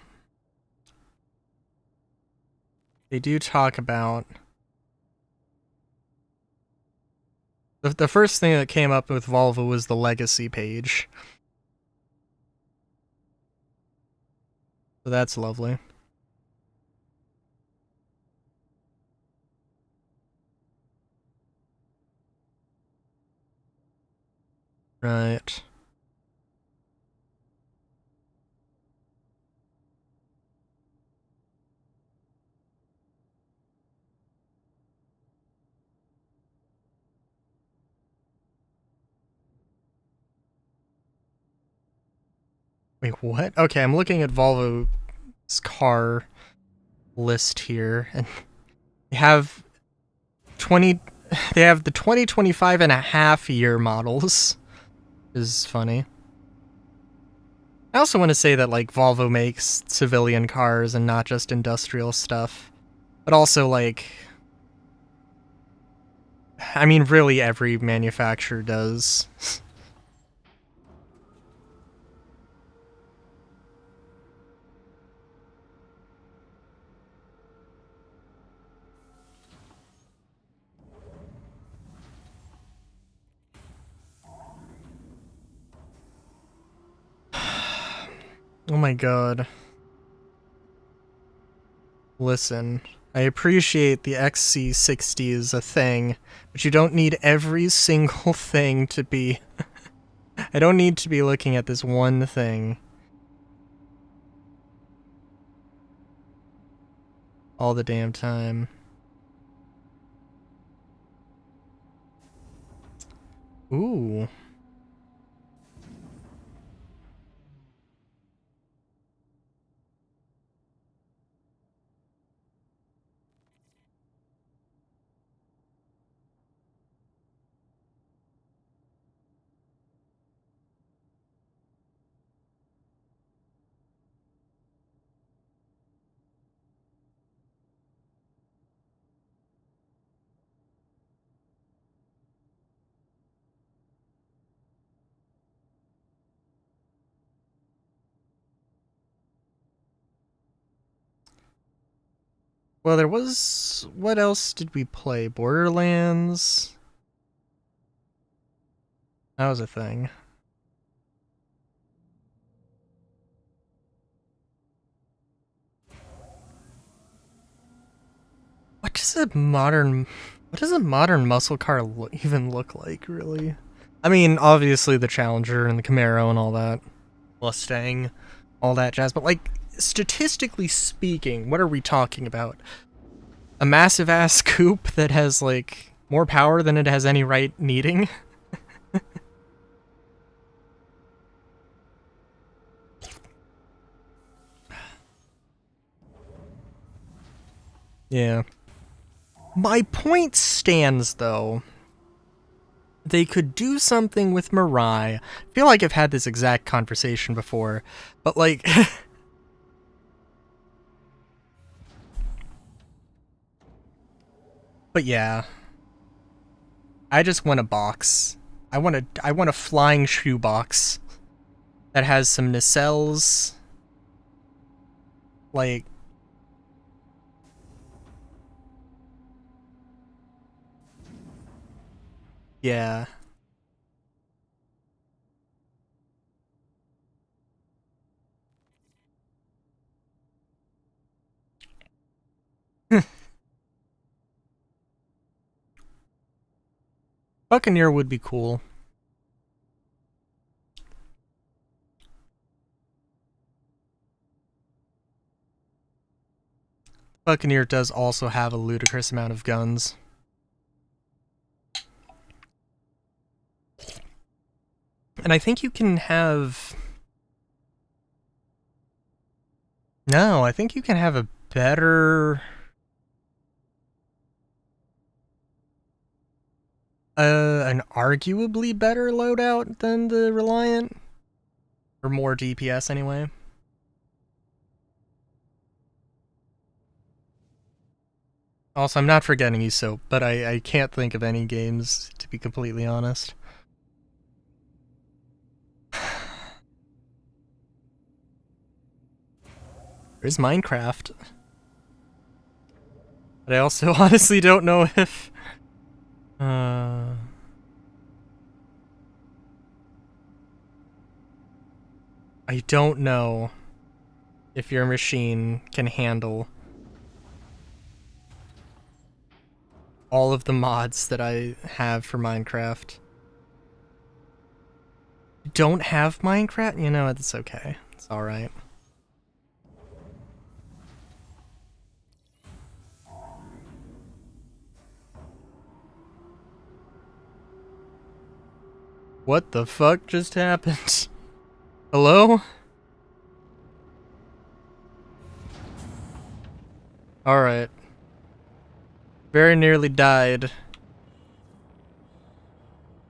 they do talk about the first thing that came up with Volvo was the legacy page. So that's lovely. Right. Wait, what? Okay, I'm looking at Volvo's car list here, and they have 20. They have the 2025 and a half year models. Is funny. I also want to say that like Volvo makes civilian cars and not just industrial stuff, but also like, I mean, really every manufacturer does. Oh my god. Listen, I appreciate the XC60 is a thing, but you don't need every single thing to be... I don't need to be looking at this one thing all the damn time. Ooh. Well, there was... What else did we play? Borderlands? That was a thing. What does a modern... What does a modern muscle car even look like, really? I mean, obviously the Challenger and the Camaro and all that. Mustang, all that jazz, but like, statistically speaking, what are we talking about? A massive ass coupe that has like more power than it has any right needing? Yeah. My point stands, though. They could do something with Mirai. I feel like I've had this exact conversation before, but like... But yeah. I just want a box. I want a flying shoe box that has some nacelles. Like... Yeah. Buccaneer would be cool. Buccaneer does also have a ludicrous amount of guns. And I think you can have... No, I think you can have a better... an arguably better loadout than the Reliant. Or more DPS anyway. Also, I'm not forgetting you, so, but I can't think of any games, to be completely honest. There's Minecraft. But I also honestly don't know if... I don't know if your machine can handle all of the mods that I have for Minecraft. You don't have Minecraft? You know, it's okay. It's alright. What the fuck just happened? Hello? Alright. Very nearly died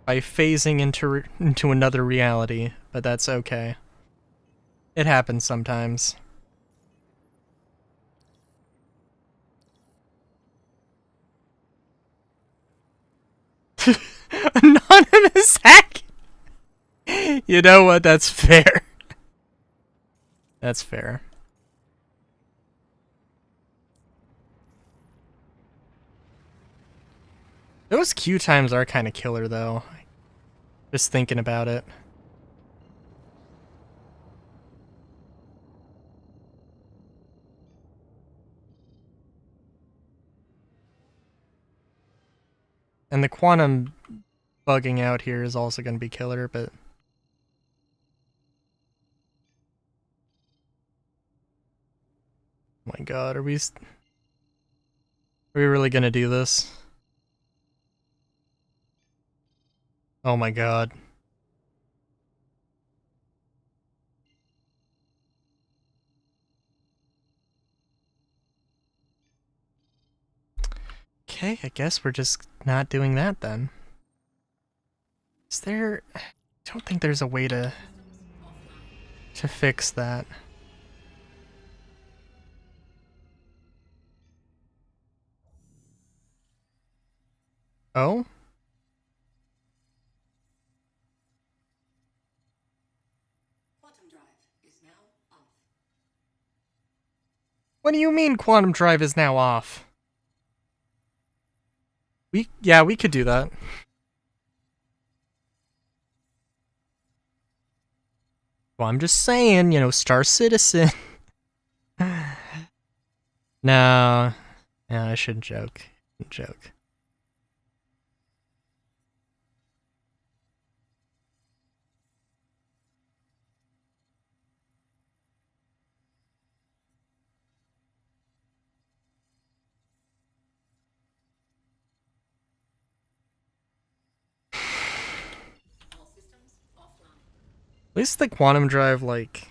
by phasing into another reality, but that's okay. It happens sometimes. Anonymous hack! You know what? That's fair. That's fair. Those queue times are kind of killer, though. Just thinking about it. And the quantum bugging out here is also going to be killer, but... Oh my god, are we really going to do this? Oh my god. Okay, I guess we're just not doing that then. Is there... I don't think there's a way to fix that. Oh? Quantum drive is now off. What do you mean quantum drive is now off? Yeah, we could do that. Well, I'm just saying, you know, Star Citizen. No. No, I shouldn't joke. Joke. All systems offline. At least the quantum drive, like,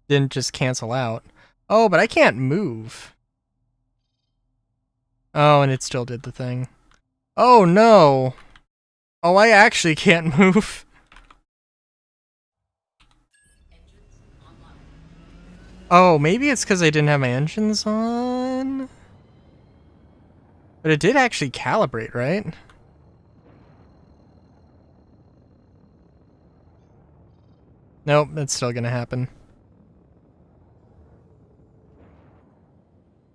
didn't just cancel out. Oh, but I can't move. Oh, and it still did the thing. Oh, no. Oh, I actually can't move. Engines online. Oh, maybe it's because I didn't have my engines on? But it did actually calibrate, right? Nope, that's still gonna happen.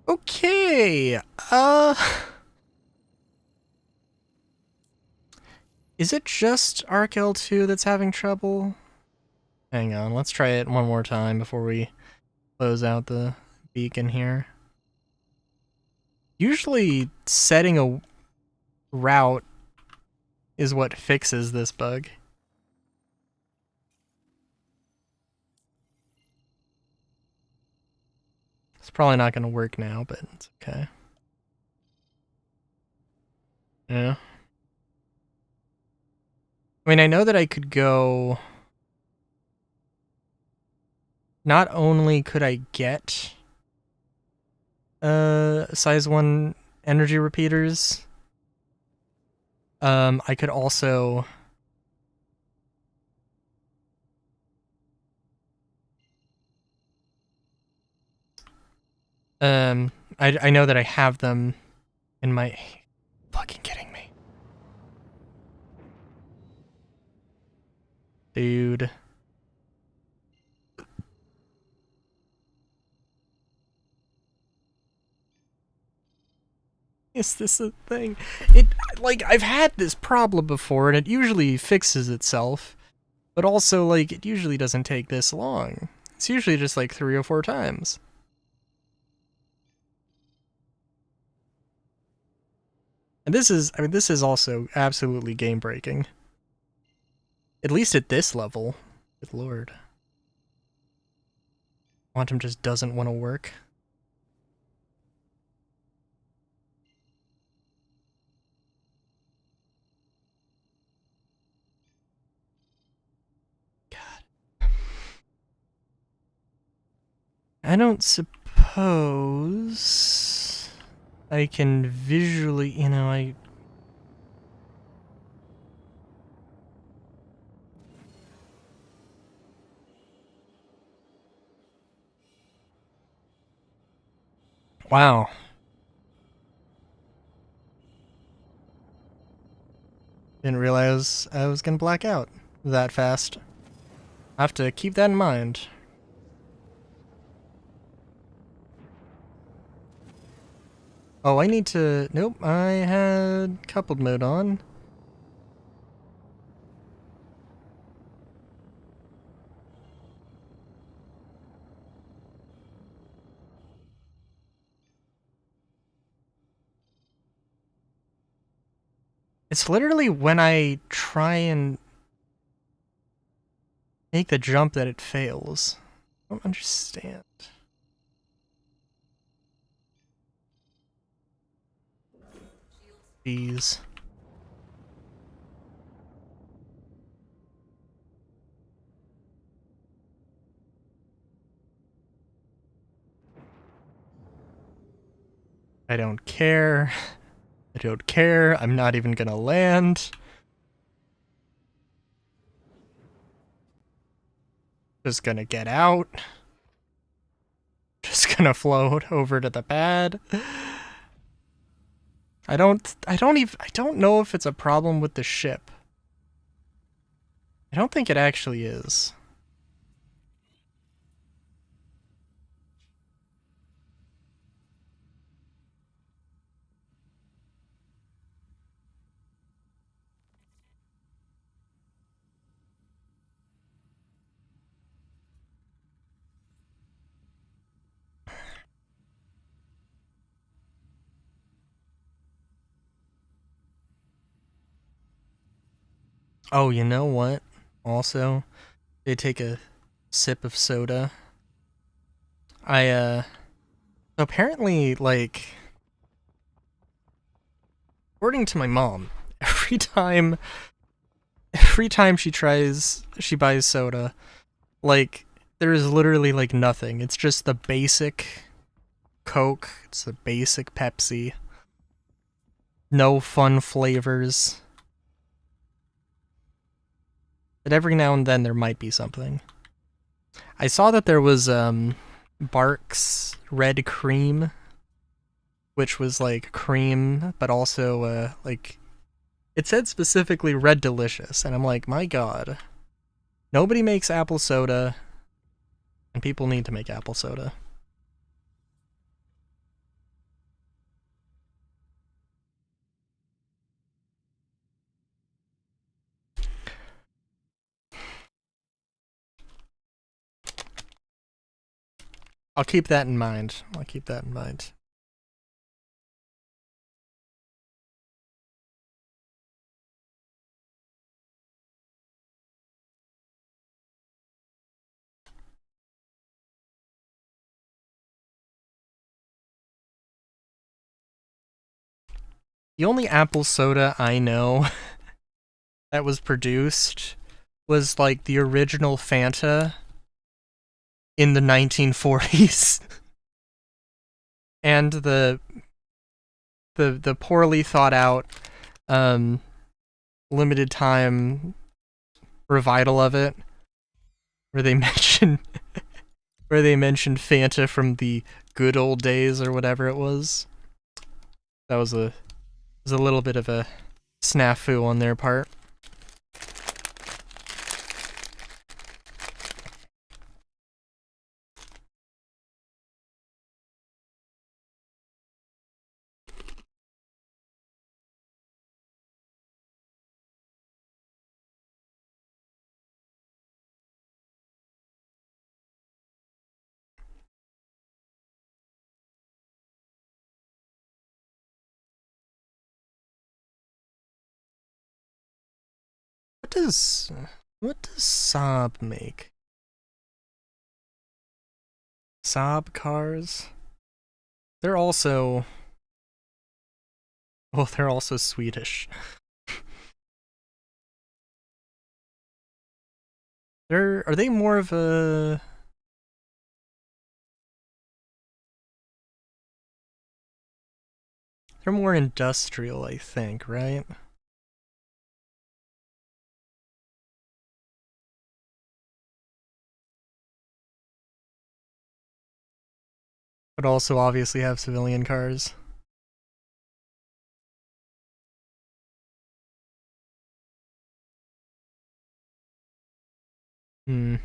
Okay, is it just Arc L2 that's having trouble? Hang on, let's try it one more time before we close out the beacon here. Usually setting a route is what fixes this bug. It's probably not going to work now, but it's okay. Yeah. I mean, I know that I could go... Not only could I get size 1 energy repeaters, I could also... I know that I have them in my... Fucking kidding me. Dude. Is this a thing? Like, I've had this problem before, and it usually fixes itself. But also, like, it usually doesn't take this long. It's usually just, like, 3 or 4 times. And this is, I mean, this is also absolutely game breaking. At least at this level. Good lord. Quantum just doesn't want to work. I don't suppose I can visually, you know, wow. Didn't realize I was gonna black out that fast. I have to keep that in mind. Oh, I need to, nope, I had coupled mode on. It's literally when I try and make the jump that it fails. I don't understand. Jeez. I don't care. I don't care. I'm not even gonna land. Just gonna get out. Just gonna float over to the pad. I don't know if it's a problem with the ship. I don't think it actually is. Oh, you know what? Also, they take a sip of soda. Apparently, like, according to my mom, every time she buys soda, like, there is literally, like, nothing. It's just the basic Coke, it's the basic Pepsi. No fun flavors. But every now and then there might be something. I saw that there was Bark's Red Cream, which was like cream, but also like it said specifically Red Delicious, and I'm like, my god, nobody makes apple soda, and people need to make apple soda. I'll keep that in mind. I'll keep that in mind. The only apple soda I know that was produced was like the original Fanta in the 1940s and the poorly thought out limited time revital of it where they mention Fanta from the good old days or whatever it was. That was a little bit of a snafu on their part. what does Saab make? Saab cars? They're also they're also Swedish. Are they more of a they're more industrial, I think, right? But also obviously have civilian cars. Hmm.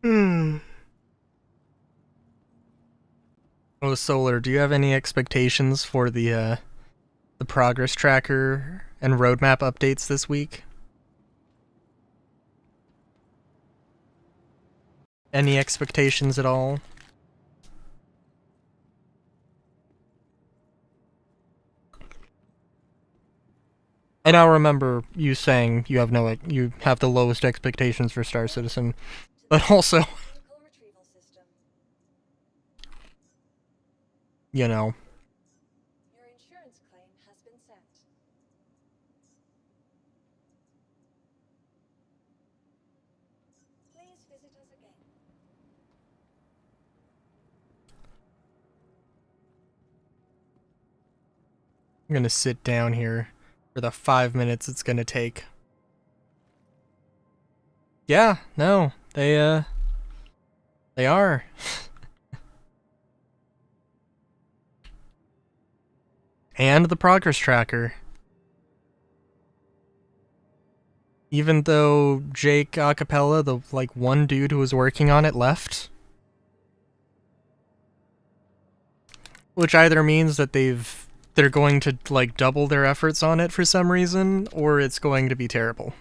Hmm. Oh, Solar, do you have any expectations for the progress tracker and roadmap updates this week? Any expectations at all? I now remember you saying you have the lowest expectations for Star Citizen, but also, Vehicle retrieval system. you know, Your insurance claim has been sent. Please visit us again. I'm gonna sit down here for the 5 minutes it's gonna take. Yeah, no, they are. And the progress tracker. Even though Jake Acapella, the one dude who was working on it, left. Which either means that they're going to double their efforts on it for some reason, or it's going to be terrible.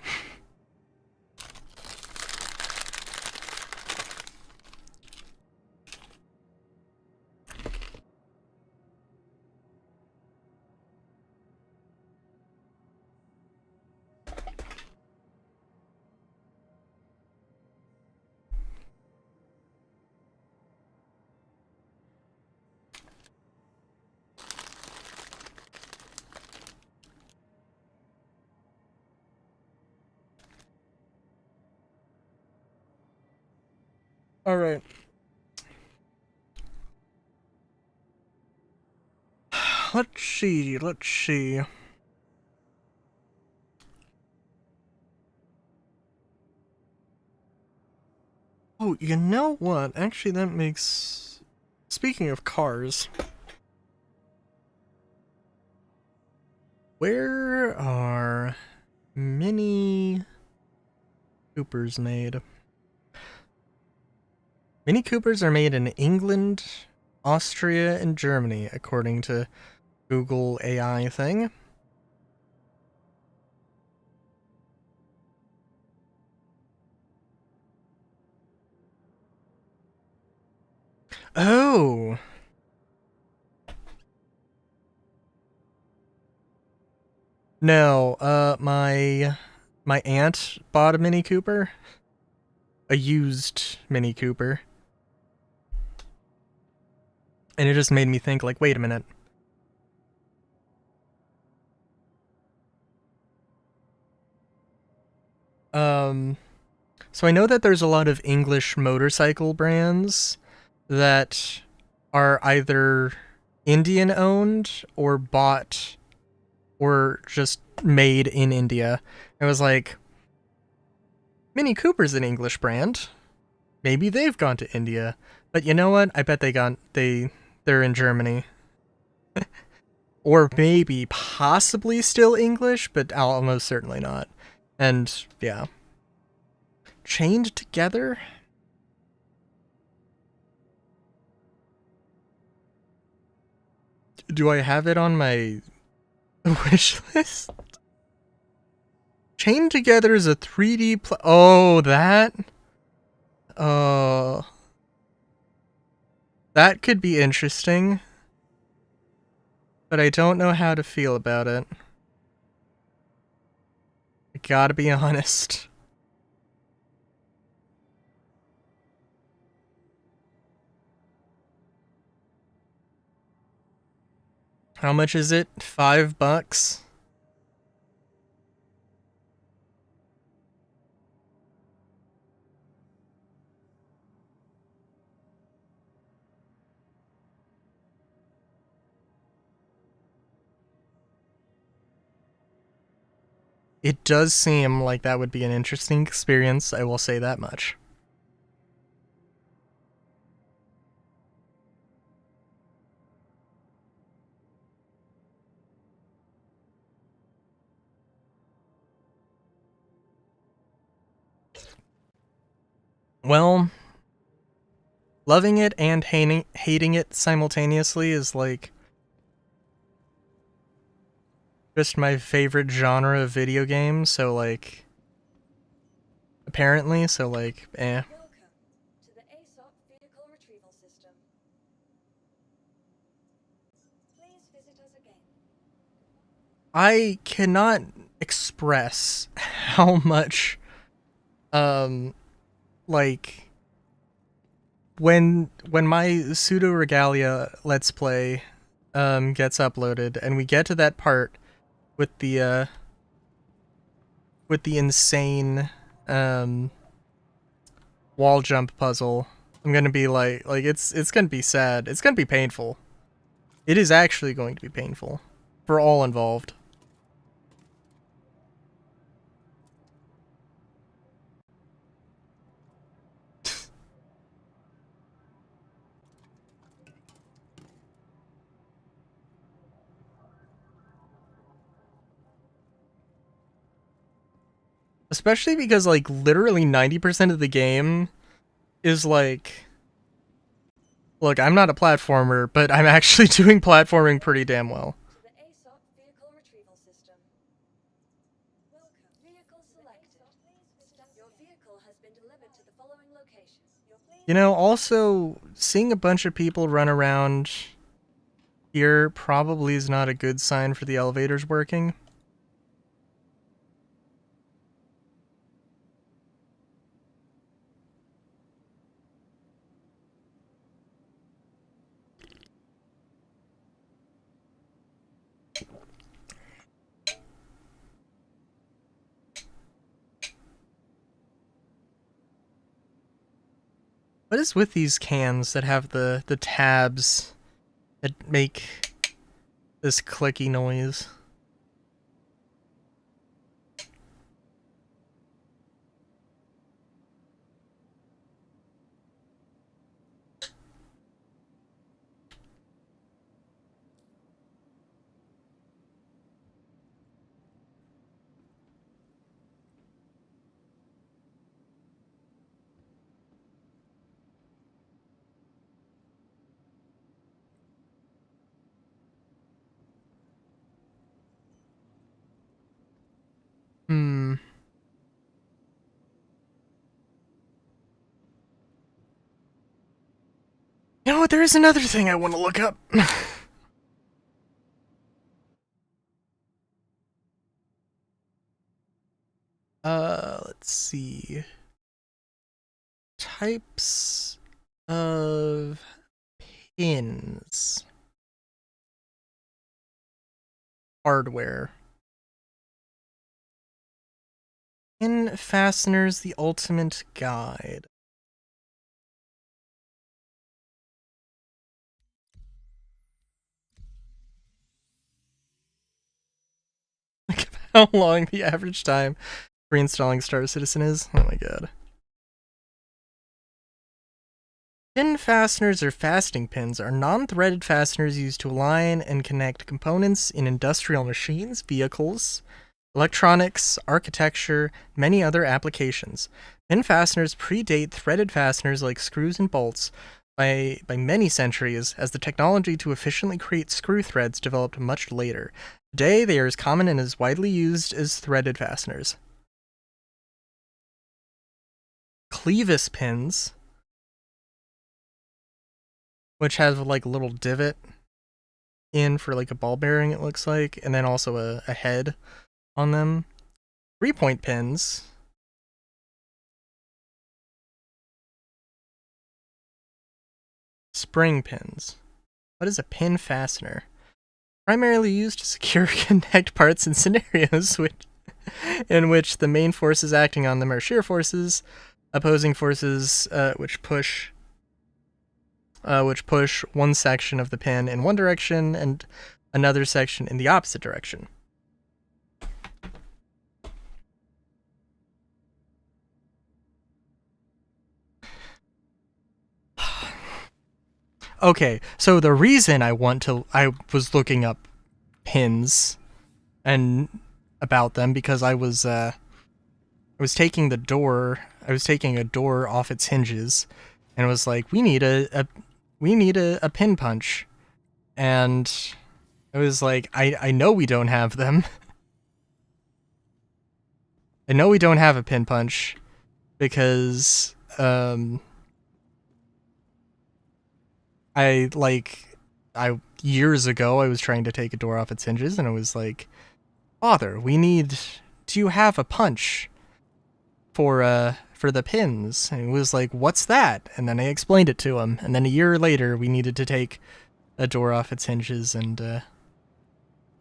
Alright. Let's see. Oh, you know what? Actually, that makes... Speaking of cars... Where are Mini Coopers made? Mini Coopers are made in England, Austria, and Germany, according to Google AI thing. Oh! No, my aunt bought a Mini Cooper. A used Mini Cooper. And it just made me think, wait a minute. So I know that there's a lot of English motorcycle brands that are either Indian owned or bought or just made in India. I was like, Mini Cooper's an English brand. Maybe they've gone to India. But you know what? I bet they're in Germany. or maybe possibly still English, but almost certainly not. And yeah, Chained Together. Do I have it on my wish list? Chained Together is a 3D oh, that? Oh. That could be interesting. But I don't know how to feel about it. I gotta be honest. How much is it? $5? It does seem like that would be an interesting experience, I will say that much. Well, loving it and hating it simultaneously is like just my favorite genre of video games, so like apparently, so like eh. Welcome to the ASOP Vehicle Retrieval System. Please visit us again. I cannot express how much like when my pseudo regalia let's play gets uploaded and we get to that part with the insane wall jump puzzle, I'm gonna be like it's gonna be sad. It's gonna be painful. It is actually going to be painful for all involved. Especially because like literally 90% of the game is like, look, I'm not a platformer, but I'm actually doing platforming pretty damn well. To the ASOP Vehicle Retrieval System. Welcome. Vehicle selected. Your vehicle has been delivered to the following location. You know, also seeing a bunch of people run around here probably is not a good sign for the elevators working. What is with these cans that have the tabs that make this clicky noise? Hmm. You know what? There is another thing I want to look up. Let's see. Types of pins. Hardware. Pin fasteners, the ultimate guide. Like how long the average time for installing Star Citizen is? Oh my god. Pin fasteners or fasting pins are non-threaded fasteners used to align and connect components in industrial machines, vehicles, electronics, architecture, many other applications. Pin fasteners predate threaded fasteners like screws and bolts by many centuries, as the technology to efficiently create screw threads developed much later. Today, they are as common and as widely used as threaded fasteners. Clevis pins, which has like a little divot in for like a ball bearing, it looks like, and then also a head on them. 3-point pins. Spring pins. What is a pin fastener? Primarily used to secure connect parts in scenarios in which the main forces acting on them are shear forces, opposing forces which push one section of the pin in one direction and another section in the opposite direction. Okay, so the reason I was looking up pins and about them because I was taking a door off its hinges, and it was like we need a pin punch, and it was like I know we don't have them. I know we don't have a pin punch because I years ago I was trying to take a door off its hinges, and it was like, Father, do you have a punch for the pins? And he was like, what's that? And then I explained it to him, and then a year later we needed to take a door off its hinges, and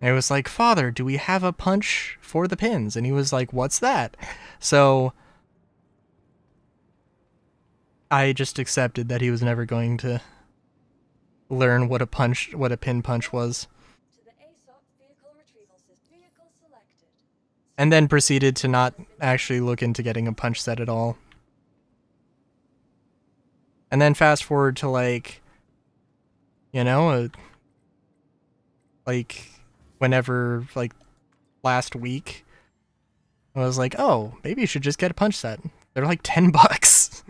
I was like, Father, do we have a punch for the pins? And he was like, what's that? So I just accepted that he was never going to learn what a pin punch was. To the ASOP vehicle retrieval system. Vehicle selected. And then proceeded to not actually look into getting a punch set at all. And then fast forward to like whenever, like, last week, I was like, oh, maybe you should just get a punch set. They're like $10.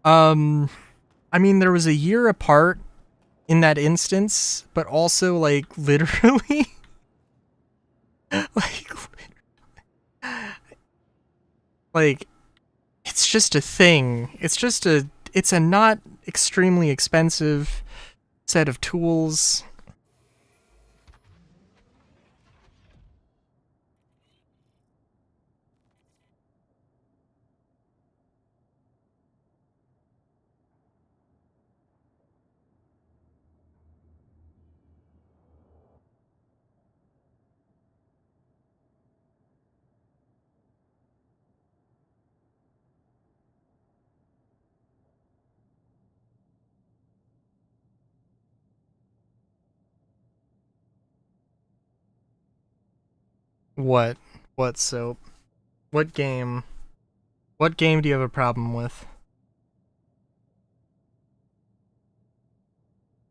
I mean, there was a year apart in that instance, but also, like, literally, like, it's just a thing. It's a not extremely expensive set of tools. What? What soap? What game? What game do you have a problem with?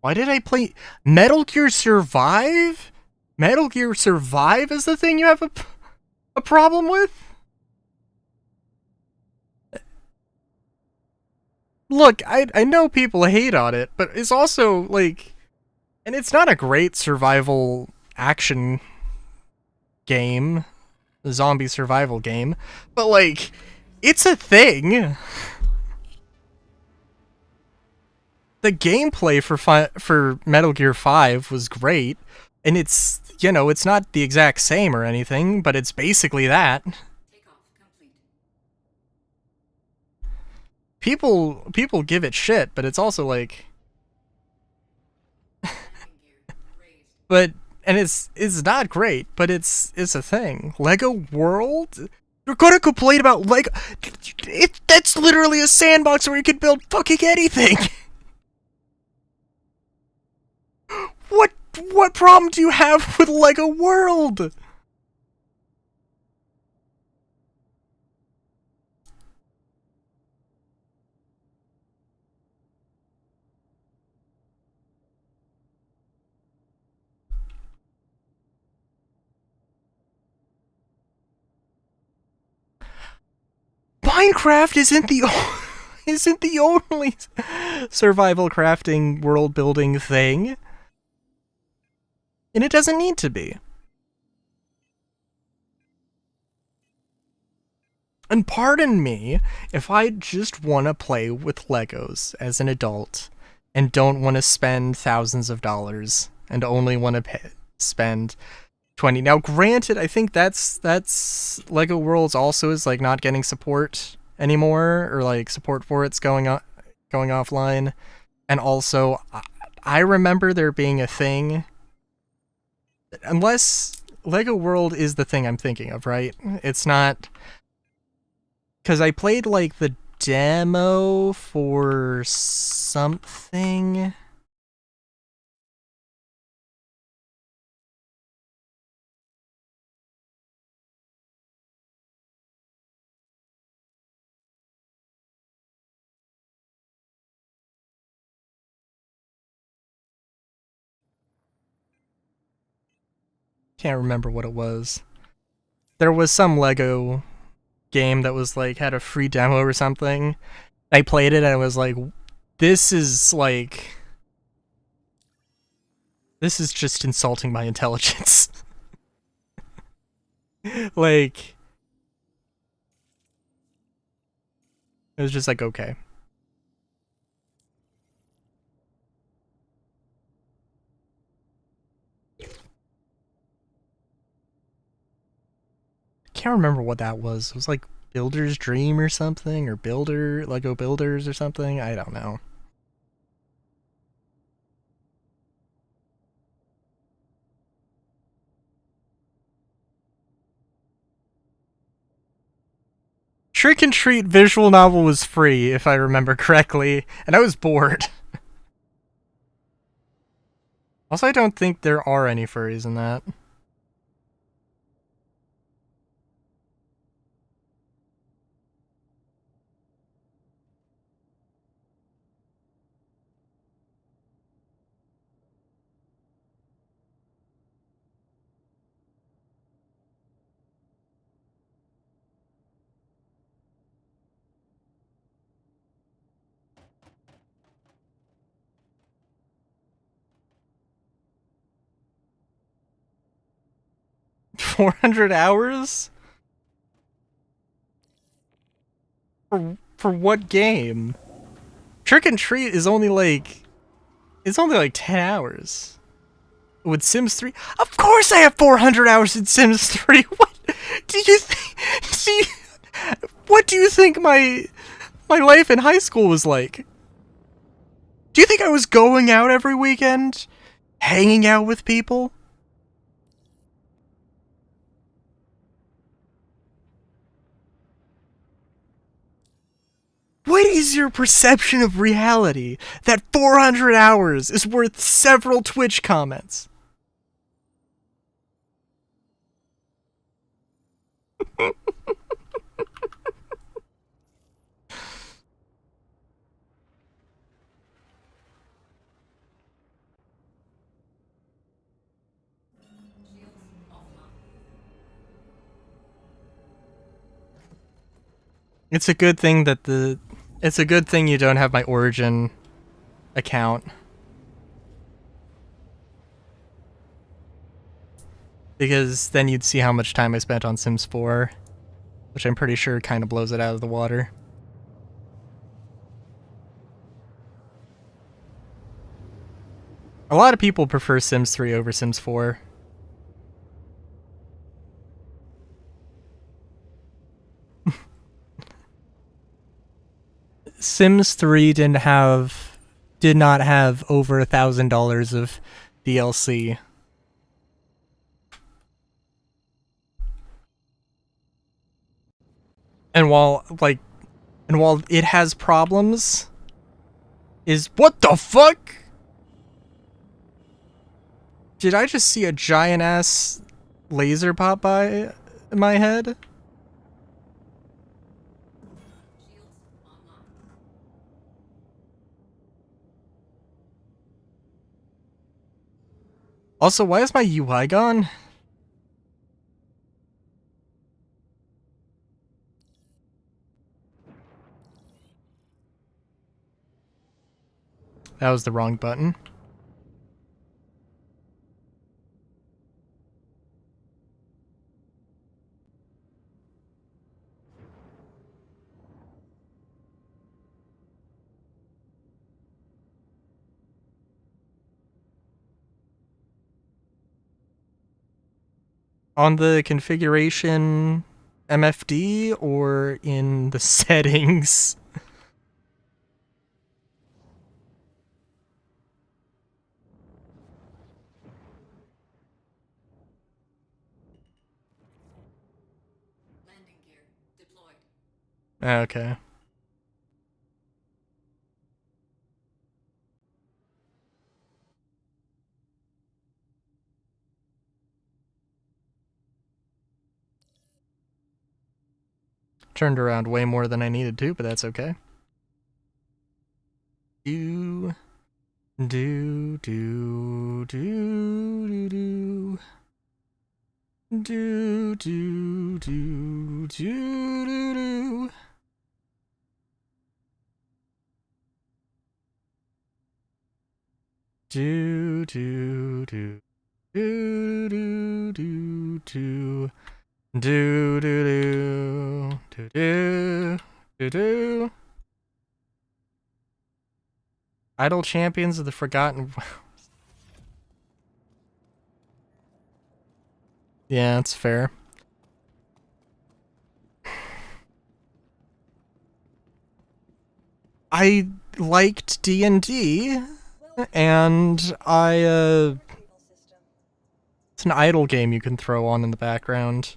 Why did I play Metal Gear Survive? Metal Gear Survive is the thing you have a problem with? Look, I know people hate on it, but it's also, like, and it's not a great survival action game, a zombie survival game, but, like, it's a thing. The gameplay for Metal Gear 5 was great, and it's, it's not the exact same or anything, but it's basically that. Takeoff complete. People give it shit, but it's also like, Landing gear raised. but and it's not great, but it's a thing. Lego World? You're gonna complain about Lego? That's literally a sandbox where you can build fucking anything. What problem do you have with Lego World? Minecraft isn't the only survival crafting world building thing. And it doesn't need to be. And pardon me if I just want to play with Legos as an adult and don't want to spend thousands of dollars and only want to spend 20. Now, granted, I think that's Lego Worlds also is like not getting support anymore, or like support for it's going offline. And also, I remember there being a thing, unless Lego World is the thing I'm thinking of, right? It's not, because I played like the demo for something. Can't remember what it was. There was some Lego game that was like had a free demo or something. I played it and I was like, this is just insulting my intelligence. Like, it was just like, okay. Can't remember what that was. It was like Builder's Dream or something, or Lego Builders or something. I don't know. Trick and Treat visual novel was free, if I remember correctly, and I was bored. Also, I don't think there are any furries in that. $400 for what game? Trick and Treat is only like 10 hours. With Sims 3, of course I have 400 hours in Sims 3. What do you think? What do you think my life in high school was like? Do you think I was going out every weekend, hanging out with people? What is your perception of reality that 400 hours is worth several Twitch comments? It's a good thing you don't have my Origin account. Because then you'd see how much time I spent on Sims 4, which I'm pretty sure kind of blows it out of the water. A lot of people prefer Sims 3 over Sims 4. Sims 3 did not have over $1,000 of DLC. And while it has problems, what the fuck? Did I just see a giant ass laser pop by my head? Also, why is my UI gone? That was the wrong button. On the configuration MFD or in the settings? Landing gear deployed. Okay. Turned around way more than I needed to, but that's okay. Do, do, do, do, do, do. Do, do, do, do, do, do. Do, do, do, do, do, do, do. Do, do, do, do, do, do, do. Idle Champions of the Forgotten. Yeah, that's fair. I liked D&D, and Retrieval system. it's an idle game you can throw on in the background.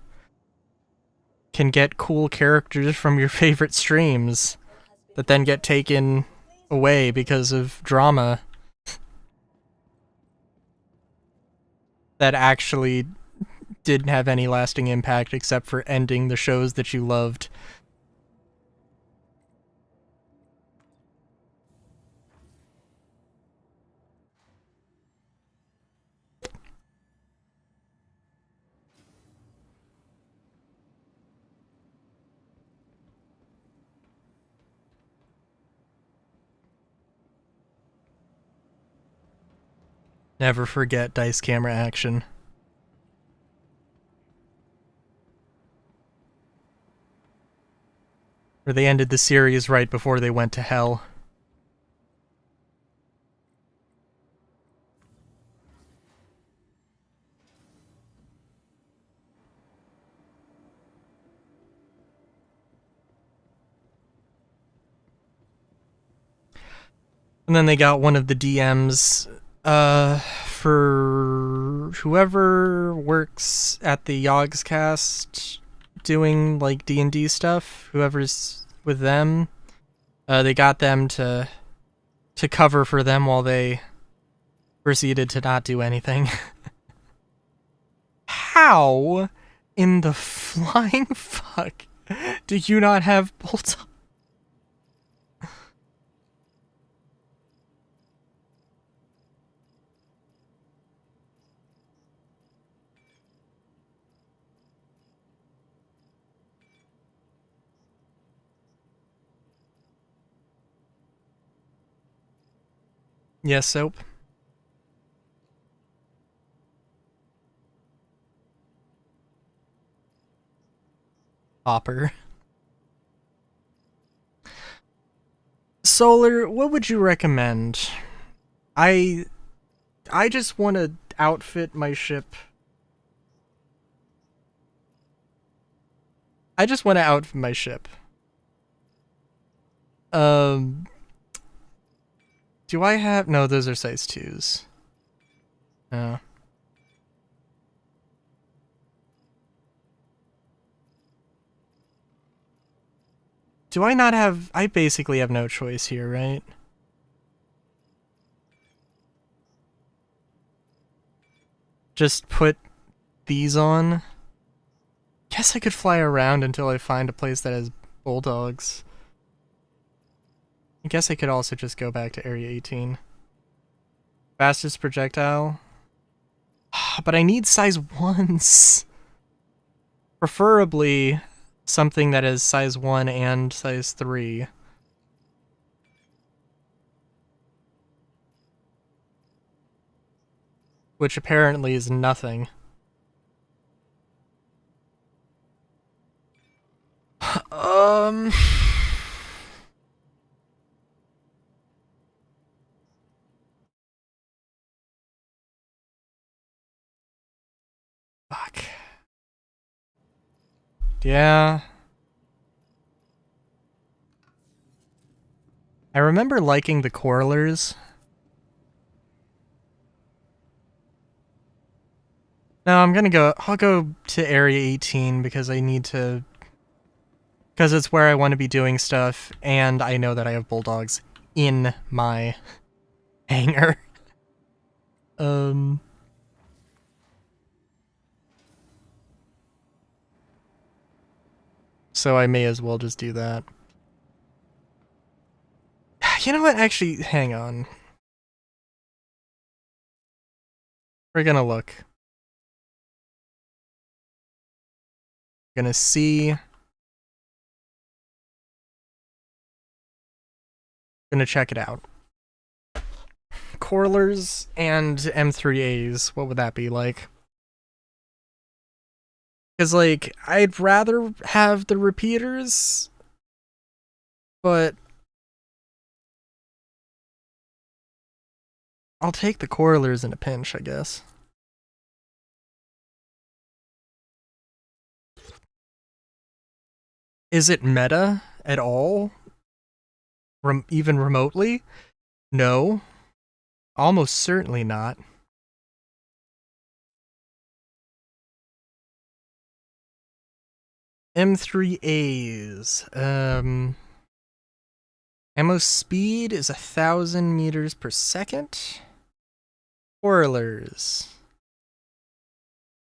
Can get cool characters from your favorite streams that then get taken away because of drama that actually didn't have any lasting impact except for ending the shows that you loved. Never forget dice camera action. Where they ended the series right before they went to hell. And then they got one of the DMs for whoever works at the Yogscast doing like D&D stuff, whoever's with them, they got them to cover for them while they proceeded to not do anything. How in the flying fuck do you not have bolt? Yes, Soap. Hopper. Solar, what would you recommend? I just want to outfit my ship. I just want to outfit my ship. Do I have... No, those are size 2s. No. Do I not have... I basically have no choice here, right? Just put these on. Guess I could fly around until I find a place that has bulldogs. I guess I could also just go back to Area 18. Fastest projectile. But I need size 1s. Preferably something that is size 1 and size 3. which apparently is nothing. Um... Fuck. Yeah. I remember liking the Corlers. No, I'll go to Area 18 because I need to... Because it's where I want to be doing stuff, and I know that I have bulldogs in my hangar. So I may as well just do that. You know what? Actually, hang on. We're gonna look. Gonna see. Gonna check it out. Corlers and M3As. What would that be like? Because, like, I'd rather have the repeaters, but I'll take the Corlers in a pinch, I guess. Is it meta at all? Even remotely? No. Almost certainly not. M3As. Ammo speed is 1,000 meters per second. Corlers.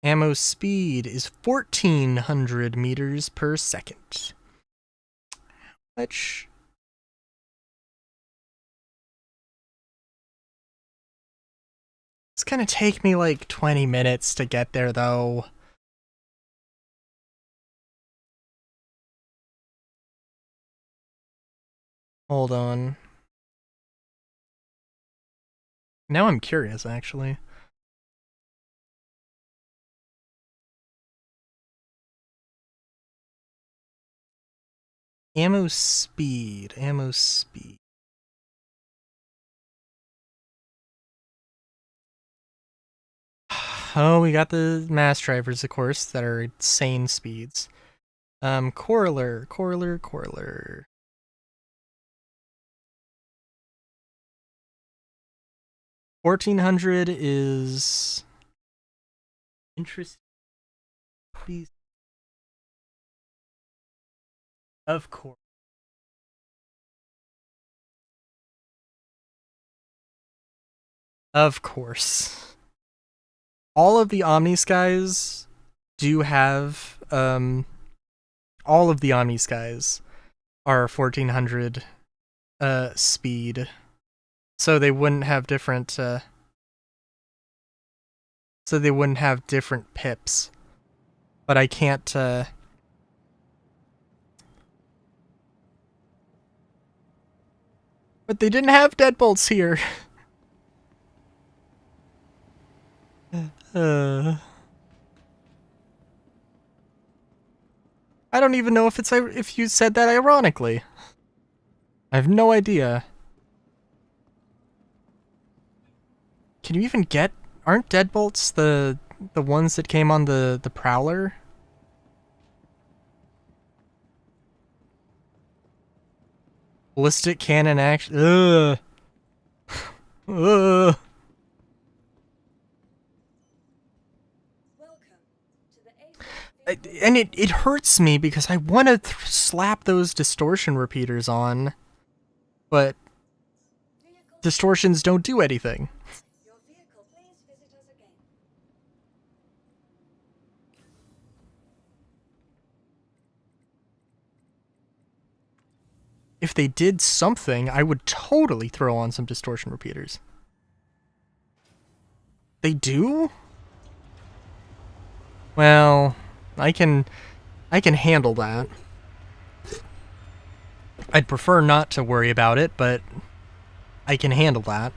Ammo speed is 1,400 meters per second. Which... It's gonna take me like 20 minutes to get there, though. Hold on. Now I'm curious, actually. Ammo speed. Ammo speed. Oh, we got the mass drivers, of course, that are insane speeds. Corler. 1,400 is... Interesting. Of course. Of course. All of the Omni-Skies do have, all of the Omni-Skies are 1,400, speed. So they wouldn't have different, so they wouldn't have different pips. But I can't, But they didn't have deadbolts here. I don't even know if you said that ironically. I have no idea. Can you even get... Aren't deadbolts the ones that came on the Prowler? Ballistic cannon action... Ugh. Ugh. And it hurts me because I want to slap those distortion repeaters on, but distortions don't do anything. Your vehicle, please visit us again. If they did something, I would totally throw on some distortion repeaters. They do? Well, I can handle that. I'd prefer not to worry about it, but I can handle that.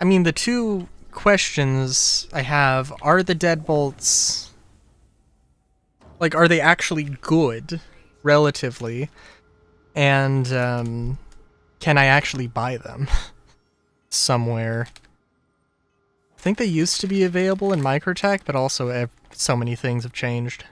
I mean, the two questions I have are the deadbolts. Like, are they actually good, relatively? And, can I actually buy them somewhere? I think they used to be available in Microtech, but also so many things have changed.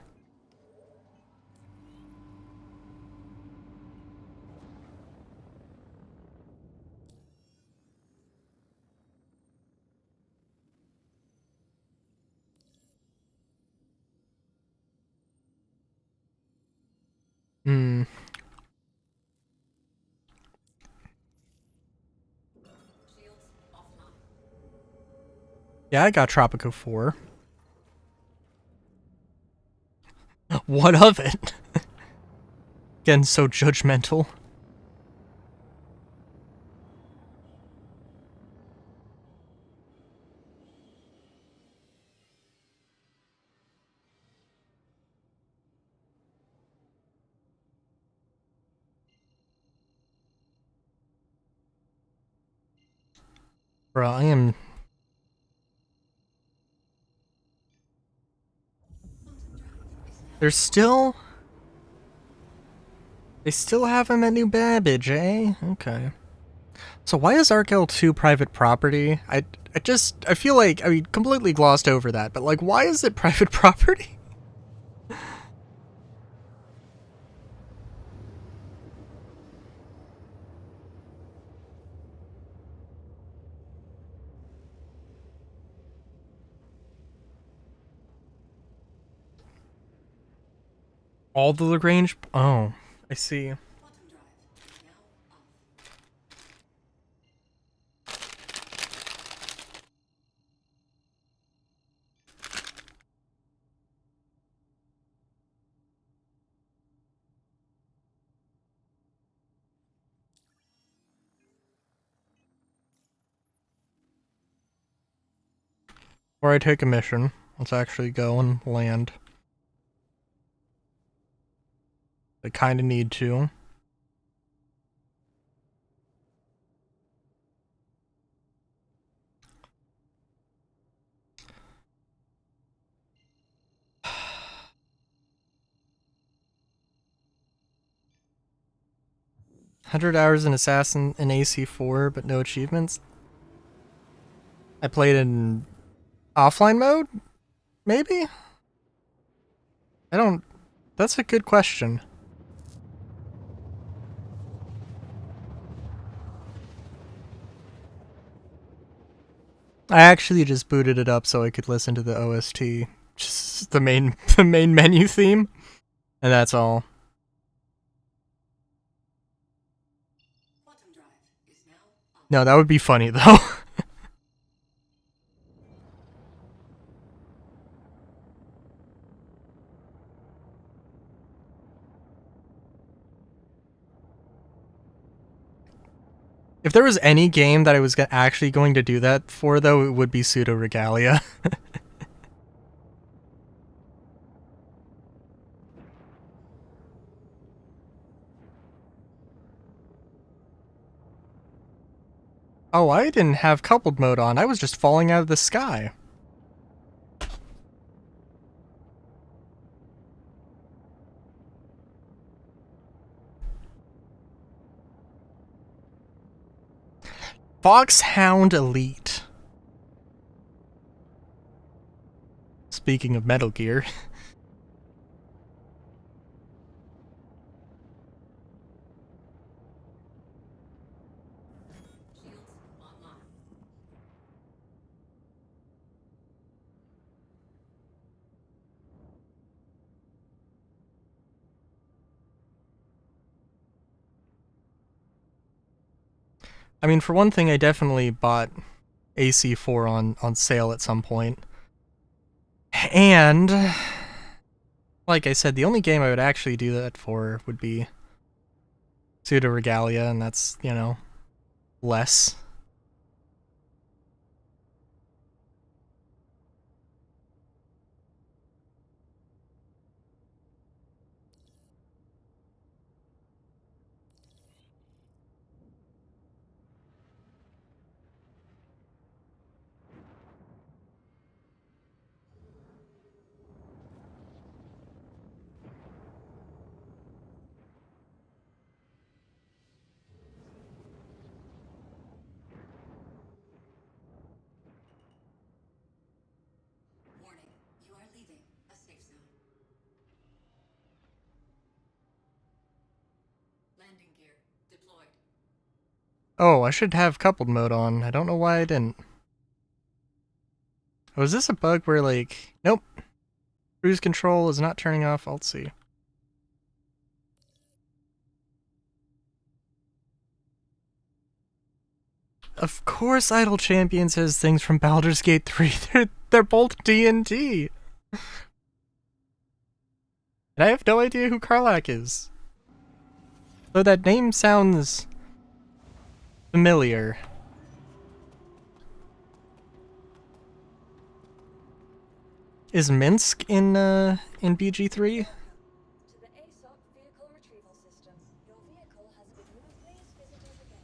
Hmm. Shields offline. Yeah, I got Tropico 4. What of it? Getting so judgmental. Bro, I am... There's still... They still have him at New Babbage, eh? Okay. So why is Arkel 2 private property? I feel like, I mean, completely glossed over that, but like, why is it private property? All the Lagrange? Oh, I see. Quantum drive now off. Before I take a mission, let's actually go and land. I kinda need to. $100 in Assassin in AC4, but no achievements. I played in offline mode? Maybe? I don't... That's a good question. I actually just booted it up so I could listen to the OST. Just the main the main menu theme. And that's all. Quantum drive is now on. No, that would be funny though. If there was any game that I was actually going to do that for, though, it would be Pseudo Regalia. Oh, I didn't have coupled mode on. I was just falling out of the sky. Foxhound Elite. Speaking of Metal Gear. Shields online. I mean, for one thing, I definitely bought AC4 on sale at some point. And, like I said, the only game I would actually do that for would be Pseudo Regalia, and that's, you know, less. Oh, I should have coupled mode on. I don't know why I didn't. Oh, is this a bug where, like... Nope. Cruise control is not turning off Alt-C. Of course Idle Champions has things from Baldur's Gate 3. They're both D&D. And I have no idea who Karlach is. Though that name sounds familiar. Is Minsk in BG3? To the ASOP vehicle retrieval system. Your vehicle has been moved. Please visit us again.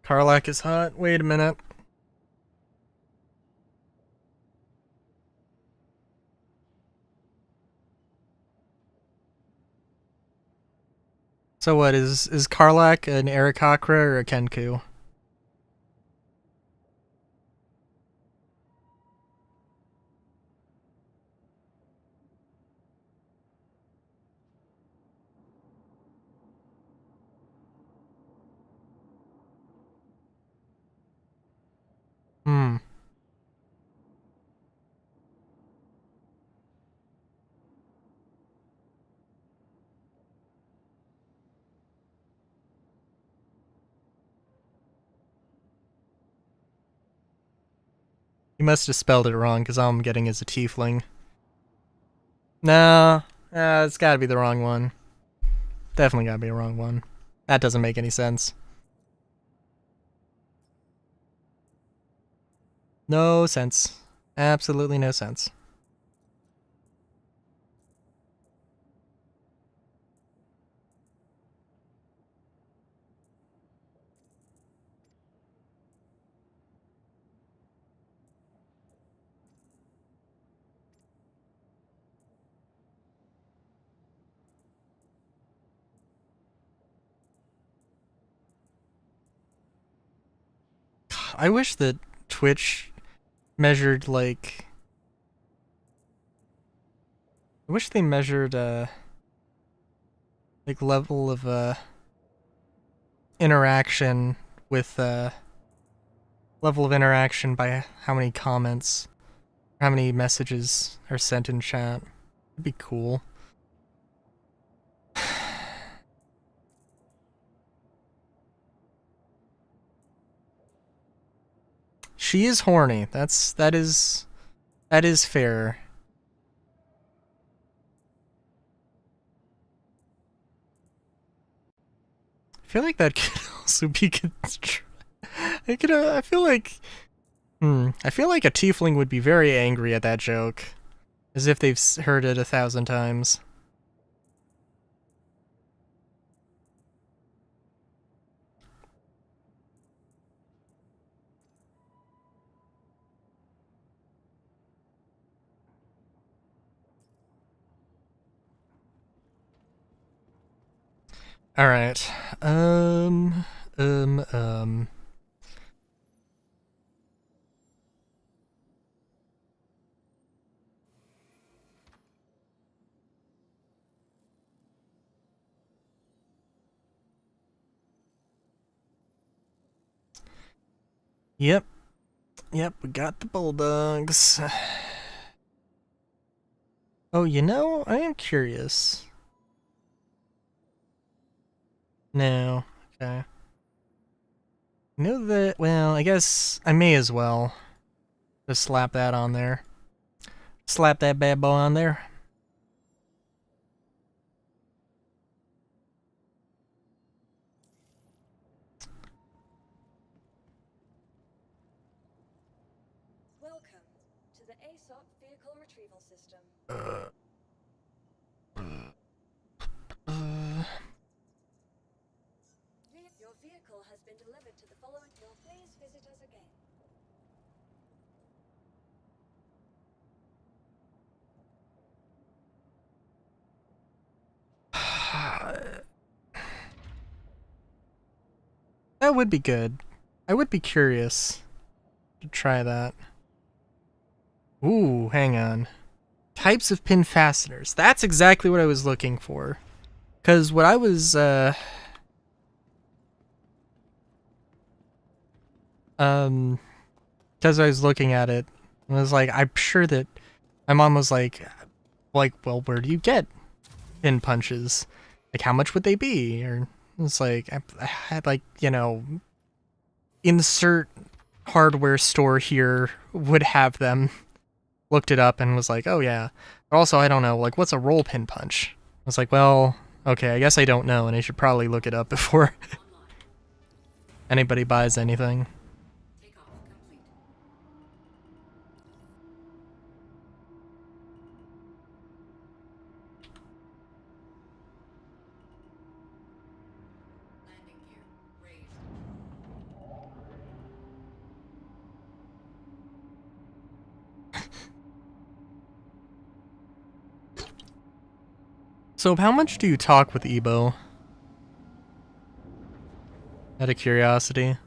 Karlach is hot. Wait a minute. So what, is Karlach an Aarakocra or a Kenku? Hmm. You must have spelled it wrong, because all I'm getting is a tiefling. No, it's gotta be the wrong one. Definitely gotta be the wrong one. That doesn't make any sense. No sense. Absolutely no sense. I wish that Twitch measured, like... I wish they measured, like, level of, interaction with, level of interaction by how many comments, how many messages are sent in chat. It'd be cool. She is horny. That is fair. I feel like that could also be I feel like I feel like a tiefling would be very angry at that joke, as if they've heard it 1,000 times. All right. Um. Yep. Yep, we got the bulldogs. Oh, you know, I am curious. No. Okay. You know that, well, I guess I may as well just slap that on there. Slap that bad boy on there. the ASOP vehicle retrieval system. Your vehicle has been delivered to the following. Please visit us again. That would be good. I would be curious to try that. Ooh, hang on. Types of pin fasteners. That's exactly what I was looking for. Because what I was, because I was looking at it, I was like, I'm sure that my mom was like, well, where do you get pin punches? Like, how much would they be? Or it's like, I had like, insert hardware store here would have them. Looked it up and was like, oh yeah. But also, I don't know, like, what's a roll pin punch? I was like, well, okay, I guess I don't know, and I should probably look it up before anybody buys anything. Takeoff complete. Landing gear raised. So, how much do you talk with Ebo? Out of curiosity.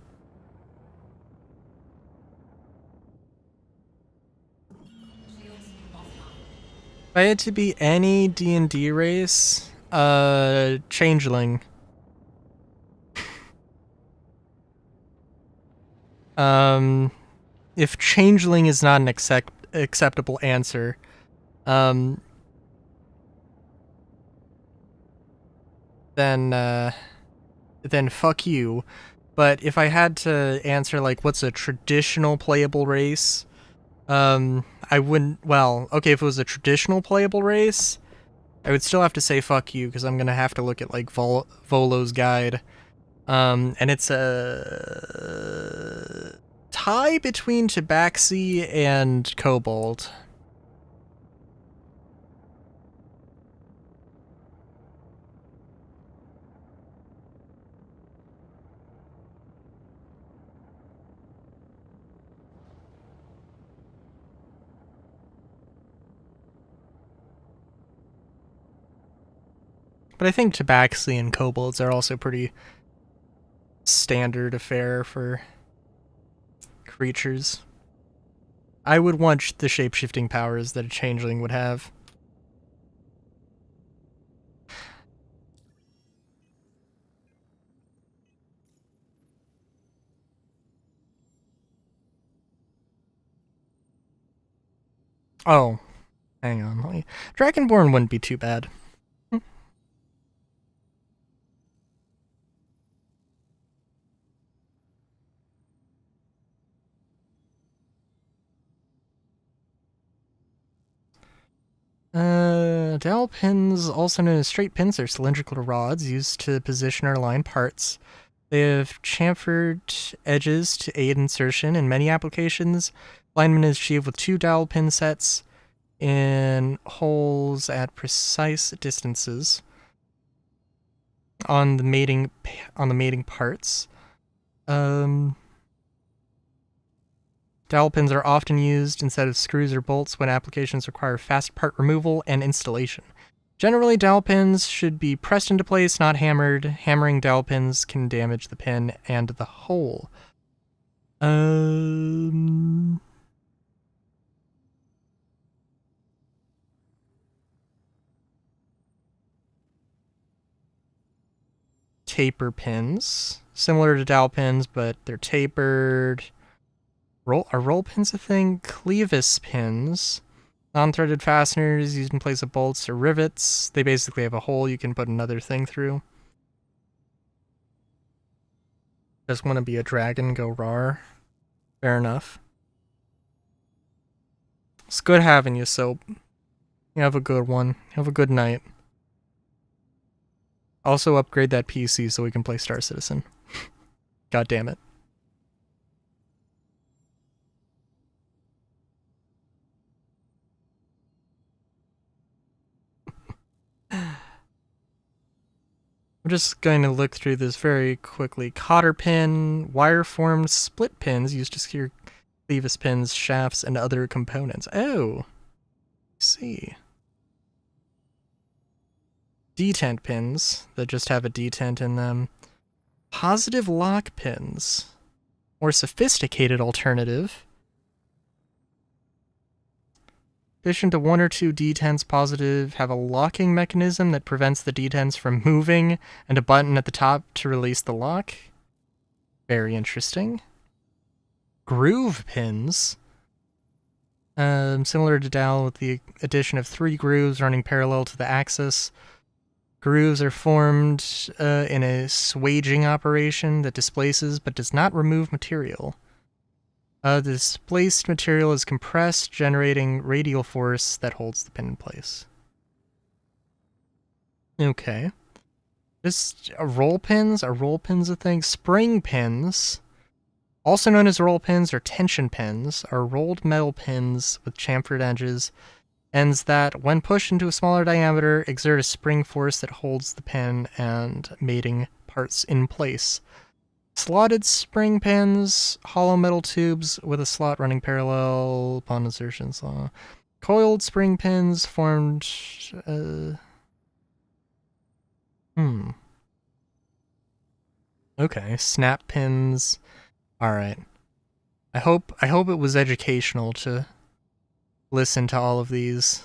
Shields offline. If I had to be any D&D race, Changeling. If Changeling is not an acceptable answer, then fuck you. But if I had to answer, like, what's a traditional playable race, I wouldn't, well, okay, if it was a traditional playable race, I would still have to say fuck you, because I'm gonna have to look at, like, Volo's guide. And it's a tie between Tabaxi and Kobold. But I think Tabaxi and Kobolds are also pretty standard affair for creatures. I would want the shape-shifting powers that a changeling would have. Oh, hang on. Dragonborn wouldn't be too bad. Dowel pins, also known as straight pins, are cylindrical rods used to position or align parts. They have chamfered edges to aid insertion. In many applications, alignment is achieved with two dowel pin sets in holes at precise distances on the mating parts. Dowel pins are often used instead of screws or bolts when applications require fast part removal and installation. Generally, dowel pins should be pressed into place, not hammered. Hammering dowel pins can damage the pin and the hole. Taper pins. Similar to dowel pins, but they're tapered. Are roll pins a thing? Clevis pins. Non-threaded fasteners used in place of bolts or rivets. They basically have a hole you can put another thing through. Just want to be a dragon, go rar. Fair enough. It's good having you, Soap. You have a good one. Have a good night. Also upgrade that PC so we can play Star Citizen. God damn it. I'm just going to look through this very quickly. Cotter pin, wire-formed split pins used to secure clevis pins, shafts, and other components. Oh, I see. Detent pins that just have a detent in them. Positive lock pins. More sophisticated alternative. Addition to one or two detents positive have a locking mechanism that prevents the detents from moving, and a button at the top to release the lock. Very interesting. Groove pins. Similar to dowel with the addition of 3 grooves running parallel to the axis. Grooves are formed in a swaging operation that displaces but does not remove material. The displaced material is compressed, generating radial force that holds the pin in place. Okay. Just roll pins? Are roll pins a thing? Spring pins, also known as roll pins or tension pins, are rolled metal pins with chamfered edges. Ends that, when pushed into a smaller diameter, exert a spring force that holds the pin and mating parts in place. Slotted spring pins, hollow metal tubes with a slot running parallel upon insertion. Coiled spring pins formed. Okay, snap pins. All right. I hope it was educational to listen to all of these.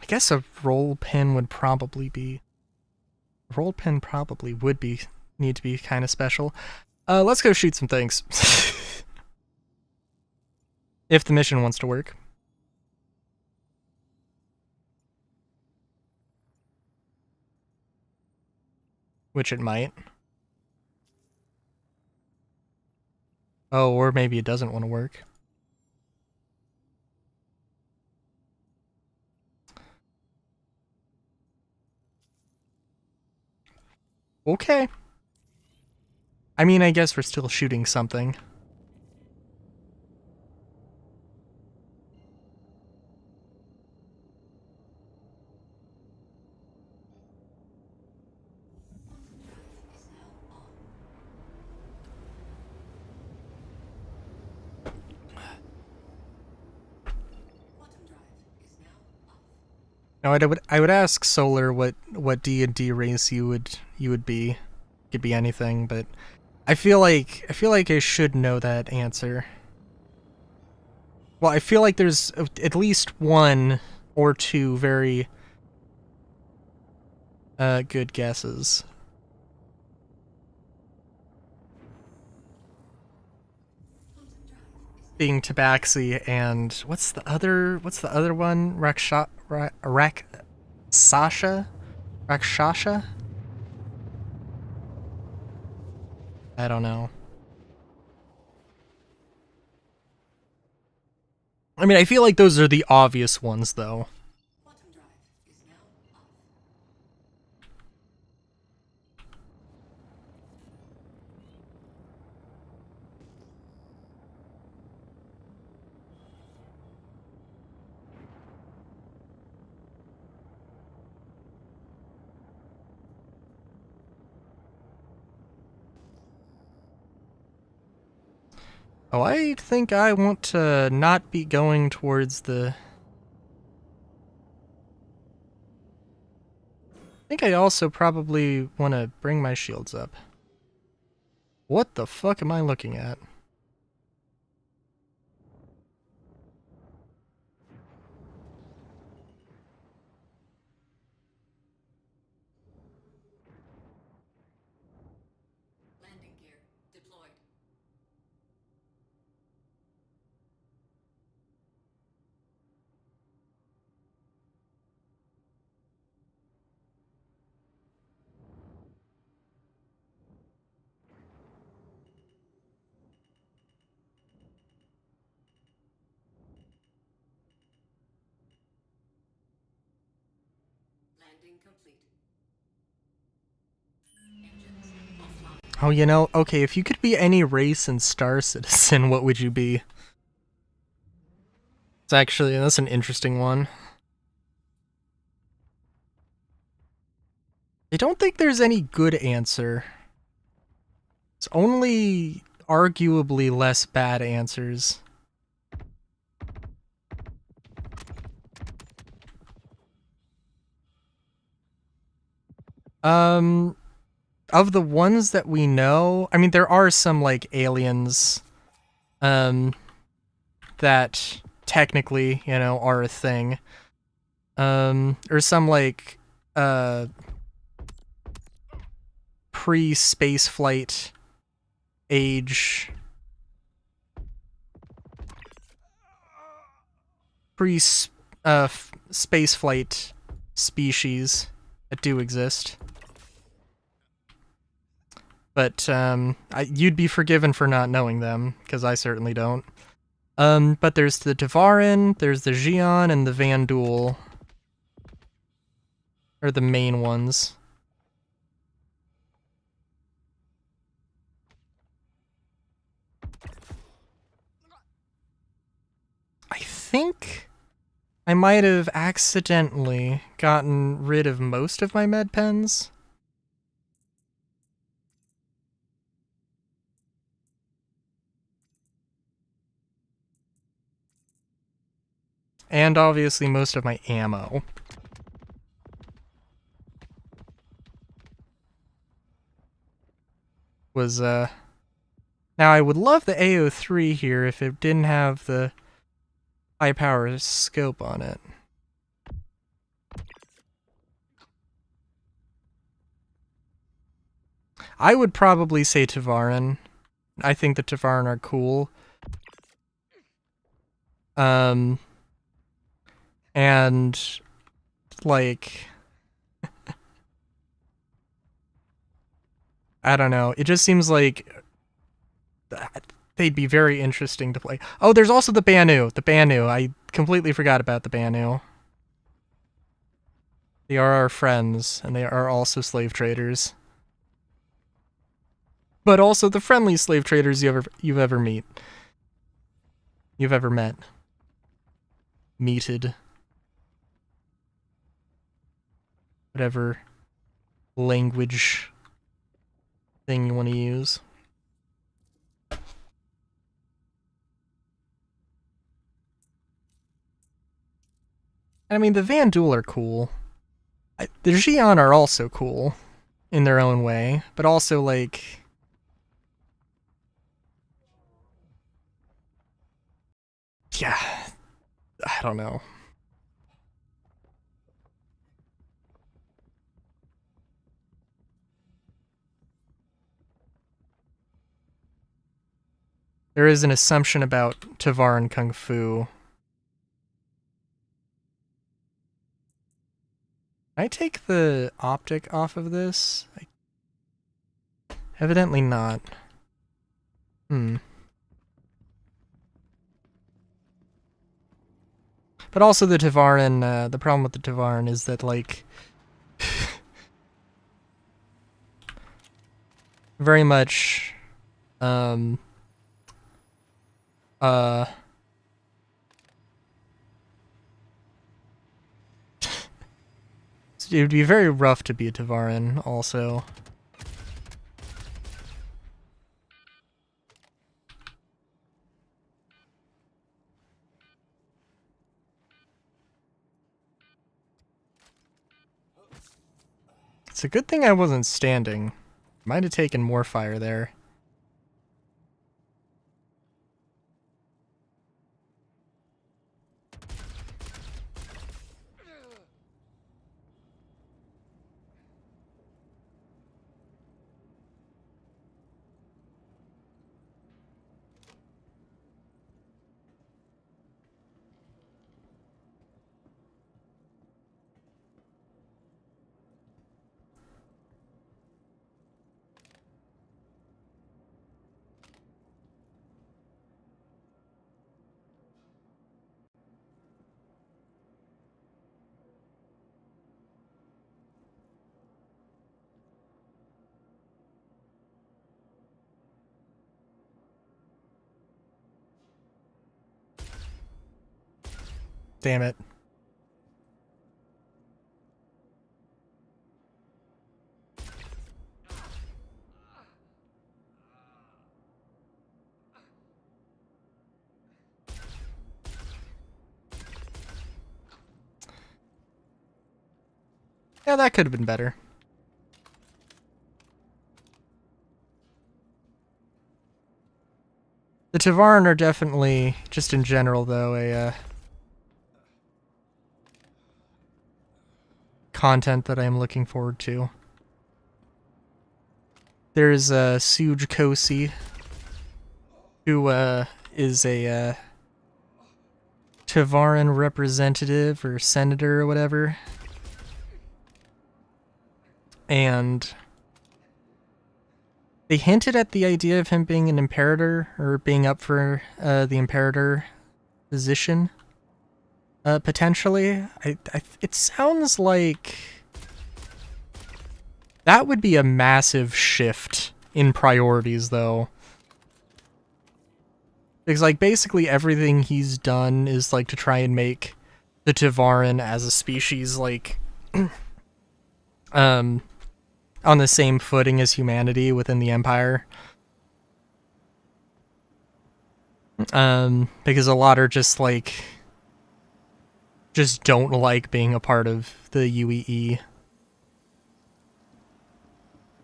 I guess a roll pin would probably be... A roll pin probably would be need to be kind of special. Let's go shoot some things. If the mission wants to work. Which it might. Oh, or maybe it doesn't want to work. Okay. I mean, I guess we're still shooting something. Now, I would ask Solar what D&D race you would be. Could be anything, but I feel like I should know that answer. Well, I feel like there's at least one or two very good guesses. Being Tabaxi and what's the other one? Rakshasha? I don't know. I mean, I feel like those are the obvious ones, though. Oh, I think I want to not be going towards the... I think I also probably want to bring my shields up. What the fuck am I looking at? Landing gear deployed. Landing complete. Engines offline. Oh, you know, okay, if you could be any race in Star Citizen, what would you be? That's an interesting one. I don't think there's any good answer. It's only arguably less bad answers. Of the ones that we know, I mean, there are some, like, aliens, that technically, you know, are a thing. Or some, like, pre-space flight age, space flight species that do exist. But you'd be forgiven for not knowing them, because I certainly don't. But there's the Tavarin, there's the Xion, and the Vandul are the main ones. I think I might have accidentally gotten rid of most of my med pens. And obviously most of my ammo. Was, now I would love the AO3 here if it didn't have the high power scope on it. I would probably say Tavarin. I think the Tavarin are cool. And, like, I don't know. It just seems like they'd be very interesting to play. Oh, there's also the Banu. The Banu. I completely forgot about the Banu. They are our friends, and they are also slave traders. But also the friendly slave traders you've ever met. Meated. Whatever language thing you want to use. I mean, the Vandul are cool. The Xion are also cool in their own way, but also, like, yeah, I don't know. There is an assumption about Tavaran Kung Fu. Can I take the optic off of this? Evidently not. But also the Tavaran, the problem with the Tavaran is that, like, very much, it would be very rough to be a Tavaran, also. It's a good thing I wasn't standing. Might have taken more fire there. Damn it. Yeah, that could have been better. The Tavaran are definitely, just in general though, a content that I'm looking forward to. There's Suj Kosi, who is a Tavaran representative or senator or whatever. And they hinted at the idea of him being an imperator, or being up for the imperator position, potentially. It sounds like that would be a massive shift in priorities, though. Because, like, basically everything he's done is, like, to try and make the Tavaran as a species, like, on the same footing as humanity within the Empire. Because a lot are just, like, just don't like being a part of the UEE.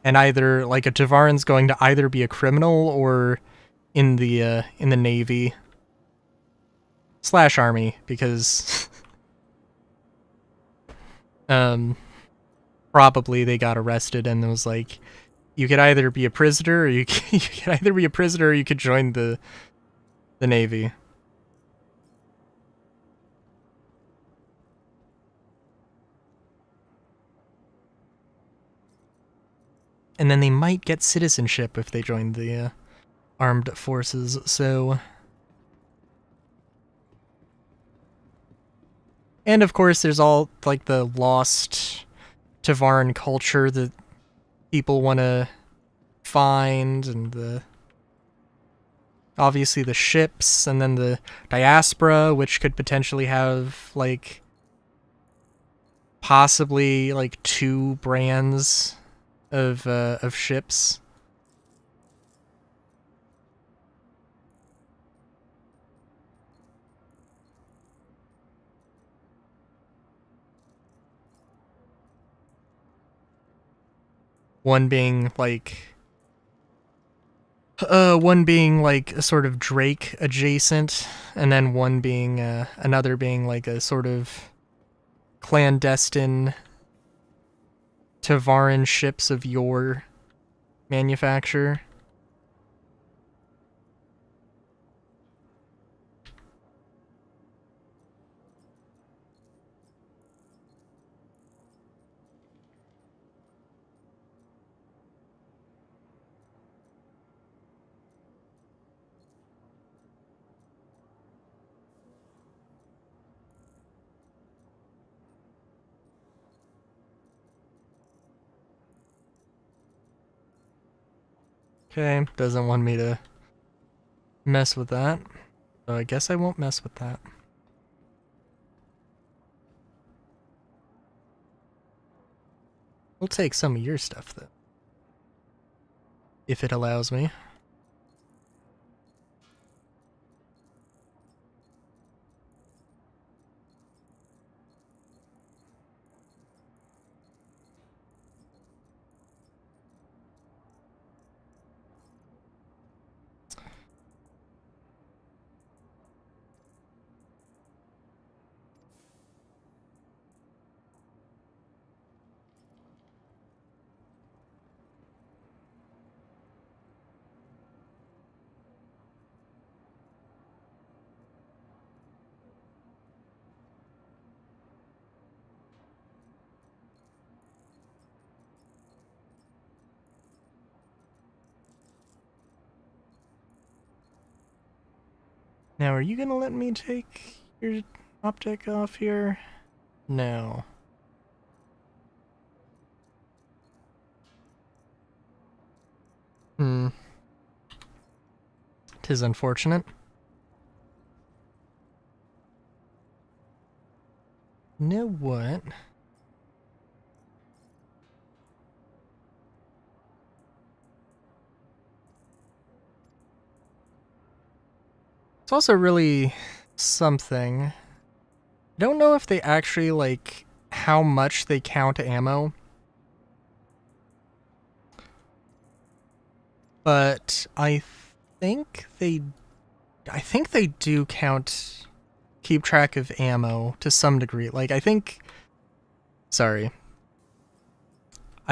And either, like, a Tavaran's going to either be a criminal or in the Navy / Army, because probably they got arrested and it was like, you could either be a prisoner or you could either be a prisoner or you could join the Navy. And then they might get citizenship if they join the armed forces, so... And of course there's all, like, the lost Tavaran culture that people want to find, and the... obviously the ships, and then the diaspora, which could potentially have, like, possibly, like, 2 brands of ships. One being like a sort of Drake adjacent, and then one being another being like a sort of clandestine Tavaran ships of yore manufacture. Okay, doesn't want me to mess with that. So I guess I won't mess with that. We'll take some of your stuff, though. If it allows me. Now, are you gonna let me take your optic off here? No. Hmm. 'Tis unfortunate. You know what? It's also really something. I don't know if they actually, like, how much they count ammo. But think they I think they do keep track of ammo to some degree. Like I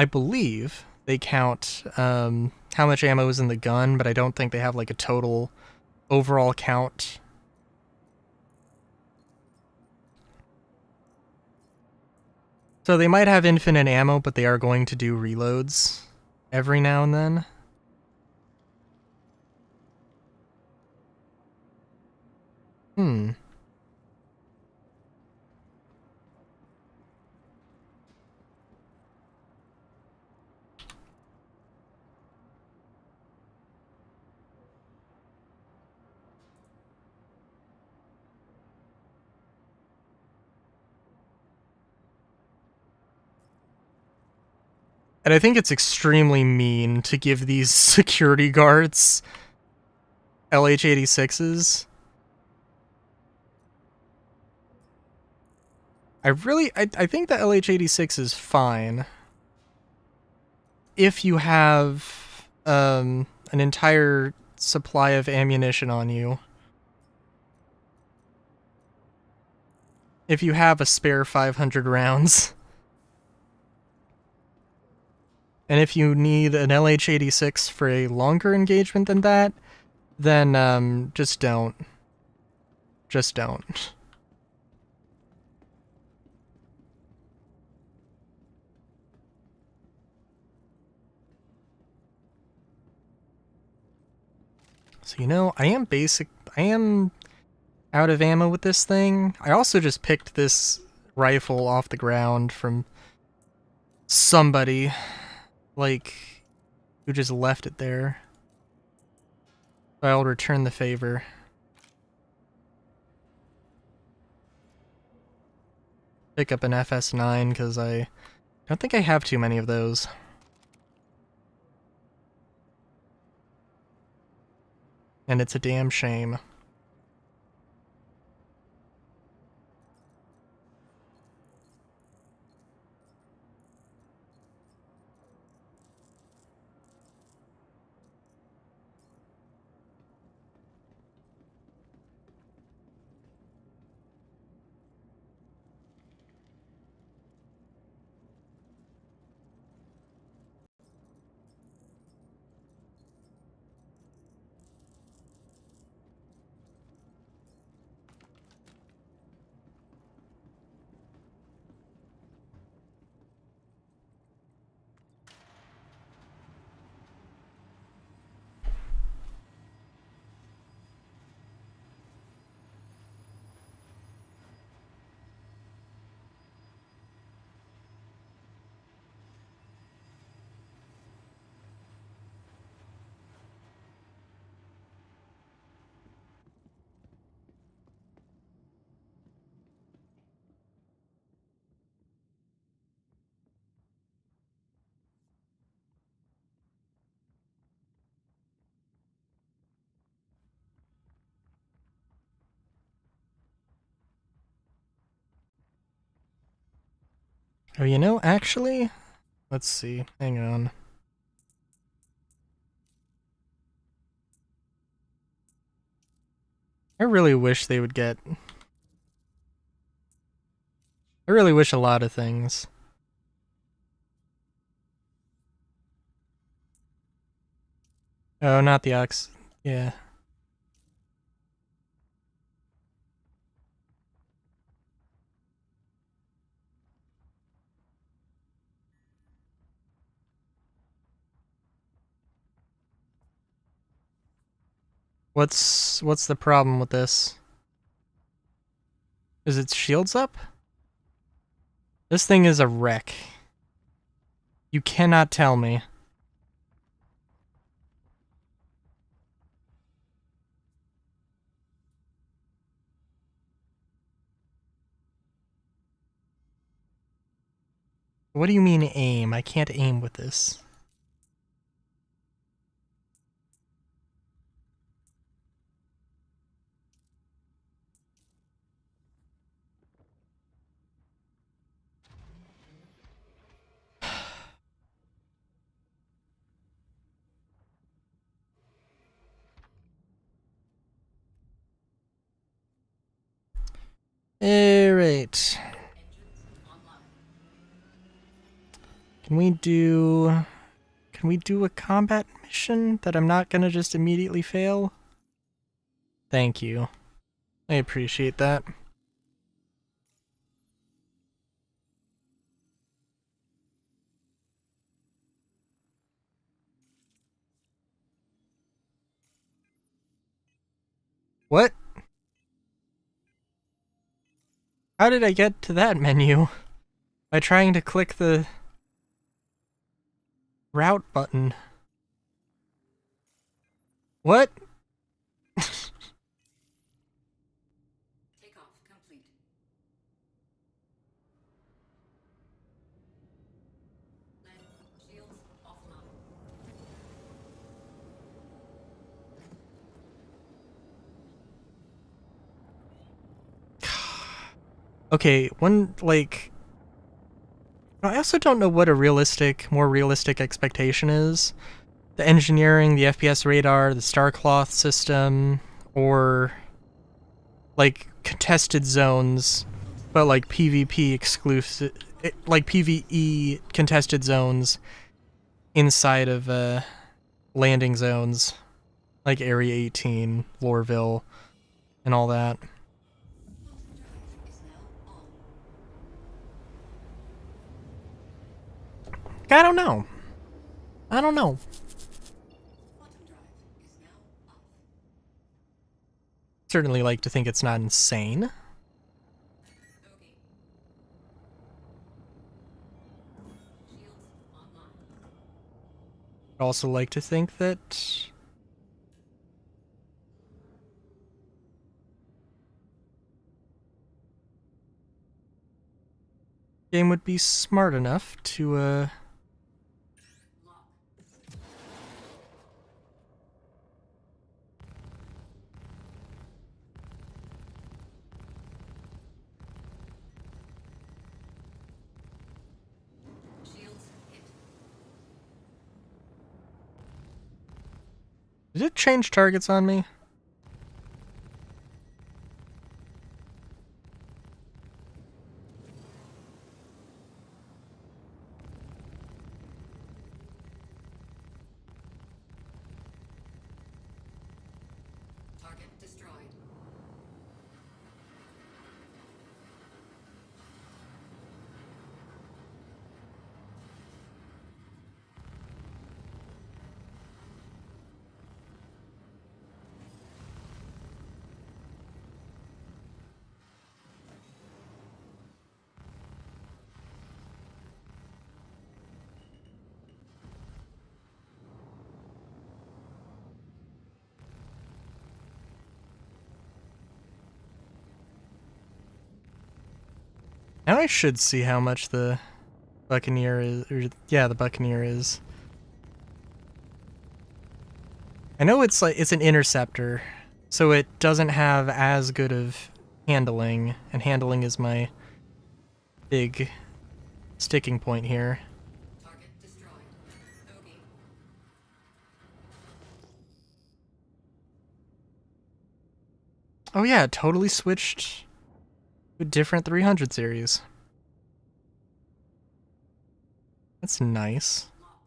believe they count how much ammo is in the gun, but I don't think they have like a total overall count. So they might have infinite ammo, but they are going to do reloads every now and then. Hmm. And I think it's extremely mean to give these security guards LH-86s. I think the LH-86 is fine if you have an entire supply of ammunition on you. If you have a spare 500 rounds. And if you need an LH-86 for a longer engagement than that, then just don't. Just don't. So, I am out of ammo with this thing. I also just picked this rifle off the ground from somebody, like, who just left it there. So I'll return the favor. Pick up an FS9, because I don't think I have too many of those. And it's a damn shame. Oh, actually, let's see. Hang on. I really wish they would get... I really wish a lot of things. Oh, not the ox. Yeah. What's the problem with this? Is its shields up? This thing is a wreck. You cannot tell me. What do you mean aim? I can't aim with this. Alright. Can we do a combat mission that I'm not gonna just immediately fail? Thank you. I appreciate that. What? How did I get to that menu? By trying to click the route button. What? Takeoff complete. Land shields offline. Okay, I also don't know what a more realistic expectation is. The engineering, the FPS radar, the Starcloth system, or like contested zones, but like PvP exclusive, like PvE contested zones inside of landing zones, like Area 18, Lorville, and all that. Is now on. I don't know. I don't know. Quantum drive is now off. Certainly like to think it's not insane. Okay. Shields online. I'd also like to think that game would be smart enough to Lock. Shields hit. did it change targets on me? Target destroyed. Now I should see how much the Buccaneer is, the Buccaneer is. I know it's an interceptor, so it doesn't have as good of handling, and handling is my big sticking point here. Target destroyed. Okay. Oh yeah, it totally switched to a different 300 series. That's nice. Lock.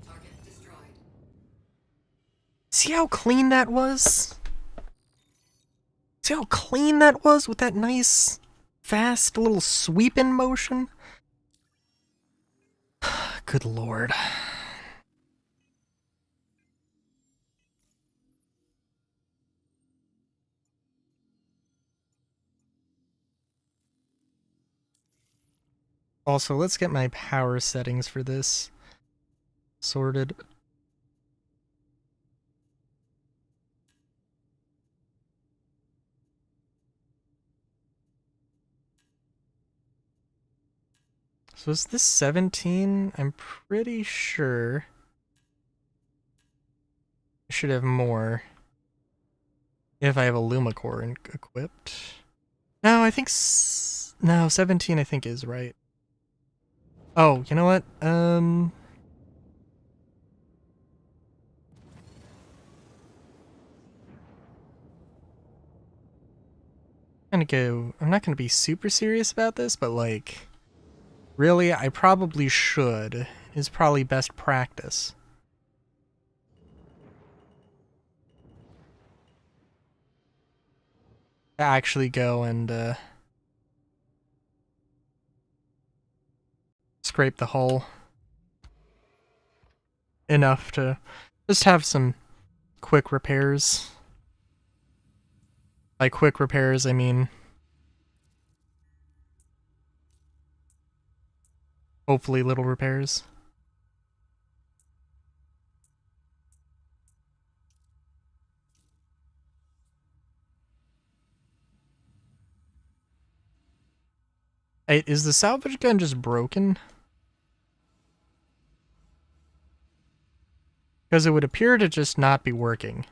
Target destroyed. See how clean that was? See how clean that was with that nice, fast little sweep-in motion? Good lord. Also, let's get my power settings for this sorted. So is this 17? I'm pretty sure I should have more if I have a Lumacore equipped. No, I think no, 17 I think is right. Oh, you know what? I'm not gonna be super serious about this, but like, really, I probably should. Is probably best practice. Actually go and scrape the hull enough to just have some quick repairs. By quick repairs, I mean hopefully little repairs. Hey, is the salvage gun just broken? Because it would appear to just not be working.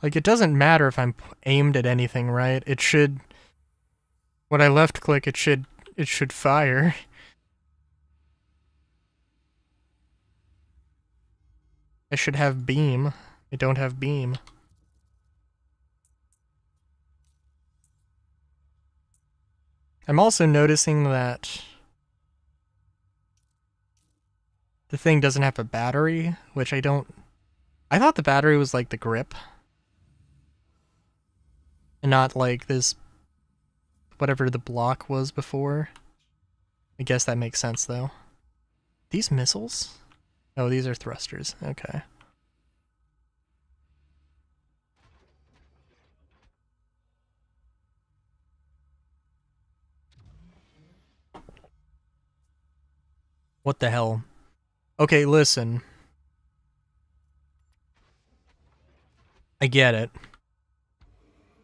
Like, it doesn't matter if I'm aimed at anything, right? It should... When I left click, it should fire. I should have beam. I don't have beam. I'm also noticing that the thing doesn't have a battery, which I don't... I thought the battery was like the grip. And not like this... whatever the block was before. I guess that makes sense, though. These missiles? Oh, these are thrusters. Okay. What the hell? Okay, listen. I get it.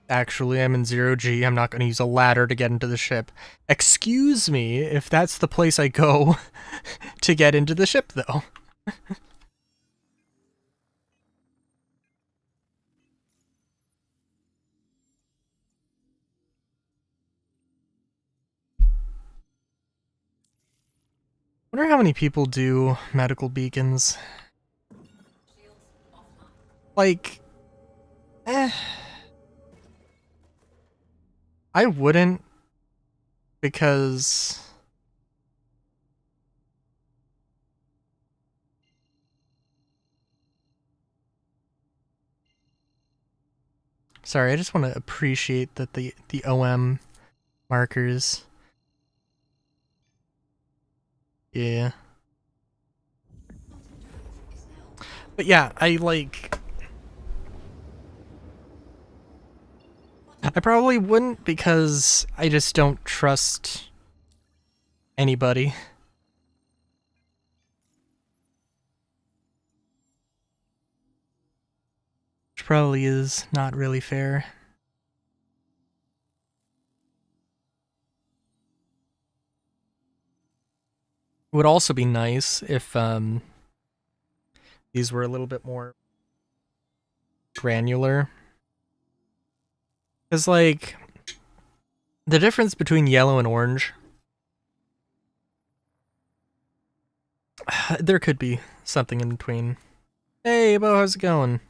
Actually, I'm in 0G. I'm not going to use a ladder to get into the ship. Excuse me if that's the place I go to get into the ship, though. Wonder how many people do medical beacons. Like, I wouldn't, because sorry, I just want to appreciate that the OM markers. Yeah. But yeah, I probably wouldn't because I just don't trust anybody. Which probably is not really fair. It would also be nice if these were a little bit more granular. Because, like, the difference between yellow and orange, there could be something in between. Hey, Bo, how's it going?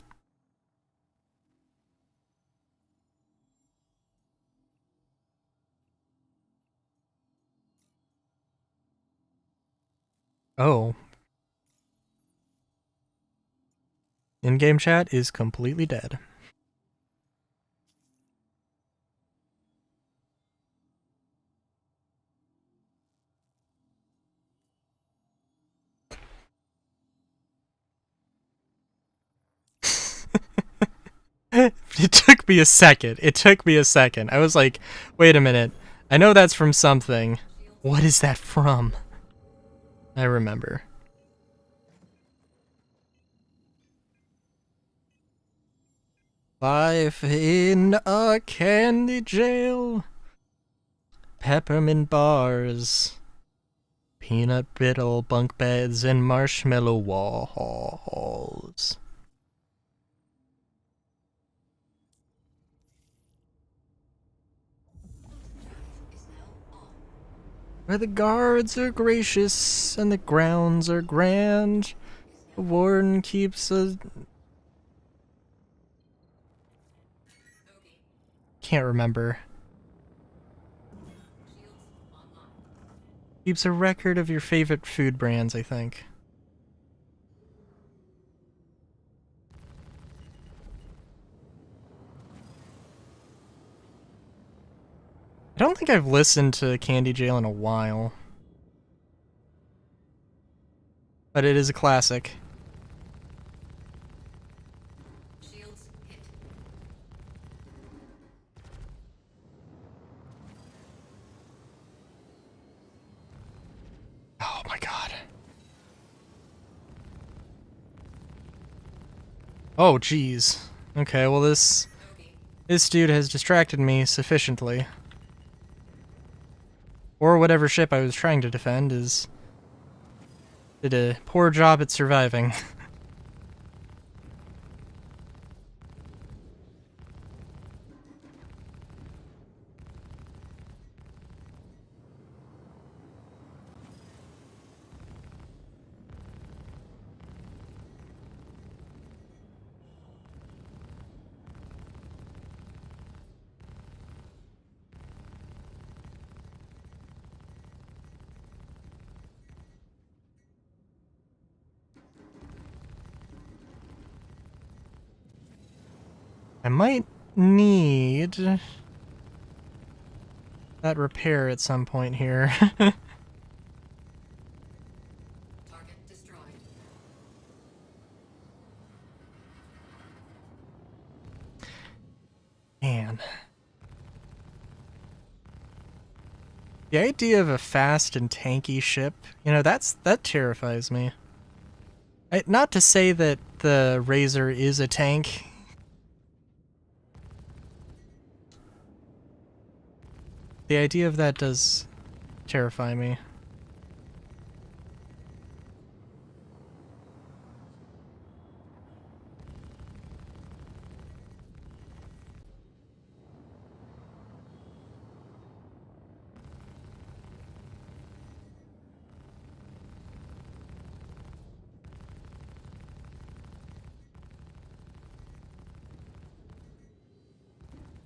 Oh. In-game chat is completely dead. It took me a second. I was like, wait a minute. I know that's from something. What is that from? I remember. Life in a candy jail. Peppermint bars. Peanut brittle bunk beds and marshmallow walls. Is now on. Where the guards are gracious and the grounds are grand, the warden keeps a... Bogey. Can't remember. Shields online. Keeps a record of your favorite food brands, I think. I don't think I've listened to Candy Jail in a while. But it is a classic. Shields hit. Oh my god. Oh jeez. Okay, well this Bogey. dude has distracted me sufficiently. Or whatever ship I was trying to defend did a poor job at surviving. I might need that repair at some point here. Target destroyed. Man. The idea of a fast and tanky ship, that terrifies me. Not to say that the Razor is a tank. The idea of that does terrify me.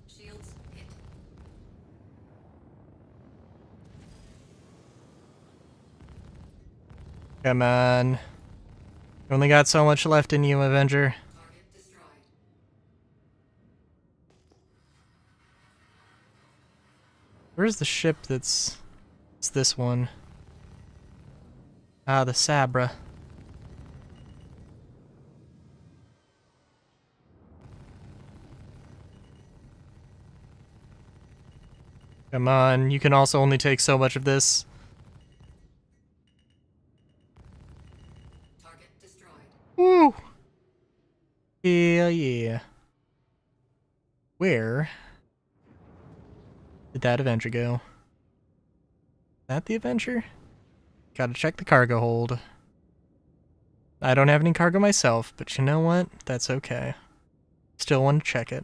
Shields hit. Come on. You only got so much left in you, Avenger. Target destroyed. Where's the ship that's... It's this one. Ah, the Sabra. Come on, you can also only take so much of this. Target destroyed. Woo! Hell yeah. Where did that Avenger go? Is that the Avenger? Gotta check the cargo hold. I don't have any cargo myself, but you know what? That's okay. Still want to check it.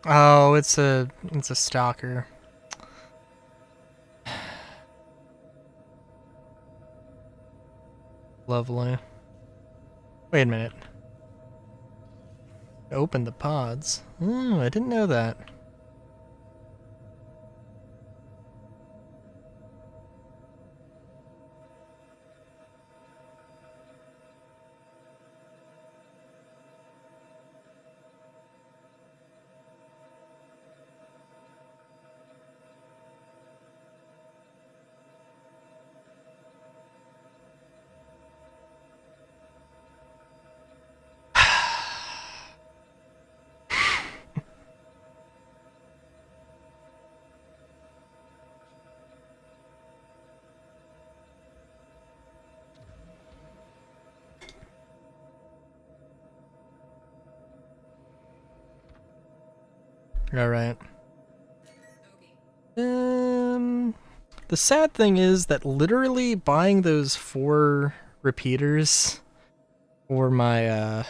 Oh, it's a stalker. Lovely. Wait a minute. Open the pods. Oh, I didn't know that. Alright. The sad thing is that literally buying those 4 repeaters for my,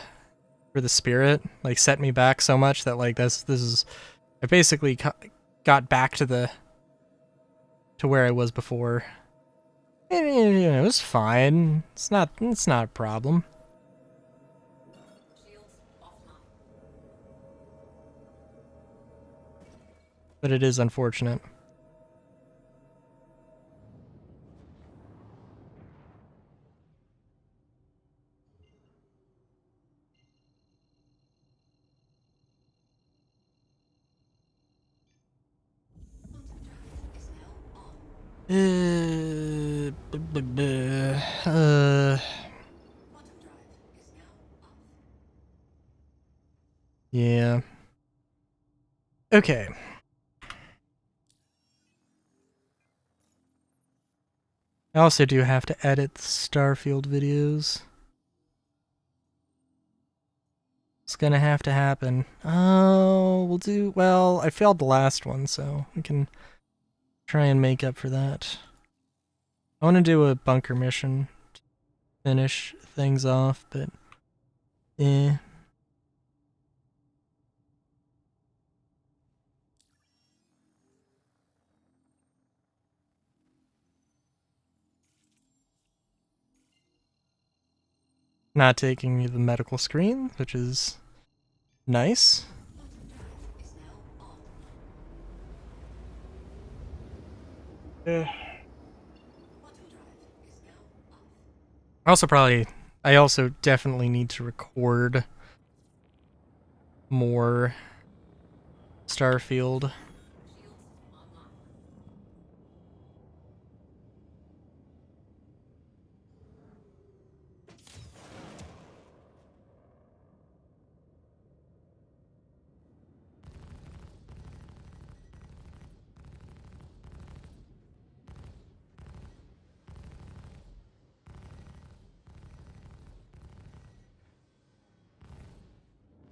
for the spirit, like, set me back so much that, like, this is... I basically got back to where I was before. And, it was fine. It's not a problem. But it is unfortunate. Yeah. Okay. I also do have to edit the Starfield videos. It's gonna have to happen. Oh, well, I failed the last one, so we can try and make up for that. I want to do a bunker mission to finish things off, but eh. Not taking me the medical screen, which is nice. Yeah. I also definitely need to record more Starfield.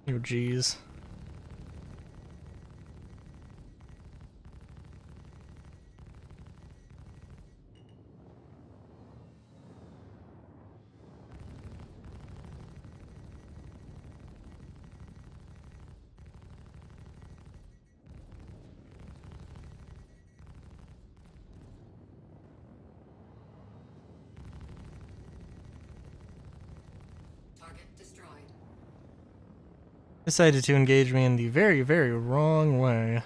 Oh, jeez. Decided to engage me in the very, very wrong way.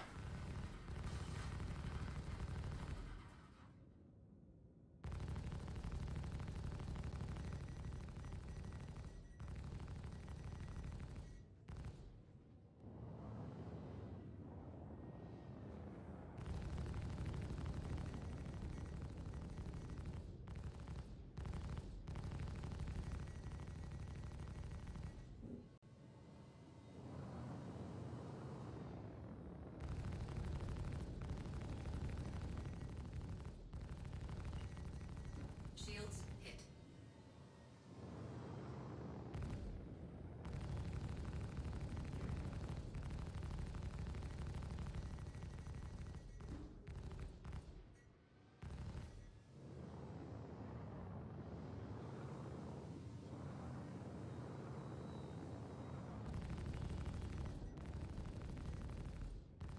Shields hit.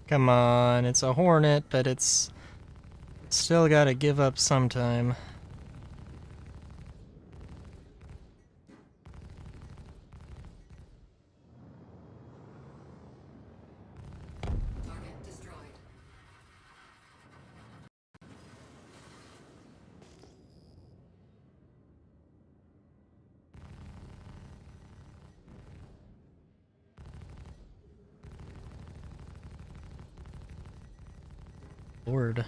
Come on, it's a Hornet, but it's still gotta give up sometime. Target destroyed. Lord.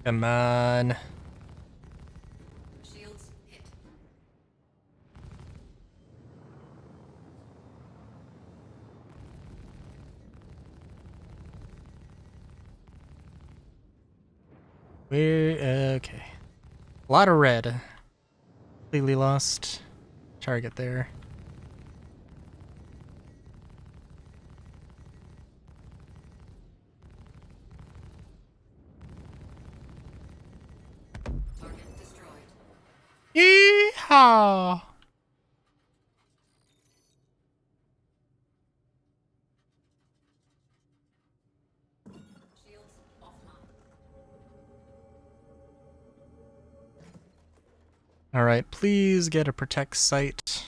Come on. Shields hit. We're okay. A lot of red. Completely lost target there. Target destroyed. Yeehaw! Shields offline. Alright, please get a protect site.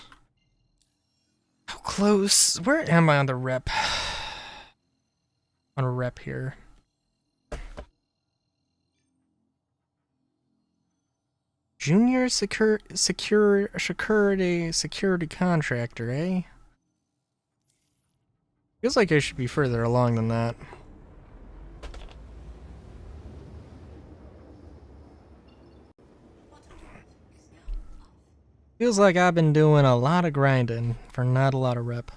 How close? Where am I on the rep? On a rep here. Junior security contractor, eh? Feels like I should be further along than that. Quantum drive is now up. Feels like I've been doing a lot of grinding for not a lot of rep.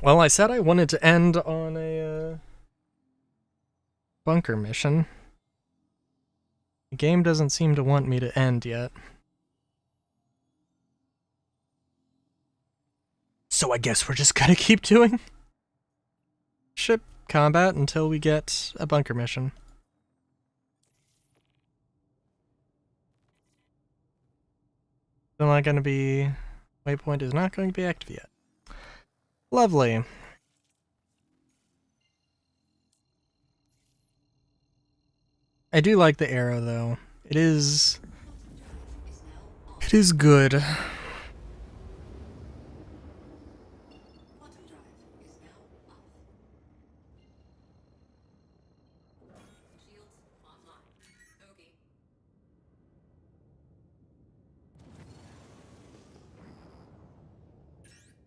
Well, I said I wanted to end on a bunker mission. The game doesn't seem to want me to end yet. So I guess we're just gonna keep doing ship combat until we get a bunker mission. Still not gonna be... Waypoint is not going to be active yet. Lovely. I do like the arrow though. It is good. Quantum drive is now up. Shields offline. Okay.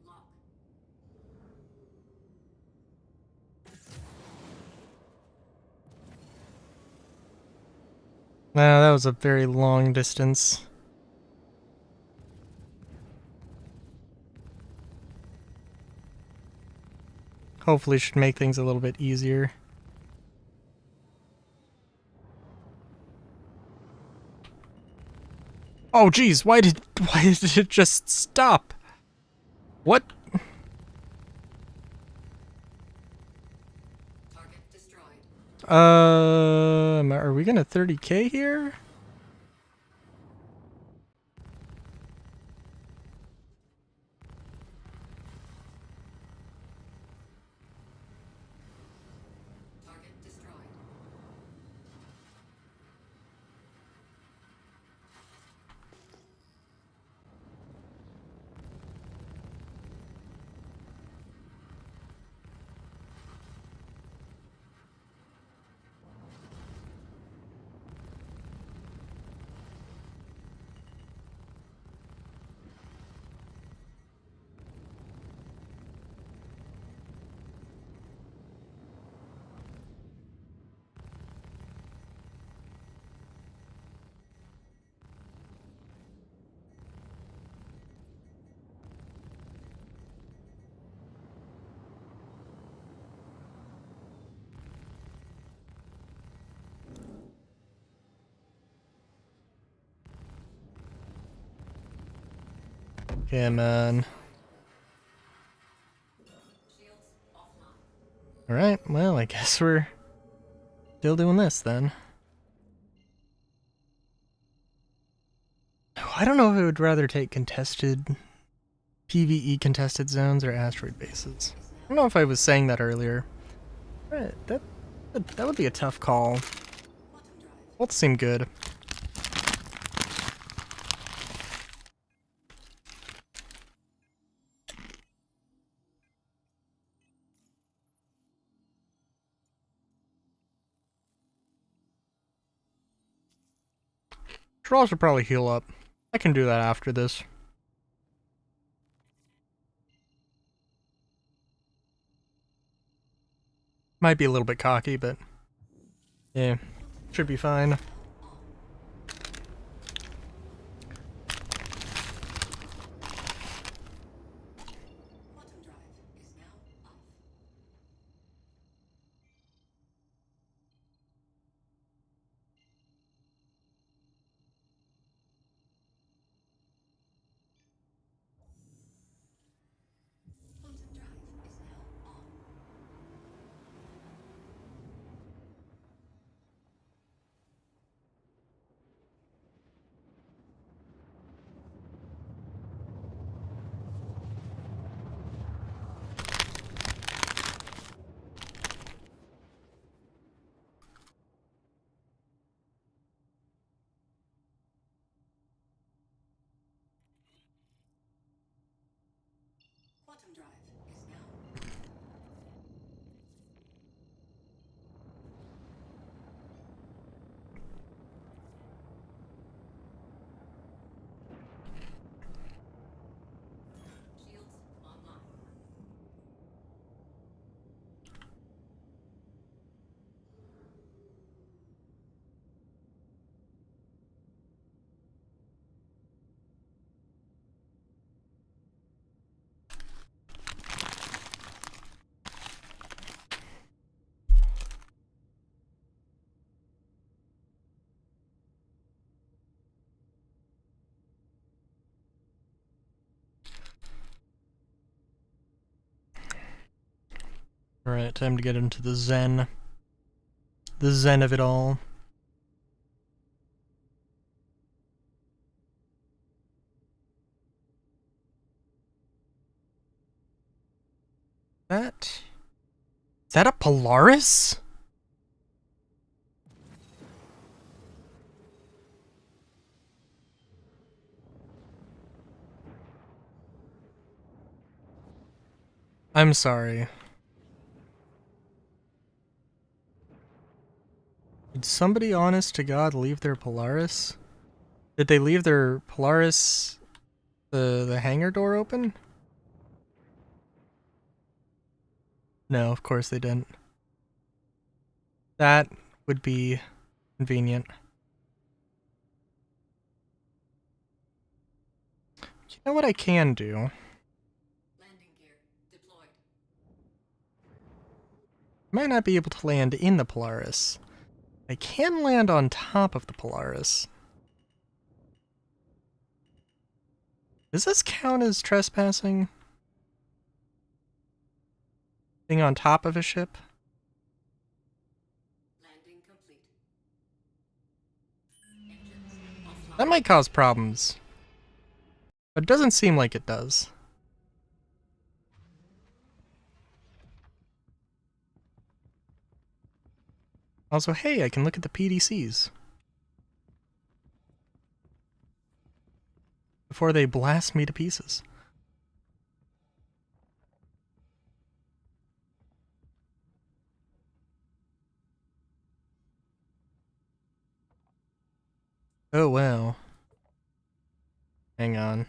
Lock. Wow, that was a very long distance. Hopefully should make things a little bit easier. Oh geez, why did it just stop? What? Target destroyed. Are we gonna 30k here? Target destroyed. Yeah, man. Shields offline. Alright, well, I guess we're still doing this then. I don't know if I would rather take contested PvE contested zones or asteroid bases. I don't know if I was saying that earlier. Right, that would be a tough call. Quantum drive. Both seem good. Should also probably heal up. I can do that after this. Might be a little bit cocky, but yeah. Should be fine. Quantum drive is now off. Quantum drive is now on. Quantum drive is now off. Shields online. Alright, time to get into the zen. The zen of it all. Is that a Polaris? I'm sorry. Did somebody honest to God leave their Polaris? Did they leave their Polaris the hangar door open? No, of course they didn't. That would be convenient. You know what I can do? Landing gear deployed. I might not be able to land in the Polaris. I can land on top of the Polaris. Does this count as trespassing? Being on top of a ship? Landing complete. Engines offline. That might cause problems. But it doesn't seem like it does. Also, hey, I can look at the PDCs. Before they blast me to pieces. Oh, wow. Hang on.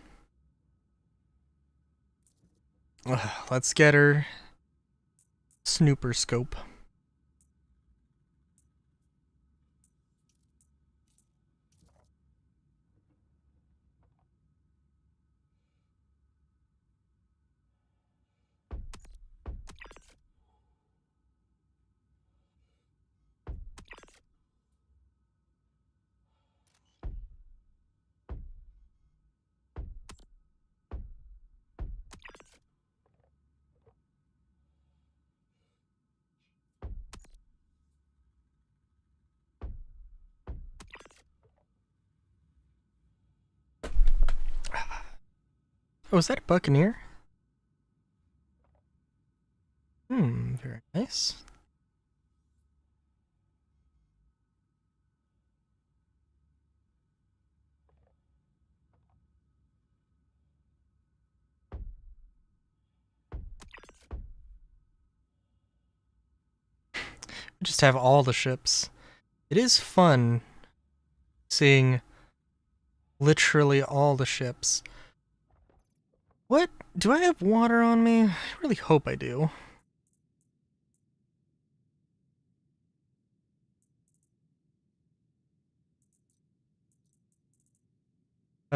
Ugh, let's get her snooper scope. Oh, is that a Buccaneer? Very nice. We just have all the ships. It is fun seeing literally all the ships. What? Do I have water on me? I really hope I do.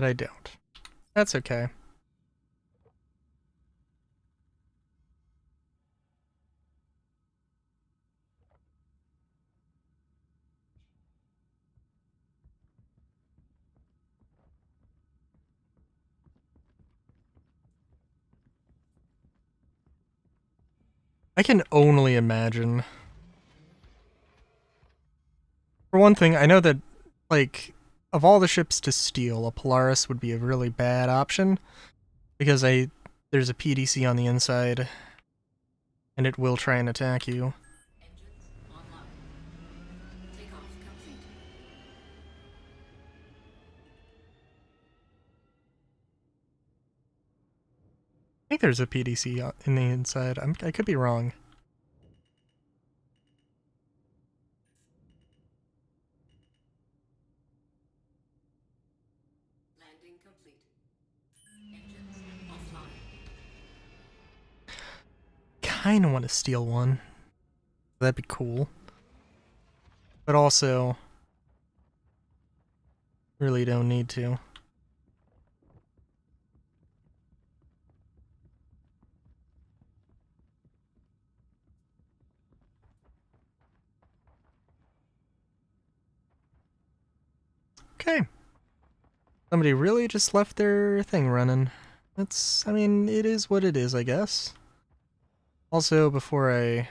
but I don't. That's okay. I can only imagine. For one thing, I know that, like, of all the ships to steal, a Polaris would be a really bad option, because there's a PDC on the inside, and it will try and attack you. Engines online. Takeoff complete. I think there's a PDC in the inside. I could be wrong. Landing complete. Engines offline. Kinda want to steal one. That'd be cool. But also, really don't need to. Okay. Somebody really just left their thing running. I mean, it is what it is, I guess. Also, before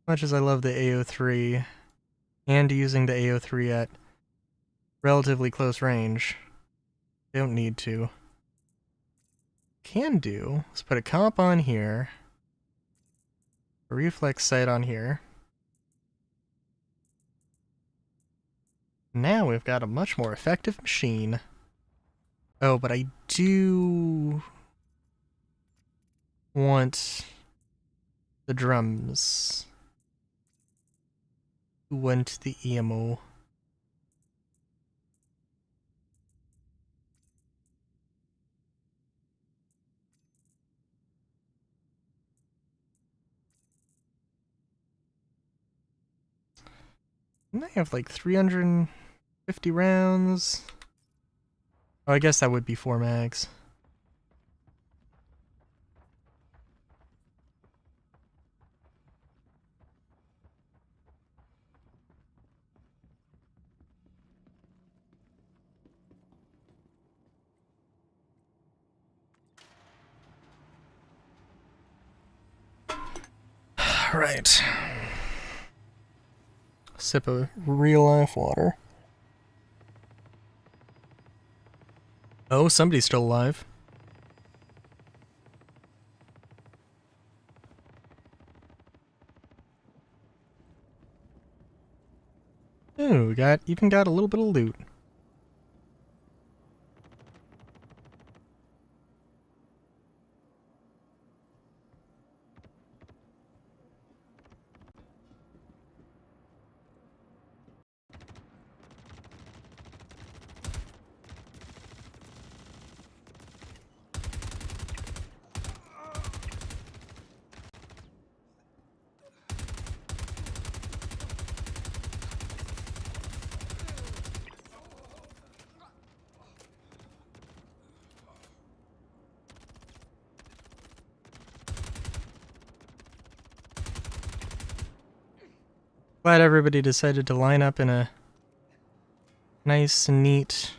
much as I love the AO3, and using the AO3 at relatively close range, don't need to. Can do, let's put a comp on here, a reflex sight on here. Now we've got a much more effective machine. Oh, but I do want the drums. Want the EMO. And I have like 350 rounds. Oh, I guess that would be 4 mags. Right. Sip of real life water. Oh, somebody's still alive. Ooh, even got a little bit of loot. Glad everybody decided to line up in a nice, neat,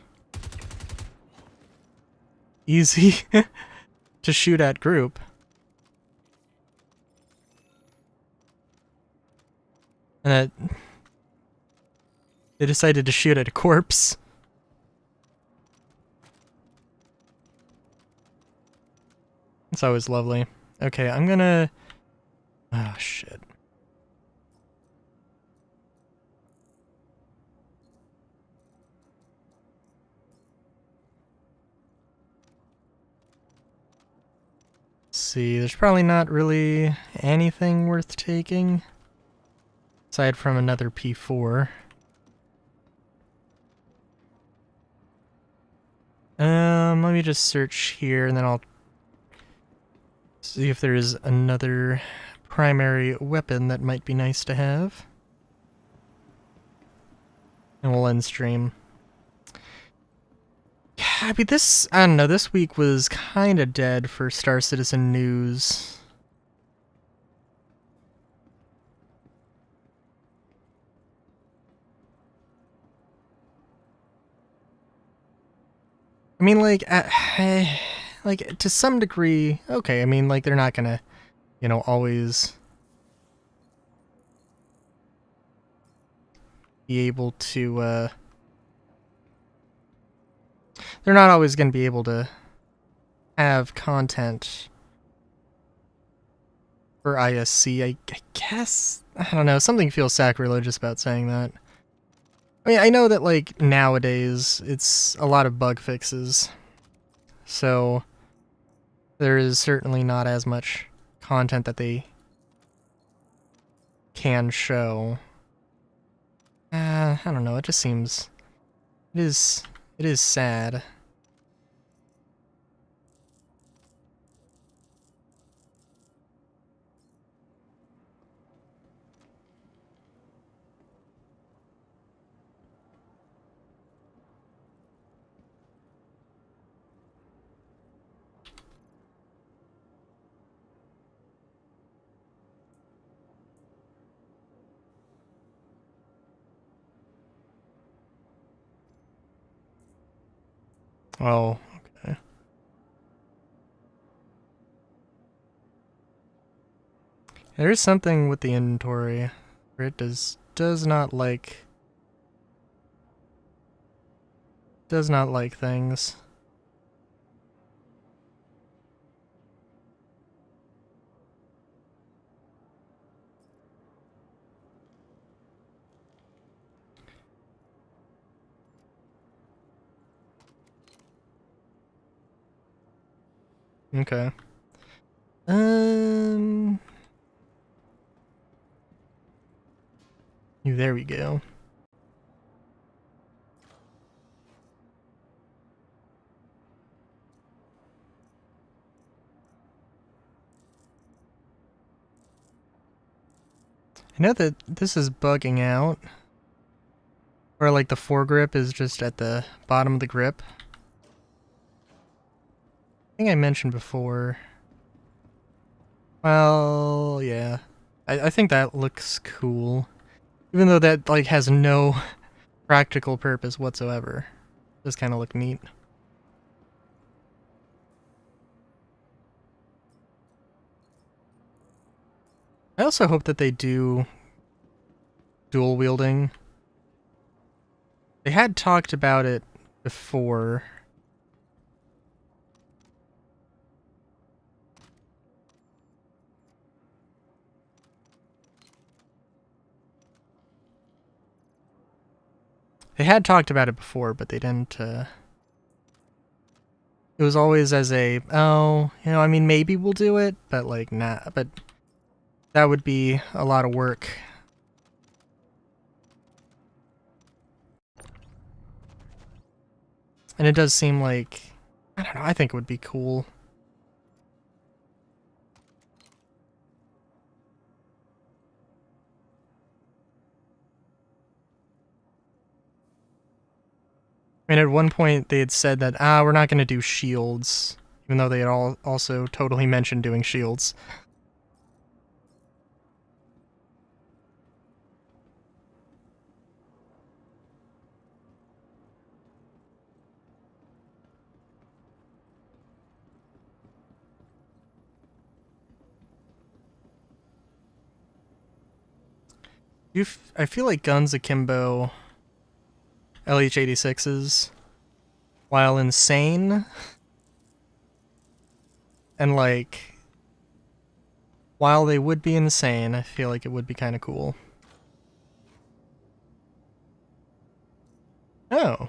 easy to shoot at group. And that they decided to shoot at a corpse. It's always lovely. Okay, I'm gonna... Oh, shit. See, there's probably not really anything worth taking aside from another P4. Let me just search here and then I'll see if there's another primary weapon that might be nice to have. and we'll end stream. Yeah, I mean, I don't know, this week was kind of dead for Star Citizen news. I mean, like, like, to some degree, okay, I mean, like, they're not gonna, always be able to, they're not always gonna be able to have content for ISC, I guess. I don't know, something feels sacrilegious about saying that. I mean, I know that, like, nowadays, it's a lot of bug fixes, so there is certainly not as much content that they can show. I don't know, it just seems... It is sad. Oh, okay. There is something with the inventory where it does not like things. Okay. There we go. I know that this is bugging out. Where, like, the foregrip is just at the bottom of the grip. I think I mentioned before. Well, yeah. I think that looks cool. Even though that, like, has no practical purpose whatsoever. Does kind of look neat. I also hope that they do dual wielding. They had talked about it before. They had talked about it before, but they didn't, it was always as a, oh, I mean, maybe we'll do it, but, like, nah, but that would be a lot of work. And it does seem like, I don't know, I think it would be cool. I mean, at one point they had said that, we're not going to do shields, even though they had also totally mentioned doing shields. I feel like guns akimbo LH-86s, while insane, and, like, while they would be insane, I feel like it would be kind of cool. Oh.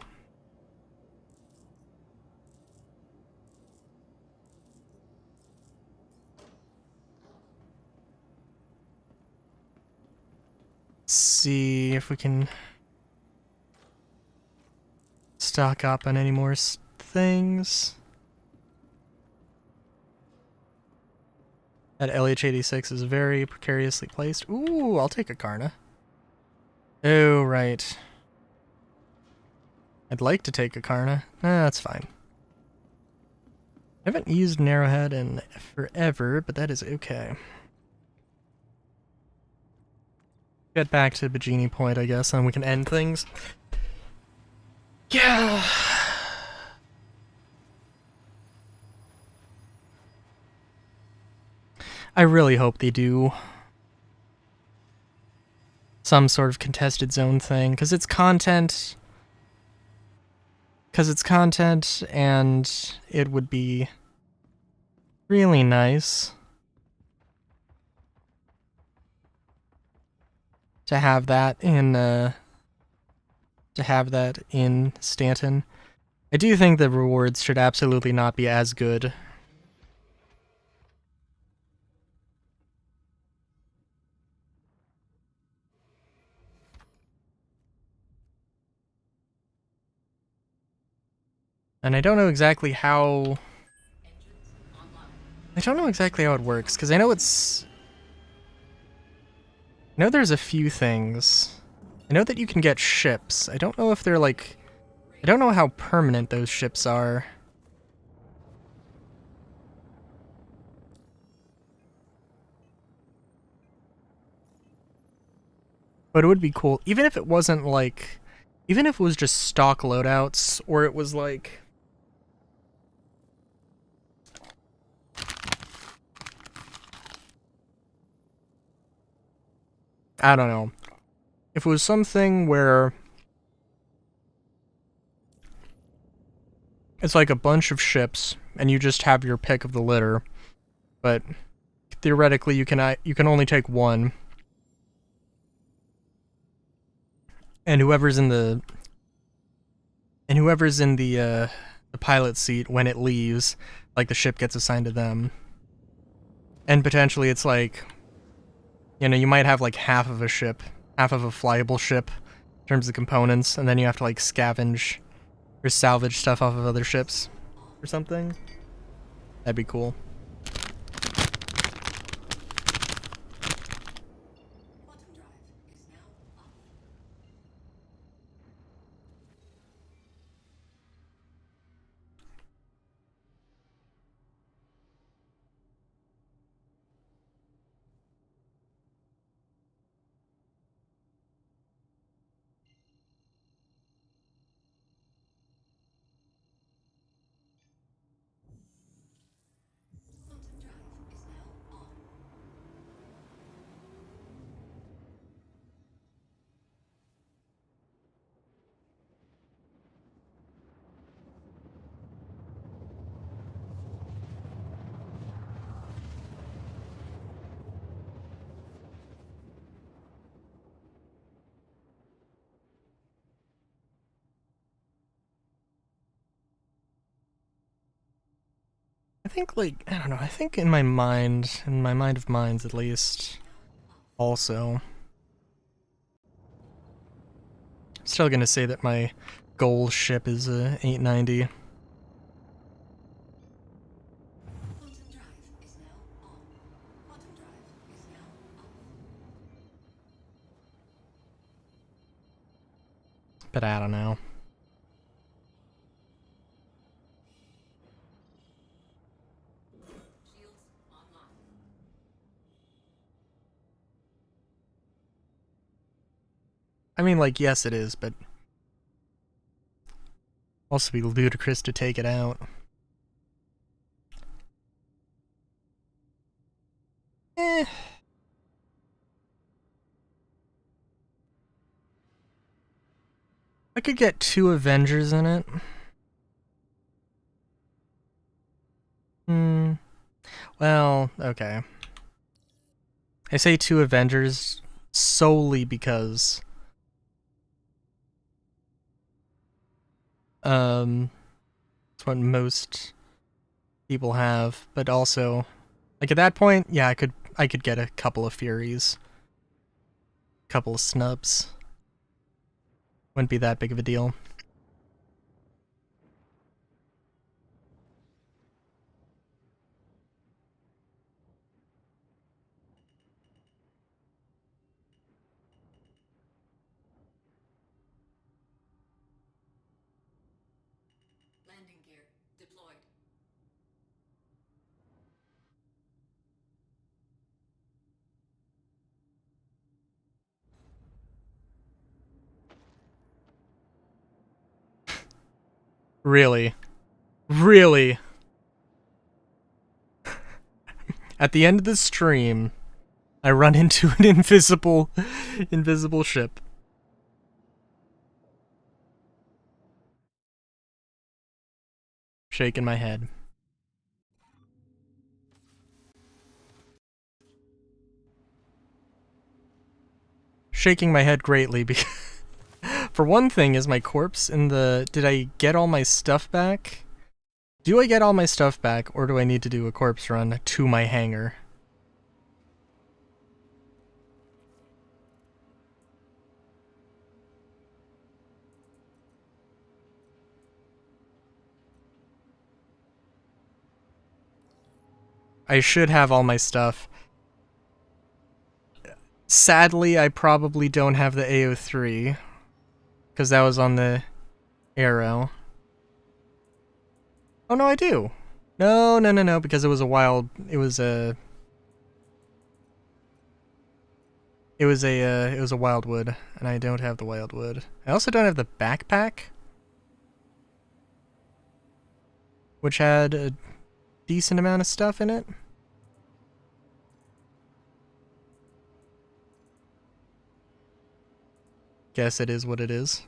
Let's see if we can stock up on any more things. That LH-86 is very precariously placed. Ooh, I'll take a Karna. Oh, right. I'd like to take a Karna. That's fine. I haven't used an arrowhead in forever, but that is okay. Get back to Bajini Point, I guess, and we can end things. Yeah. I really hope they do some sort of contested zone thing, because it's content. And it would be really nice to have that in Stanton. I do think the rewards should absolutely not be as good. And I don't know exactly how... I don't know exactly how it works, because I know it's... I know there's a few things. I know that you can get ships. I don't know if they're like... I don't know how permanent those ships are. But it would be cool, even if it wasn't like... Even if it was just stock loadouts, or it was like... I don't know. If it was something where... It's like a bunch of ships, and you just have your pick of the litter, but theoretically you can only take one. And whoever's in the the pilot seat when it leaves, like the ship gets assigned to them. And potentially it's like, you know, you might have like half of a flyable ship in terms of components, and then you have to like scavenge or salvage stuff off of other ships or something. That'd be cool. I think, like, I don't know, I think in my mind of minds at least, also, I'm still gonna say that my goal ship is a 890. But I don't know. I mean, like, yes it is, but also be ludicrous to take it out. Eh. I could get 2 Avengers in it. Well, okay. I say 2 Avengers solely because it's what most people have, but also, like, at that point, yeah, I could get a couple of Furies. Couple of snubs. Wouldn't be that big of a deal. Really? Really? At the end of the stream, I run into an invisible ship. Shaking my head. Shaking my head greatly because for one thing, is my corpse in the... Did I get all my stuff back? Do I get all my stuff back, or do I need to do a corpse run to my hangar? I should have all my stuff. Sadly, I probably don't have the AO3, because that was on the Arrow. Oh no, I do. No, because it was a wild... It was a wildwood, and I don't have the wildwood. I also don't have the backpack, which had a decent amount of stuff in it. Guess it is what it is.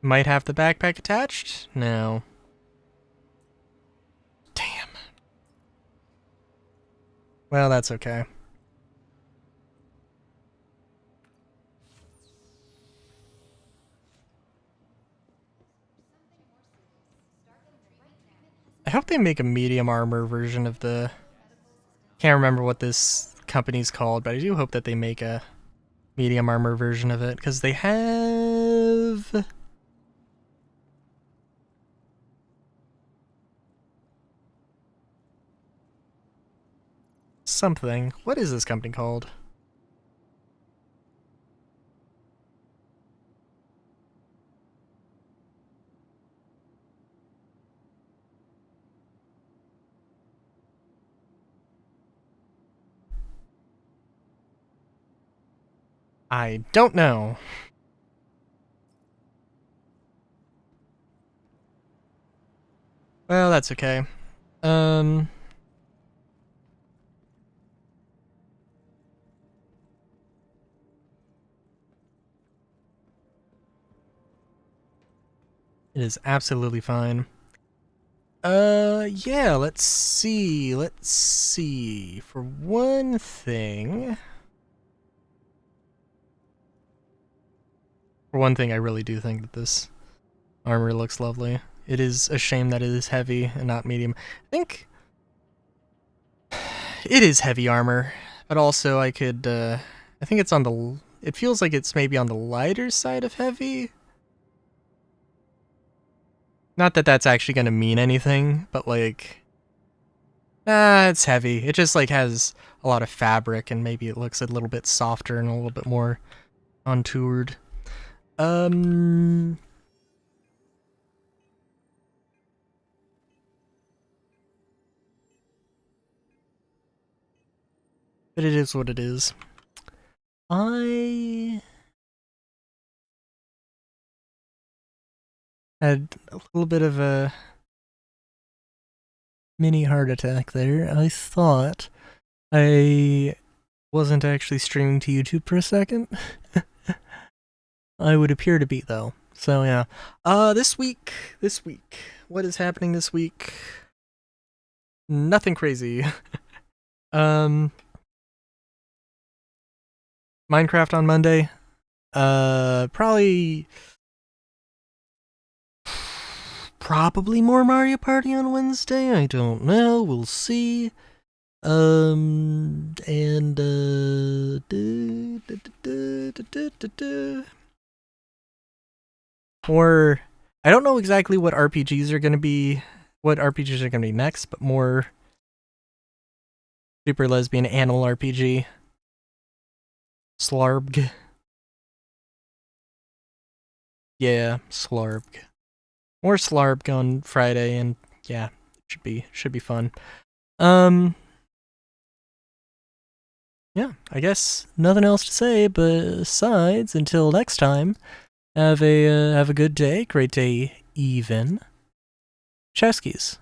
Might have the backpack attached? No. Damn. Well, that's okay. I hope they make a medium armor version of the... Can't remember what this company's called, but I do hope that they make a medium armor version of it, because they have... something. What is this company called? I don't know. Well, that's okay. It is absolutely fine. Yeah, let's see. For one thing... I really do think that this armor looks lovely. It is a shame that it is heavy and not medium. I think... it is heavy armor, but also I could, I think it's on the... It feels like it's maybe on the lighter side of heavy. Not that that's actually going to mean anything, but like... it's heavy. It just like has a lot of fabric and maybe it looks a little bit softer and a little bit more contoured. But it is what it is. I had a little bit of a mini heart attack there. I thought I wasn't actually streaming to YouTube for a second. I would appear to be, though. So yeah. This week. What is happening this week? Nothing crazy. Minecraft on Monday. Probably more Mario Party on Wednesday. I don't know. We'll see. Or I don't know exactly what RPGs are gonna be next, but more Super Lesbian Animal RPG. Slarb. Yeah, Slarb. More Slarb on Friday, and yeah, should be fun. yeah, I guess nothing else to say besides until next time. Have a good day, great day even. Chowskis.